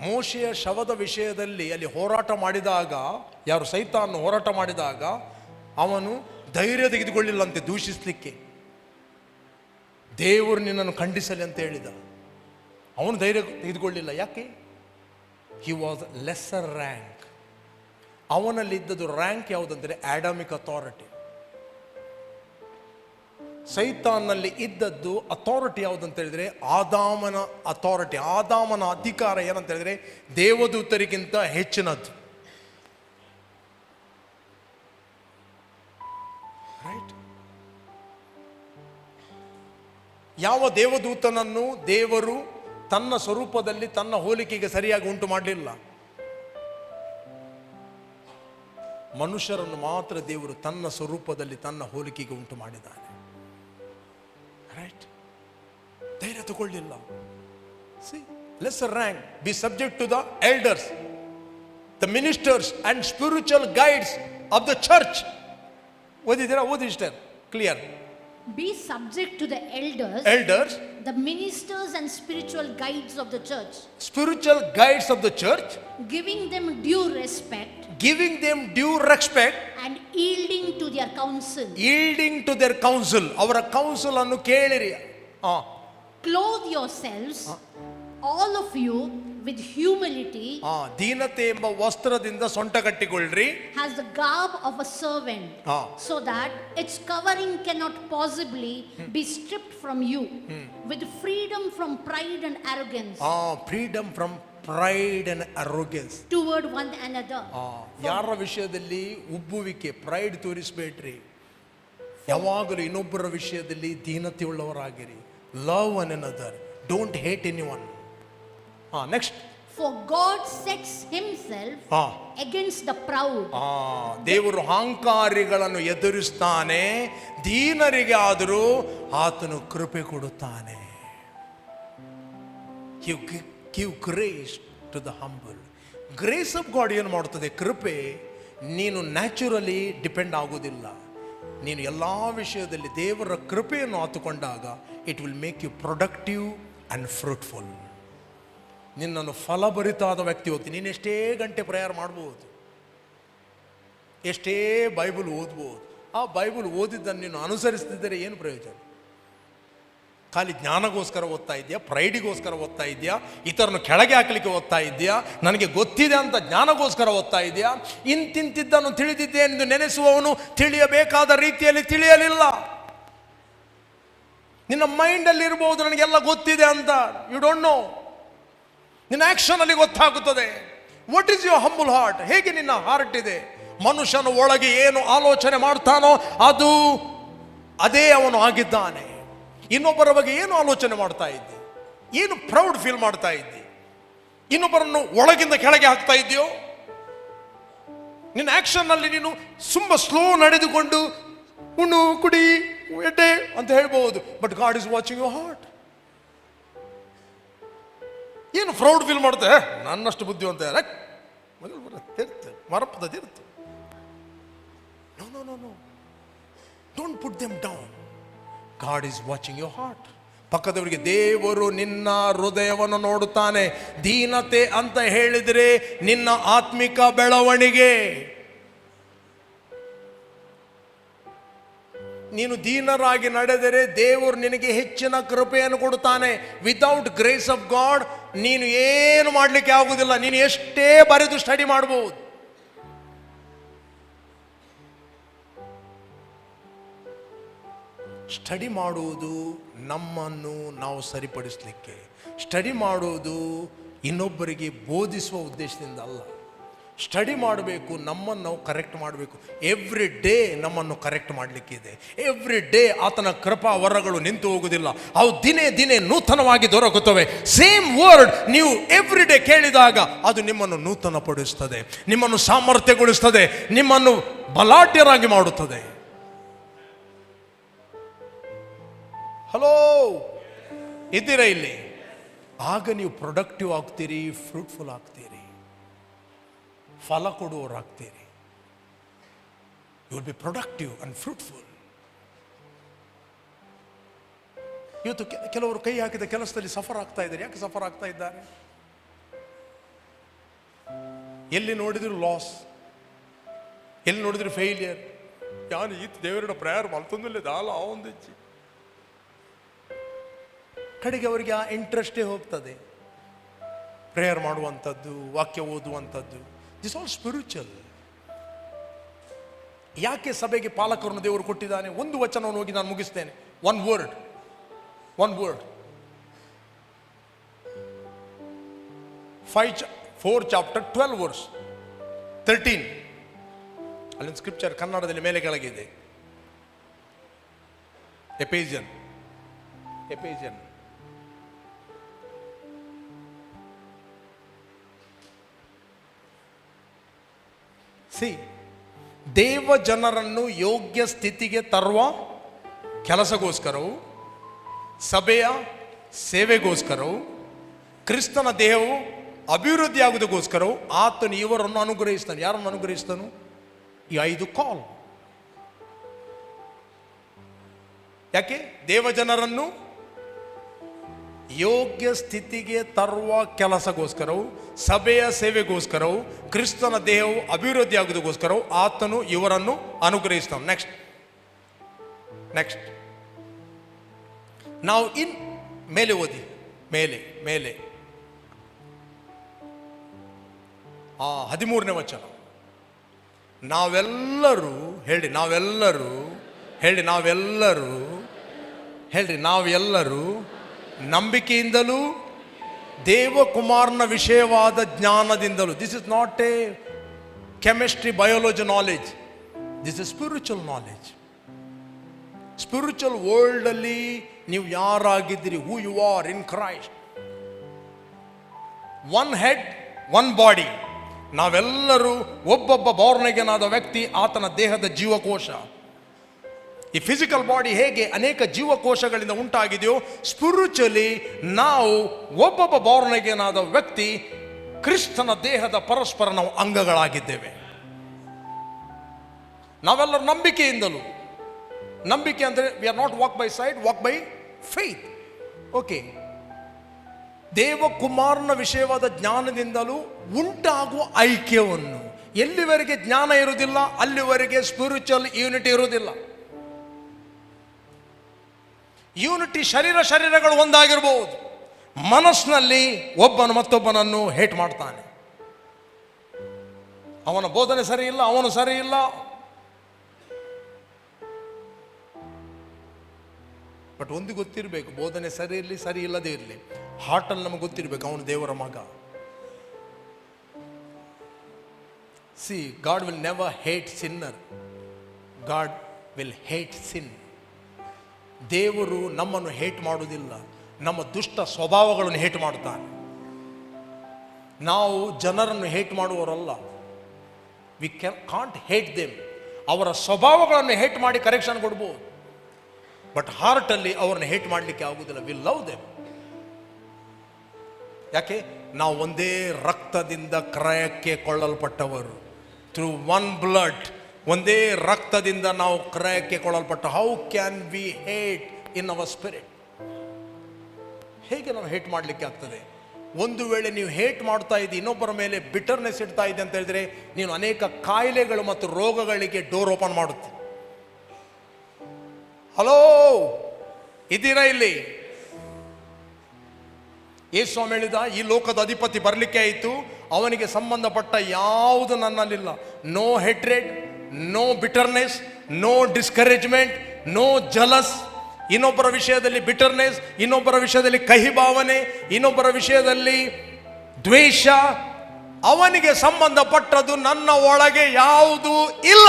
ಮೋಶೆಯ ಶವದ ವಿಷಯದಲ್ಲಿ ಅಲ್ಲಿ ಹೋರಾಟ ಮಾಡಿದಾಗ, ಯಾರು ಸೈತಾನನು ಹೋರಾಟ ಮಾಡಿದಾಗ ಅವನು ಧೈರ್ಯ ತೆಗೆದುಕೊಳ್ಳಿಲ್ಲಂತೆ ದೂಷಿಸಲಿಕ್ಕೆ. ದೇವರು ನಿನ್ನನ್ನು ಖಂಡಿಸಲಿ ಅಂತ ಹೇಳಿದ. ಅವನು ಧೈರ್ಯ ತೆಗೆದುಕೊಳ್ಳಿಲ್ಲ. ಯಾಕೆ? He was lesser rank. ಅವನಲ್ಲಿದ್ದದ್ದು ರ್ಯಾಂಕ್ ಯಾವುದಂದರೆ ಆಡಮಿಕ್ ಅಥಾರಿಟಿ. ಸೈತಾನ್ನಲ್ಲಿ ಇದ್ದದ್ದು ಅಥಾರಿಟಿ ಯಾವುದಂತ ಹೇಳಿದ್ರೆ ಆದಾಮನ ಅಥಾರಿಟಿ, ಆದಾಮನ ಅಧಿಕಾರ ಏನಂತ ಹೇಳಿದ್ರೆ ದೇವದೂತರಿಗಿಂತ ಹೆಚ್ಚಿನದ್ದು. ರೈಟ್? ಯಾವ ದೇವದೂತನನ್ನು ದೇವರು ತನ್ನ ಸ್ವರೂಪದಲ್ಲಿ ತನ್ನ ಹೋಲಿಕೆಗೆ ಸರಿಯಾಗಿ ಉಂಟು ಮಾಡಲಿಲ್ಲ. ಮನುಷ್ಯರನ್ನು ಮಾತ್ರ ದೇವರು ತನ್ನ ಸ್ವರೂಪದಲ್ಲಿ ತನ್ನ ಹೋಲಿಕೆಗೆ ಉಂಟು ಮಾಡಿದ್ದಾನೆ. ರೈಟ್? ಧೈರ್ಯ ತಗೊಳ್ಳಿಲ್ಲ. Lesser rank, be subject to the elders, the ministers and spiritual guides of the church. ಓದಿದ್ದೀರಾ? ಓದಿ sister, clear. Be subject to the elders, the ministers and spiritual guides of the church. Spiritual guides of the church, giving them due respect and yielding to their counsel. ಅವರ council ಅನ್ನು ಕೇಳಿರಿ. Clothe yourselves all of you with humility ದೀನತೆ ಎಂಬ ವಸ್ತ್ರದಿಂದ ಸೊಂಟ ಕಟ್ಟಿಕೊಳ್ಳ್ರಿ, has the garb of a servant, so that its covering cannot possibly be stripped from you, with freedom from pride and arrogance, freedom from pride and arrogance. toward one another. ಯಾರ ವಿಷಯದಲ್ಲಿ ಉಬ್ಬುವಿಕೆ, pride ತೋರಿಸ್ಬೇಡ್ರಿ. ಯಾವಾಗಲೂ ಇನ್ನೊಬ್ಬರ ವಿಷಯದಲ್ಲಿ ದೀನತೆ ಉಳ್ಳವರಾಗಿರಿ. Love one another, don't hate anyone. Next, For God sets himself against the proud. ದೇವರು ಅಹಂಕಾರಿಗಳನ್ನು ಎದುರಿಸ್ತಾನೆ, ದೀನರಿಗೆ ಆದರೂ ಆತನು ಕೃಪೆ ಕೊಡುತ್ತಾನೆ. Give grace to the humble. Grace of god ಏನು ಮಾಡುತ್ತದೆ? ಕೃಪೆ. ನೀನು ನ್ಯಾಚುರಲಿ ಡಿಪೆಂಡ್ ಆಗೋದಿಲ್ಲ. ನೀನು ಎಲ್ಲ ವಿಷಯದಲ್ಲಿ ದೇವರ ಕೃಪೆಯನ್ನು ಆತುಕೊಂಡಾಗ it will make you productive and fruitful. ನಿನ್ನನ್ನು ಫಲಭರಿತಾದ ವ್ಯಕ್ತಿ ಹೋಗ್ತೀನಿ. ನೀನು ಎಷ್ಟೇ ಗಂಟೆ ಪ್ರೇಯರ್ ಮಾಡ್ಬೋದು, ಎಷ್ಟೇ ಬೈಬಲ್ ಓದ್ಬೋದು. ಆ ಬೈಬಲ್ ಓದಿದ್ದನ್ನು ನೀನು ಅನುಸರಿಸ್ತಿದ್ದರೆ ಏನು ಪ್ರಯೋಜನ? ಖಾಲಿ ಜ್ಞಾನಗೋಸ್ಕರ ಓದ್ತಾ ಇದೆಯಾ? ಪ್ರೈಡಿಗೋಸ್ಕರ ಓದ್ತಾ ಇದೆಯಾ? ಇತರನ್ನು ಕೆಳಗೆ ಹಾಕಲಿಕ್ಕೆ ಓದ್ತಾ ಇದೆಯಾ? ನನಗೆ ಗೊತ್ತಿದೆ ಅಂತ ಜ್ಞಾನಗೋಸ್ಕರ ಓದ್ತಾ ಇದೆಯಾ? ಇಂತಿಂತಿದ್ದನ್ನು ತಿಳಿದಿದ್ದೆ ಎಂದು ನೆನೆಸುವವನು ತಿಳಿಯಬೇಕಾದ ರೀತಿಯಲ್ಲಿ ತಿಳಿಯಲಿಲ್ಲ. ನಿನ್ನ ಮೈಂಡಲ್ಲಿ ಇರಬಹುದು ನನಗೆಲ್ಲ ಗೊತ್ತಿದೆ ಅಂತ. You don't know. ನಿನ್ನ ಆಕ್ಷನ್ ಅಲ್ಲಿ ಗೊತ್ತಾಗುತ್ತದೆ. What is your humble heart? ಹೇಗೆ ನಿನ್ನ ಹಾರ್ಟ್ ಇದೆ? ಮನುಷ್ಯನ ಒಳಗೆ ಏನು ಆಲೋಚನೆ ಮಾಡ್ತಾನೋ ಅದೇ ಅವನು ಆಗಿದ್ದಾನೆ. ಇನ್ನೊಬ್ಬರ ಬಗ್ಗೆ ಏನು ಆಲೋಚನೆ ಮಾಡ್ತಾ ಇದ್ದೆ? ಏನು ಪ್ರೌಡ್ ಫೀಲ್ ಮಾಡ್ತಾ ಇದ್ದೆ? ಇನ್ನೊಬ್ಬರನ್ನು ಒಳಗಿಂದ ಕೆಳಗೆ ಹಾಕ್ತಾ ಇದೆಯೋ? ನಿನ್ನ ಆಕ್ಷನ್ ಅಲ್ಲಿ ನೀನು ತುಂಬ ಸ್ಲೋ ನಡೆದುಕೊಂಡು ಉಣ್ಣು ಕುಡಿ ಎಡ್ಡೆ ಅಂತ ಹೇಳ್ಬಹುದು, but God is watching your heart. ಏನು ಪ್ರೌಡ್ ಫೀಲ್ ಮಾಡ್ತೆ? ನನ್ನಷ್ಟು ಬುದ್ಧಿವಂತ ಮರಪದ ತೀರ್ತು. No no no no, don't put them down. God is watching your heart. ಪಕ್ಕದವರಿಗೆ, ದೇವರು ನಿನ್ನ ಹೃದಯವನ್ನು ನೋಡುತ್ತಾನೆ. ದೀನತೆ ಅಂತ ಹೇಳಿದರೆ ನಿನ್ನ ಆತ್ಮಿಕ ಬೆಳವಣಿಗೆ. ನೀನು ದೀನರಾಗಿ ನಡೆದರೆ ದೇವರು ನಿನಗೆ ಹೆಚ್ಚಿನ ಕೃಪೆಯನ್ನು ಕೊಡುತ್ತಾನೆ. ವಿತೌಟ್ ಗ್ರೇಸ್ ಆಫ್ ಗಾಡ್ ನೀನು ಏನು ಮಾಡಲಿಕ್ಕೆ ಆಗುವುದಿಲ್ಲ. ನೀನು ಎಷ್ಟೇ ಬರೆದು ಸ್ಟಡಿ ಮಾಡಬಹುದು. ಸ್ಟಡಿ ಮಾಡುವುದು ನಮ್ಮನ್ನು ನಾವು ಸರಿಪಡಿಸಲಿಕ್ಕೆ, ಸ್ಟಡಿ ಮಾಡುವುದು ಇನ್ನೊಬ್ಬರಿಗೆ ಬೋಧಿಸುವ ಉದ್ದೇಶದಿಂದ ಅಲ್ಲ. ಸ್ಟಡಿ ಮಾಡಬೇಕು, ನಮ್ಮನ್ನು ನಾವು ಕರೆಕ್ಟ್ ಮಾಡಬೇಕು. ಎವ್ರಿ ಡೇ ನಮ್ಮನ್ನು ಕರೆಕ್ಟ್ ಮಾಡಲಿಕ್ಕಿದೆ. ಎವ್ರಿ ಡೇ ಆತನ ಕೃಪಾ ವರಗಳು ನಿಂತು ಹೋಗುವುದಿಲ್ಲ, ಅವು ದಿನೇ ದಿನೇ ನೂತನವಾಗಿ ದೊರಕುತ್ತವೆ. ಸೇಮ್ ವರ್ಡ್ ನೀವು ಎವ್ರಿ ಡೇ ಕೇಳಿದಾಗ ಅದು ನಿಮ್ಮನ್ನು ನೂತನಪಡಿಸುತ್ತದೆ, ನಿಮ್ಮನ್ನು ಸಾಮರ್ಥ್ಯಗೊಳಿಸುತ್ತದೆ, ನಿಮ್ಮನ್ನು ಬಲಾಢ್ಯರಾಗಿ ಮಾಡುತ್ತದೆ. ಹಲೋ, ಇದ್ದೀರಾ ಇಲ್ಲಿ? ಆಗ ನೀವು ಪ್ರೊಡಕ್ಟಿವ್ ಆಗ್ತೀರಿ, ಫ್ರೂಟ್ಫುಲ್ ಆಗ್ತೀರಿ, ಫಲ ಕೊಡುವವರಾಗ್ತೀರಿ. You will be productive and fruitful. ಇವತ್ತು ಕೆಲವರು ಕೈ ಹಾಕಿದ ಕೆಲಸದಲ್ಲಿ ಸಫರ್ ಆಗ್ತಾ ಇದ್ದಾರೆ. ಯಾಕೆ ಸಫರ್ ಆಗ್ತಾ ಇದ್ದಾರೆ? ಎಲ್ಲಿ ನೋಡಿದ್ರು ಲಾಸ್, ಎಲ್ಲಿ ನೋಡಿದ್ರು ಫೇಲಿಯರ್. ಯಾನು ಈತ ದೇವರ ಪ್ರೇಯರ್ ಮಲ್ತೊಂದಿಲ್ಲ ದಾಲ ಆವೊಂದಿಚ್ಚಿ ಕಡೆಗೆ ಅವರಿಗೆ ಆ ಇಂಟ್ರೆಸ್ಟೇ ಹೋಗ್ತದೆ. ಪ್ರೇಯರ್ ಮಾಡುವಂಥದ್ದು, ವಾಕ್ಯ ಓದುವಂಥದ್ದು, ದಿಸ್ ಆಲ್ ಸ್ಪಿರಿಚುವಲ್. ಯಾಕೆ ಸಭೆಗೆ ಪಾಲಕರನ್ನು ದೇವರು ಕೊಟ್ಟಿದ್ದಾನೆ? ಒಂದು ವಚನವನ್ನು ಹೋಗಿ ನಾನು ಮುಗಿಸ್ತೇನೆ. One word 4 chapter 12 verse 13. ಅಲ್ಲಿನ ಸ್ಕ್ರಿಪ್ಚರ್ ಕನ್ನಡದಲ್ಲಿ ಮೇಲೆ ಕೆಳಗಿದೆ. ಎಪೇಸಿಯನ್ ದೇವ ಜನರನ್ನು ಯೋಗ್ಯ ಸ್ಥಿತಿಗೆ ತರುವ ಕೆಲಸಗೋಸ್ಕರವು, ಸಭೆಯ ಸೇವೆಗೋಸ್ಕರವು, ಕ್ರಿಸ್ತನ ದೇಹವು ಅಭಿವೃದ್ಧಿ ಆಗುವುದಕ್ಕೋಸ್ಕರವು ಆತನು ಇವರನ್ನು ಅನುಗ್ರಹಿಸ್ತಾನೆ. ಯಾರನ್ನು ಅನುಗ್ರಹಿಸ್ತಾನು? ಈ 5 ಕಾಲ್. ಯಾಕೆ? ದೇವಜನರನ್ನು ಯೋಗ್ಯ ಸ್ಥಿತಿಗೆ ತರುವ ಕೆಲಸಗೋಸ್ಕರವು, ಸಭೆಯ ಸೇವೆಗೋಸ್ಕರವು, ಕ್ರಿಸ್ತನ ದೇಹವು ಅಭಿವೃದ್ಧಿ ಆಗುವುದಕ್ಕೋಸ್ಕರವು ಆತನು ಇವರನ್ನು ಅನುಗ್ರಹಿಸ್ತಾನೆ. ನೆಕ್ಸ್ಟ್ ನಾವು ಮೇಲೆ ಓದಿ. ಮೇಲೆ 13ನೇ ವಚನ. ನಾವೆಲ್ಲರೂ ಹೇಳಿ, ನಾವೆಲ್ಲರೂ ನಂಬಿಕೆಯಿಂದಲೂ ದೇವಕುಮಾರನ ವಿಷಯವಾದ ಜ್ಞಾನದಿಂದಲೂ. This is not a chemistry biology knowledge, this is spiritual knowledge. Spiritual world ಅಲ್ಲಿ ನೀವು ಯಾರಾಗಿದ್ದೀರಿ, who you are in Christ. One head one body. ನಾವೆಲ್ಲರೂ ಒಬ್ಬೊಬ್ಬ ಬೋರ್ನಗೆನಾದ ವ್ಯಕ್ತಿ, ಆತನ ದೇಹದ ಜೀವಕೋಶ. ಈ ಫಿಸಿಕಲ್ ಬಾಡಿ ಹೇಗೆ ಅನೇಕ ಜೀವಕೋಶಗಳಿಂದ ಉಂಟಾಗಿದೆಯೋ, ಸ್ಪಿರಿಚುವಲಿ ನಾವು ಒಬ್ಬೊಬ್ಬ ಬೋರ್ನಗೆನಾದ ವ್ಯಕ್ತಿ, ಕ್ರಿಸ್ತನ ದೇಹದ ಪರಸ್ಪರ ನಾವು ಅಂಗಗಳಾಗಿದ್ದೇವೆ. ನಾವೆಲ್ಲರೂ ನಂಬಿಕೆಯಿಂದಲೂ. ನಂಬಿಕೆ ಅಂದರೆ we are not walk by sight, walk by faith. Okay. ದೇವಕುಮಾರನ ವಿಷಯವಾದ ಜ್ಞಾನದಿಂದಲೂ ಉಂಟಾಗುವ ಐಕ್ಯವನ್ನು. ಎಲ್ಲಿವರೆಗೆ ಜ್ಞಾನ ಇರುವುದಿಲ್ಲ ಅಲ್ಲಿವರೆಗೆ ಸ್ಪಿರಿಚುವಲ್ ಯೂನಿಟಿ ಇರುವುದಿಲ್ಲ. ಯೂನಿಟಿ ಶರೀರಗಳು ಒಂದಾಗಿರಬಹುದು, ಮನಸ್ಸಿನಲ್ಲಿ ಒಬ್ಬನು ಮತ್ತೊಬ್ಬನನ್ನು ಹೇಟ್ ಮಾಡ್ತಾನೆ. ಅವನ ಬೋಧನೆ ಸರಿ ಇಲ್ಲ, ಅವನು ಸರಿ ಇಲ್ಲ. ಬಟ್ ಒಂದು ಗೊತ್ತಿರಬೇಕು, ಬೋಧನೆ ಸರಿ ಇರಲಿ ಸರಿ ಇಲ್ಲದೆ ಇರಲಿ, ಹಾರ್ಟಲ್ಲಿ ನಮಗೆ ಗೊತ್ತಿರಬೇಕು ಅವನು ದೇವರ ಮಗ. See, God will never hate sinner, God will hate sin. ದೇವರು ನಮ್ಮನ್ನು ಹೇಟ್ ಮಾಡುವುದಿಲ್ಲ, ನಮ್ಮ ದುಷ್ಟ ಸ್ವಭಾವಗಳನ್ನು ಹೇಟ್ ಮಾಡ್ತಾನೆ. ನಾವು ಜನರನ್ನು ಹೇಟ್ ಮಾಡುವವರಲ್ಲ. We can't hate them. ಅವರ ಸ್ವಭಾವಗಳನ್ನು ಹೇಟ್ ಮಾಡಿ ಕರೆಕ್ಷನ್ ಕೊಡ್ಬೋದು, ಬಟ್ ಹಾರ್ಟಲ್ಲಿ ಅವ್ರನ್ನ ಹೇಟ್ ಮಾಡಲಿಕ್ಕೆ ಆಗುವುದಿಲ್ಲ. We love them. ಯಾಕೆ? ನಾವು ಒಂದೇ ರಕ್ತದಿಂದ ಕ್ರಯಕ್ಕೆ ಕೊಳ್ಳಲ್ಪಟ್ಟವರು. ಥ್ರೂ ಒನ್ ಬ್ಲಡ್, ಒಂದೇ ರಕ್ತದಿಂದ ನಾವು ಕ್ರಯಕ್ಕೆ ಕೊಳ್ಳಲ್ಪಟ್ಟ. How can we hate in our spirit? ಹೇಗೆ ನಾವು ಹೇಟ್ ಮಾಡಲಿಕ್ಕೆ ಆಗ್ತದೆ? ಒಂದು ವೇಳೆ ನೀವು ಹೇಟ್ ಮಾಡ್ತಾ ಇದ್ದಿ, ಇನ್ನೊಬ್ಬರ ಮೇಲೆ ಬಿಟರ್ನೆಸ್ ಇಡ್ತಾ ಇದ್ದೆ ಅಂತ ಹೇಳಿದ್ರೆ, ನೀನು ಅನೇಕ ಕಾಯಿಲೆಗಳು ಮತ್ತು ರೋಗಗಳಿಗೆ ಡೋರ್ ಓಪನ್ ಮಾಡುತ್ತೆ. ಹಲೋ, ಇದ್ದೀರಾ ಇಲ್ಲಿ? ಯೇಸು ಸ್ವಾಮಿ ಹೇಳಿದ, ಈ ಲೋಕದ ಅಧಿಪತಿ ಬರಲಿಕ್ಕೆ ಆಯಿತು, ಅವನಿಗೆ ಸಂಬಂಧಪಟ್ಟ ಯಾವುದು ನನ್ನಲ್ಲಿಲ್ಲ. No hatred, no bitterness, no discouragement, no jealous. ಇನ್ನೊಬ್ಬರ ವಿಷಯದಲ್ಲಿ ಬಿಟರ್ನೆಸ್, ಇನ್ನೊಬ್ಬರ ವಿಷಯದಲ್ಲಿ ಕಹಿ ಭಾವನೆ, ಇನ್ನೊಬ್ಬರ ವಿಷಯದಲ್ಲಿ ದ್ವೇಷ. ಅವನಿಗೆ ಸಂಬಂಧಪಟ್ಟದ್ದು ನನ್ನ ಒಳಗೆ ಯಾವುದೂ ಇಲ್ಲ.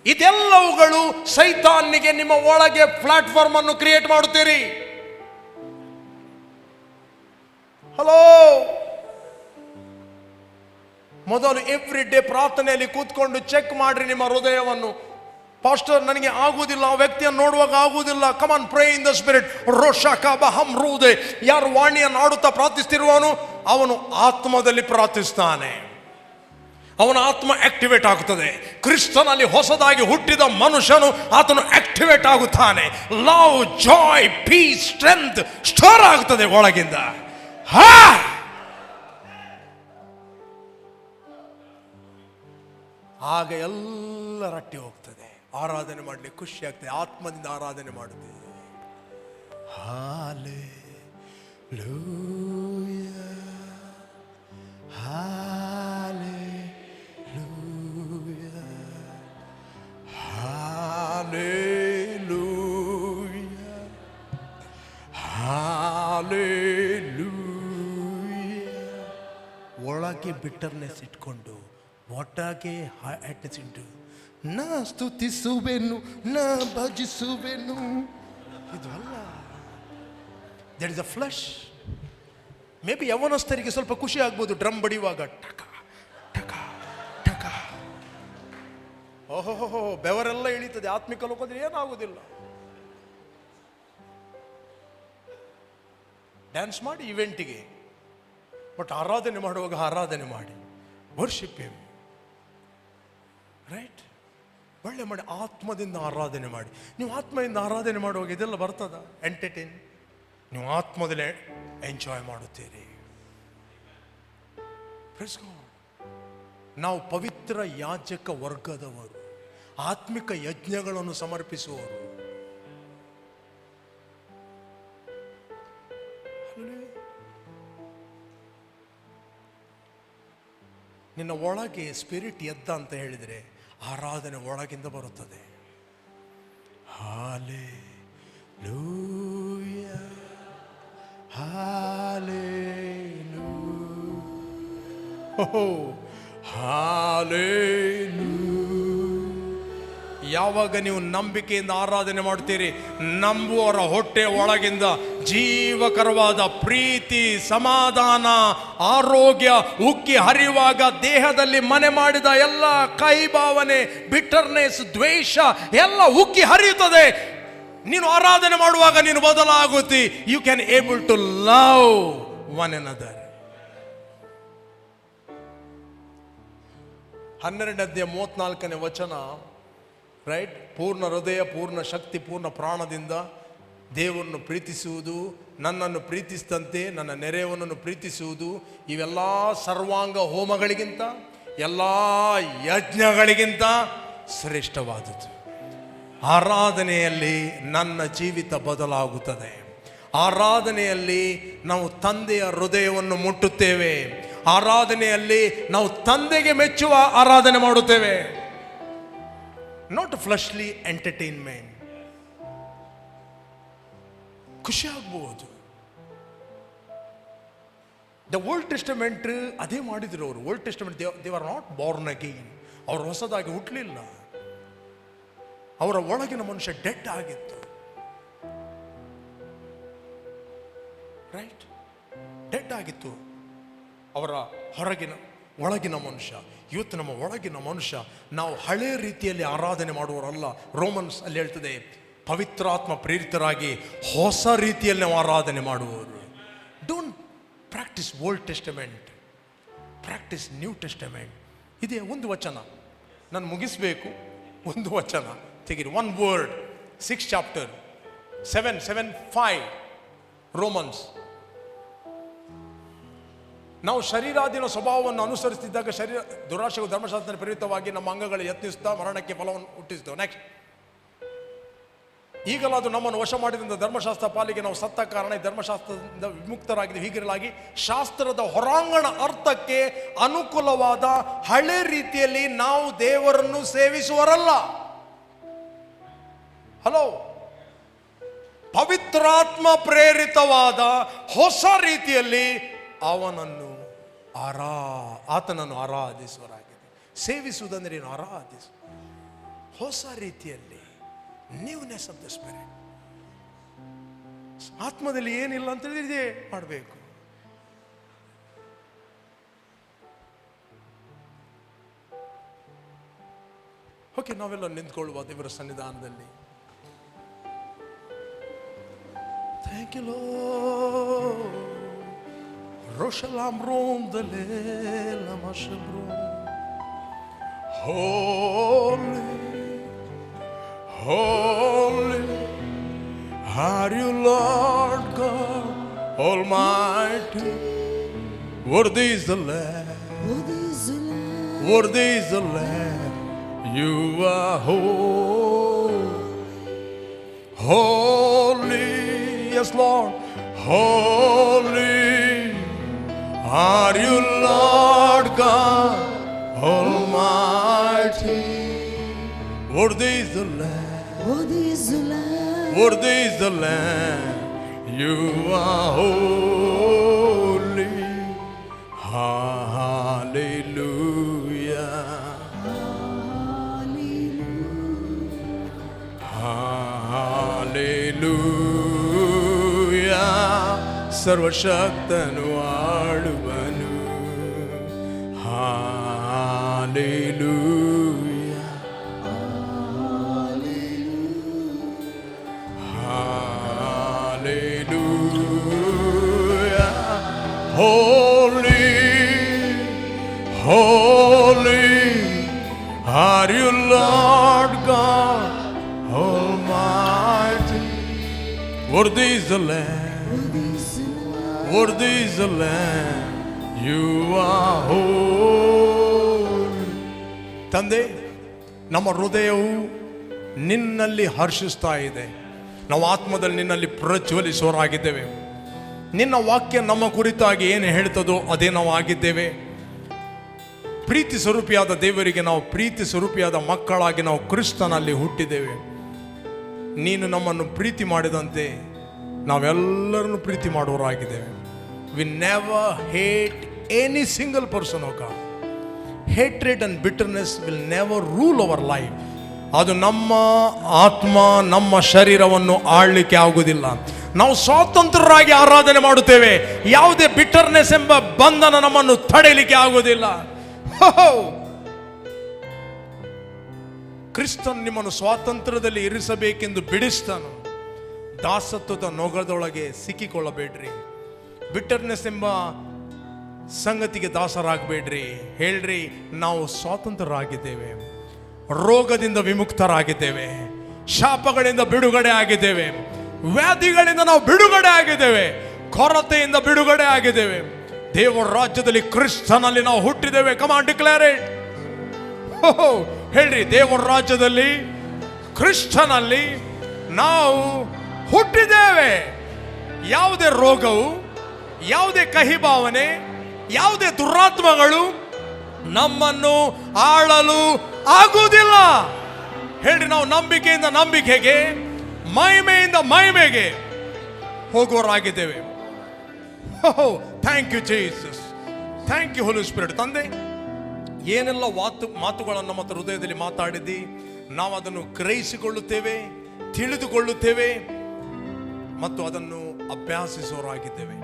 ಇದೆಲ್ಲವುಗಳು ಸೈತಾನಿಗೆ ನಿಮ್ಮ ಒಳಗೆ ಪ್ಲಾಟ್ಫಾರ್ಮ್ ಅನ್ನು ಕ್ರಿಯೇಟ್ ಮಾಡುತ್ತೀರಿ. ಹಲೋ, ಮೊದಲು ಎವ್ರಿ ಡೇ ಪ್ರಾರ್ಥನೆಯಲ್ಲಿ ಕೂತ್ಕೊಂಡು ಚೆಕ್ ಮಾಡ್ರಿ ನಿಮ್ಮ ಹೃದಯವನ್ನು. ಪಾಸ್ಟರ್, ನನಗೆ ಆಗುವುದಿಲ್ಲ, ಆ ವ್ಯಕ್ತಿಯನ್ನು ನೋಡುವಾಗ ಆಗುವುದಿಲ್ಲ. ಕಮಾನ್, ಪ್ರೇ ಇನ್ ದ ಸ್ಪಿರಿಟ್. ರೋಷಕಬಹಂ ಹೃದಯ. ಯಾರು ವಾಣಿಯನ್ನು ಆಡುತ್ತಾ ಪ್ರಾರ್ಥಿಸ್ತಿರುವವನು ಅವನು ಆತ್ಮದಲ್ಲಿ ಪ್ರಾರ್ಥಿಸ್ತಾನೆ. ಅವನ ಆತ್ಮ ಆಕ್ಟಿವೇಟ್ ಆಗುತ್ತದೆ. ಕ್ರಿಸ್ತನಲ್ಲಿ ಹೊಸದಾಗಿ ಹುಟ್ಟಿದ ಮನುಷ್ಯನು ಆತನು ಆಕ್ಟಿವೇಟ್ ಆಗುತ್ತಾನೆ. Love, joy, peace, strength store ಆಗುತ್ತದೆ ಒಳಗಿಂದ. ಆಗ ಎಲ್ಲ ರಟ್ಟಿ ಹೋಗ್ತದೆ. ಆರಾಧನೆ ಮಾಡಲಿಕ್ಕೆ ಖುಷಿ ಆಗ್ತದೆ. ಆತ್ಮದಿಂದ ಆರಾಧನೆ ಮಾಡುತ್ತೆ. Hallelujah, hallelujah, hallelujah, hallelujah. ಒಳಗೆ ಬಿಟರ್ನೆಸ್ ಇಟ್ಕೊಂಡು ಒಟ್ಟಾಗೆ ಹ್ಯಾಟ್ನೆಸ್ ಇಟ್ಟು ನಾ ಸ್ತುತಿಸುವೆನು, ನಾ ಭಜಿಸುವೆನು, ಇದು ಅಲ್ಲ. That is a flesh. Maybe ಯವನಸ್ಥರಿಗೆ ಸ್ವಲ್ಪ ಖುಷಿ ಆಗ್ಬೋದು ಡ್ರಮ್ ಬಡಿಯುವಾಗ. ಟಕ ಟಕ ಟಕ, ಓಹೋ, ಬೆವರೆಲ್ಲ ಇಳೀತದೆ. ಆತ್ಮಿಕ ಲೋಕದಲ್ಲಿ ಏನಾಗುವುದಿಲ್ಲ. ಡ್ಯಾನ್ಸ್ ಮಾಡಿ ಇವೆಂಟಿಗೆ, ಬಟ್ ಆರಾಧನೆ ಮಾಡುವಾಗ ಆರಾಧನೆ ಮಾಡಿ. Worship him, right? ಒಳ್ಳೆ ಮಾಡಿ ಆತ್ಮದಿಂದ ಆರಾಧನೆ ಮಾಡಿ. ನೀವು ಆತ್ಮದಿಂದ ಆರಾಧನೆ ಮಾಡುವಾಗ ಇದೆಲ್ಲ ಬರ್ತದ? ಎಂಟರ್ಟೈನ್. ನೀವು ಆತ್ಮದಲ್ಲೇ ಎಂಜಾಯ್ ಮಾಡುತ್ತೀರಿ. ನಾವು ಪವಿತ್ರ ಯಾಜಕ ವರ್ಗದವರು, ಆತ್ಮಿಕ ಯಜ್ಞಗಳನ್ನು ಸಮರ್ಪಿಸುವವರು. ನಿನ್ನ ಒಳಗೆ ಸ್ಪಿರಿಟ್ ಎದ್ದ ಅಂತ ಹೇಳಿದರೆ ಆರಾಧನೆ ಒಳಗಿಂದ ಬರುತ್ತದೆ. Hallelujah hallelujah hallelujah. ಯಾವಾಗ ನೀವು ನಂಬಿಕೆಯಿಂದ ಆರಾಧನೆ ಮಾಡ್ತೀರಿ, ನಂಬುವವರ ಹೊಟ್ಟೆ ಒಳಗಿಂದ ಜೀವಕರವಾದ ಪ್ರೀತಿ, ಸಮಾಧಾನ, ಆರೋಗ್ಯ ಉಕ್ಕಿ ಹರಿಯುವಾಗ ದೇಹದಲ್ಲಿ ಮನೆ ಮಾಡಿದ ಎಲ್ಲ ಕೈಭಾವನೆ, ಬಿಟರ್ನೆಸ್, ದ್ವೇಷ ಎಲ್ಲ ಉಕ್ಕಿ ಹರಿಯುತ್ತದೆ. ನೀನು ಆರಾಧನೆ ಮಾಡುವಾಗ ನೀನು ಬದಲಾಗುತ್ತಿ. You can able to love one another. 12:34 ವಚನ, ರೈಟ್? ಪೂರ್ಣ ಹೃದಯ, ಪೂರ್ಣ ಶಕ್ತಿ, ಪೂರ್ಣ ಪ್ರಾಣದಿಂದ ದೇವರನ್ನು ಪ್ರೀತಿಸುವುದು, ನನ್ನನ್ನು ಪ್ರೀತಿಸಿದಂತೆ ನನ್ನ ನೆರೆಯವನನ್ನು ಪ್ರೀತಿಸುವುದು, ಇವೆಲ್ಲ ಸರ್ವಾಂಗ ಹೋಮಗಳಿಗಿಂತ, ಎಲ್ಲ ಯಜ್ಞಗಳಿಗಿಂತ ಶ್ರೇಷ್ಠವಾದದ್ದು. ಆರಾಧನೆಯಲ್ಲಿ ನನ್ನ ಜೀವಿತ ಬದಲಾಗುತ್ತದೆ. ಆರಾಧನೆಯಲ್ಲಿ ನಾವು ತಂದೆಯ ಹೃದಯವನ್ನು ಮುಟ್ಟುತ್ತೇವೆ. ಆರಾಧನೆಯಲ್ಲಿ ನಾವು ತಂದೆಗೆ ಮೆಚ್ಚುವ ಆರಾಧನೆ ಮಾಡುತ್ತೇವೆ. Not fleshly entertainment. ಖುಷಿ ಆಗ್ಬೋದು. ದ ಓಲ್ಡ್ ಟೆಸ್ಟಮೆಂಟ್ ಅದೇ ಮಾಡಿದ್ರು ಅವರು. Old testament they are not born again. ಅವರು ಹೊಸದಾಗಿ ಹುಟ್ಟಲಿಲ್ಲ. ಅವರ ಒಳಗಿನ ಮನುಷ್ಯ ಡೆಡ್ ಆಗಿತ್ತು. ರೈಟ್? ಡೆಡ್ ಆಗಿತ್ತು ಅವರ ಒಳಗಿನ ಮನುಷ್ಯ. ಇವತ್ತು ನಮ್ಮ ಒಳಗಿನ ಮನುಷ್ಯ, ನಾವು ಹಳೆ ರೀತಿಯಲ್ಲಿ ಆರಾಧನೆ ಮಾಡುವವರಲ್ಲ. ರೋಮನ್ಸ್ ಅಲ್ಲಿ ಹೇಳ್ತದೆ, ಪವಿತ್ರಾತ್ಮ ಪ್ರೇರಿತರಾಗಿ ಹೊಸ ರೀತಿಯಲ್ಲಿ ನಾವು ಆರಾಧನೆ ಮಾಡುವವರು. Don't practice old Testament, practice new Testament. ಇದೇ ಒಂದು ವಚನ ನಾನು ಮುಗಿಸ್ಬೇಕು. ಒಂದು ವಚನ ತೆಗಿರಿ. 1 word, 6th chapter, 7:5 ರೋಮನ್ಸ್. ನಾವು ಶರೀರಾಧೀನ ಸ್ವಭಾವವನ್ನು ಅನುಸರಿಸುತ್ತಿದ್ದಾಗ ಶರೀರ ದುರಾಶೆಗೂ ಧರ್ಮಶಾಸ್ತ್ರ ಪ್ರೇರಿತವಾಗಿ ನಮ್ಮ ಅಂಗಗಳು ಯತ್ನಿಸುತ್ತಾ ಮರಣಕ್ಕೆ ಫಲವನ್ನು ಹುಟ್ಟಿಸ್ತೇವೆ. ನೆಕ್ಸ್ಟ್, ಈಗಲಾದರೂ ನಮ್ಮನ್ನು ವಶ ಮಾಡಿದಂಥ ಧರ್ಮಶಾಸ್ತ್ರ ಪಾಲಿಗೆ ನಾವು ಸತ್ತ ಕಾರಣ ಈ ಧರ್ಮಶಾಸ್ತ್ರದಿಂದ ವಿಮುಕ್ತರಾಗಿದೆ. ಹೀಗಿರಲಾಗಿ ಶಾಸ್ತ್ರದ ಹೊರಾಂಗಣ ಅರ್ಥಕ್ಕೆ ಅನುಕೂಲವಾದ ಹಳೆ ರೀತಿಯಲ್ಲಿ ನಾವು ದೇವರನ್ನು ಸೇವಿಸುವರಲ್ಲ. ಹಲೋ, ಪವಿತ್ರಾತ್ಮ ಪ್ರೇರಿತವಾದ ಹೊಸ ರೀತಿಯಲ್ಲಿ ಆತನನ್ನು ಆರಾಧಿಸುವರಾಗಿದೆ. ಸೇವಿಸುವುದಂದ್ರೆ ಏನು? ಆರಾಧಿಸು. ಹೊಸ ರೀತಿಯಲ್ಲಿ, ನ್ಯೂನೆಸ್ ಆಫ್ ದ ಸ್ಪಿರಿಟ್. ಆತ್ಮದಲ್ಲಿ ಏನಿಲ್ಲ ಅಂತ ಹೇಳಿದ್ರೆ ಮಾಡಬೇಕು. ಓಕೆ, ನಾವೆಲ್ಲ ನಿಂತ್ಕೊಳ್ಳುವ ದೇವರ ಸನ್ನಿಧಾನದಲ್ಲಿ. Thank you, Lord. Roshalam rom de lela mashabrom. Holy, holy are you, Lord God Almighty. Worthy is the Lamb. Worthy is the Lamb. You are holy. Holy, yes, Lord. Holy are you, Lord God Almighty. Worthy is the Lamb. Worthy is the Lamb. Worthy is the Lamb. You are holy. Hallelujah. Hallelujah. ಸರ್ವಶಕ್ತನು ಆಳುವನು. Hallelujah. Hallelujah. Holy, holy are you, Lord God Almighty. Worthy is the Lamb. Worthy is the Lamb. You are holy. ತಂದೆ, ನಮ್ಮ ಹೃದಯವು ನಿನ್ನಲ್ಲಿ ಹರ್ಷಿಸ್ತಾ ಇದೆ. ನಾವು ಆತ್ಮದಲ್ಲಿ ನಿನ್ನಲ್ಲಿ ಪ್ರಜ್ವಲಿಸುವರಾಗಿದ್ದೇವೆ. ನಿನ್ನ ವಾಕ್ಯ ನಮ್ಮ ಕುರಿತಾಗಿ ಏನು ಹೇಳ್ತದೋ ಅದೇ ನಾವು ಆಗಿದ್ದೇವೆ. ಪ್ರೀತಿ ಸ್ವರೂಪಿಯಾದ ದೇವರಿಗೆ ನಾವು ಪ್ರೀತಿ ಸ್ವರೂಪಿಯಾದ ಮಕ್ಕಳಾಗಿ ನಾವು ಕ್ರಿಸ್ತನಲ್ಲಿ ಹುಟ್ಟಿದ್ದೇವೆ. ನೀನು ನಮ್ಮನ್ನು ಪ್ರೀತಿ ಮಾಡಿದಂತೆ ನಾವೆಲ್ಲರನ್ನು ಪ್ರೀತಿ ಮಾಡುವವರಾಗಿದ್ದೇವೆ. We never hate any single person of God. Hatred and bitterness will never rule our life. ಅದು ನಮ್ಮ ಆತ್ಮ, ನಮ್ಮ ಶರೀರವನ್ನು ಆಳ್ಲಿಕ್ಕೆ ಆಗುವುದಿಲ್ಲ. ನಾವು ಸ್ವತಂತ್ರರಾಗಿ ಆರಾಧನೆ ಮಾಡುತ್ತೇವೆ. ಯಾವುದೇ ಬಿಟರ್ನೆಸ್ ಎಂಬ ಬಂಧನ ನಮ್ಮನ್ನು ತಡೆಯಲಿಕ್ಕೆ ಆಗುವುದಿಲ್ಲ. ಕ್ರಿಸ್ತನ್ ನಿಮ್ಮನ್ನು ಸ್ವಾತಂತ್ರ್ಯದಲ್ಲಿ ಇರಿಸಬೇಕೆಂದು ಬಿಡಿಸ್ತಾನು. ದಾಸತ್ವದ ನೊಗದೊಳಗೆ ಸಿಕ್ಕಿಕೊಳ್ಳಬೇಡ್ರಿ. ಬಿಟರ್ನೆಸ್ ಎಂಬ ಸಂಗತಿಗೆ ದಾಸರಾಗಬೇಡ್ರಿ. ಹೇಳ್ರಿ, ನಾವು ಸ್ವಾತಂತ್ರ್ಯರಾಗಿದ್ದೇವೆ, ರೋಗದಿಂದ ವಿಮುಕ್ತರಾಗಿದ್ದೇವೆ, ಶಾಪಗಳಿಂದ ಬಿಡುಗಡೆ ಆಗಿದ್ದೇವೆ, ವ್ಯಾಧಿಗಳಿಂದ ನಾವು ಬಿಡುಗಡೆ ಆಗಿದ್ದೇವೆ, ಕೊರತೆಯಿಂದ ಬಿಡುಗಡೆ ಆಗಿದ್ದೇವೆ. ದೇವರ ರಾಜ್ಯದಲ್ಲಿ ಕ್ರಿಸ್ತನಲ್ಲಿ ನಾವು ಹುಟ್ಟಿದ್ದೇವೆ. ಕಮಾನ್ ಡಿಕ್ಲೇರ್ ಇಟ್. ಹೇಳ್ರಿ, ದೇವರ ರಾಜ್ಯದಲ್ಲಿ ಕ್ರಿಸ್ತನಲ್ಲಿ ನಾವು ಹುಟ್ಟಿದ್ದೇವೆ. ಯಾವುದೇ ರೋಗವು, ಯಾವುದೇ ಕಹಿ ಭಾವನೆ, ಯಾವುದೇ ದುರಾತ್ಮಗಳು ನಮ್ಮನ್ನು ಆಳಲು ಆಗುವುದಿಲ್ಲ. ಹೇಳ್ರಿ, ನಾವು ನಂಬಿಕೆಯಿಂದ ನಂಬಿಕೆಗೆ, ಮಹಿಮೆಯಿಂದ ಮಹಿಮೆಗೆ ಹೋಗುವವರಾಗಿದ್ದೇವೆ. Thank you Jesus, thank you Holy Spirit. ತಂದೆ, ಏನೆಲ್ಲ ಮಾತುಗಳನ್ನು ನಮ್ಮ ಹೃದಯದಲ್ಲಿ ಮಾತಾಡಿದ್ದಿ, ನಾವು ಅದನ್ನು ಗ್ರಹಿಸಿಕೊಳ್ಳುತ್ತೇವೆ, ತಿಳಿದುಕೊಳ್ಳುತ್ತೇವೆ ಮತ್ತು ಅದನ್ನು ಅಭ್ಯಾಸಿಸುವವರಾಗಿದ್ದೇವೆ.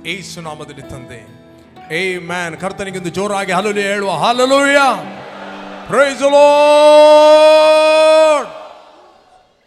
ಯೇಸು ನಾಮದಲ್ಲಿ ತಂದೆ, ಆಮೆನ್. ಕರ್ತನಿಗೆ ಒಂದು ಜೋರಾಗಿ ಹಲ್ಲೆಲೂಯಾ ಹೇಳುವ. Hallelujah, praise the lord.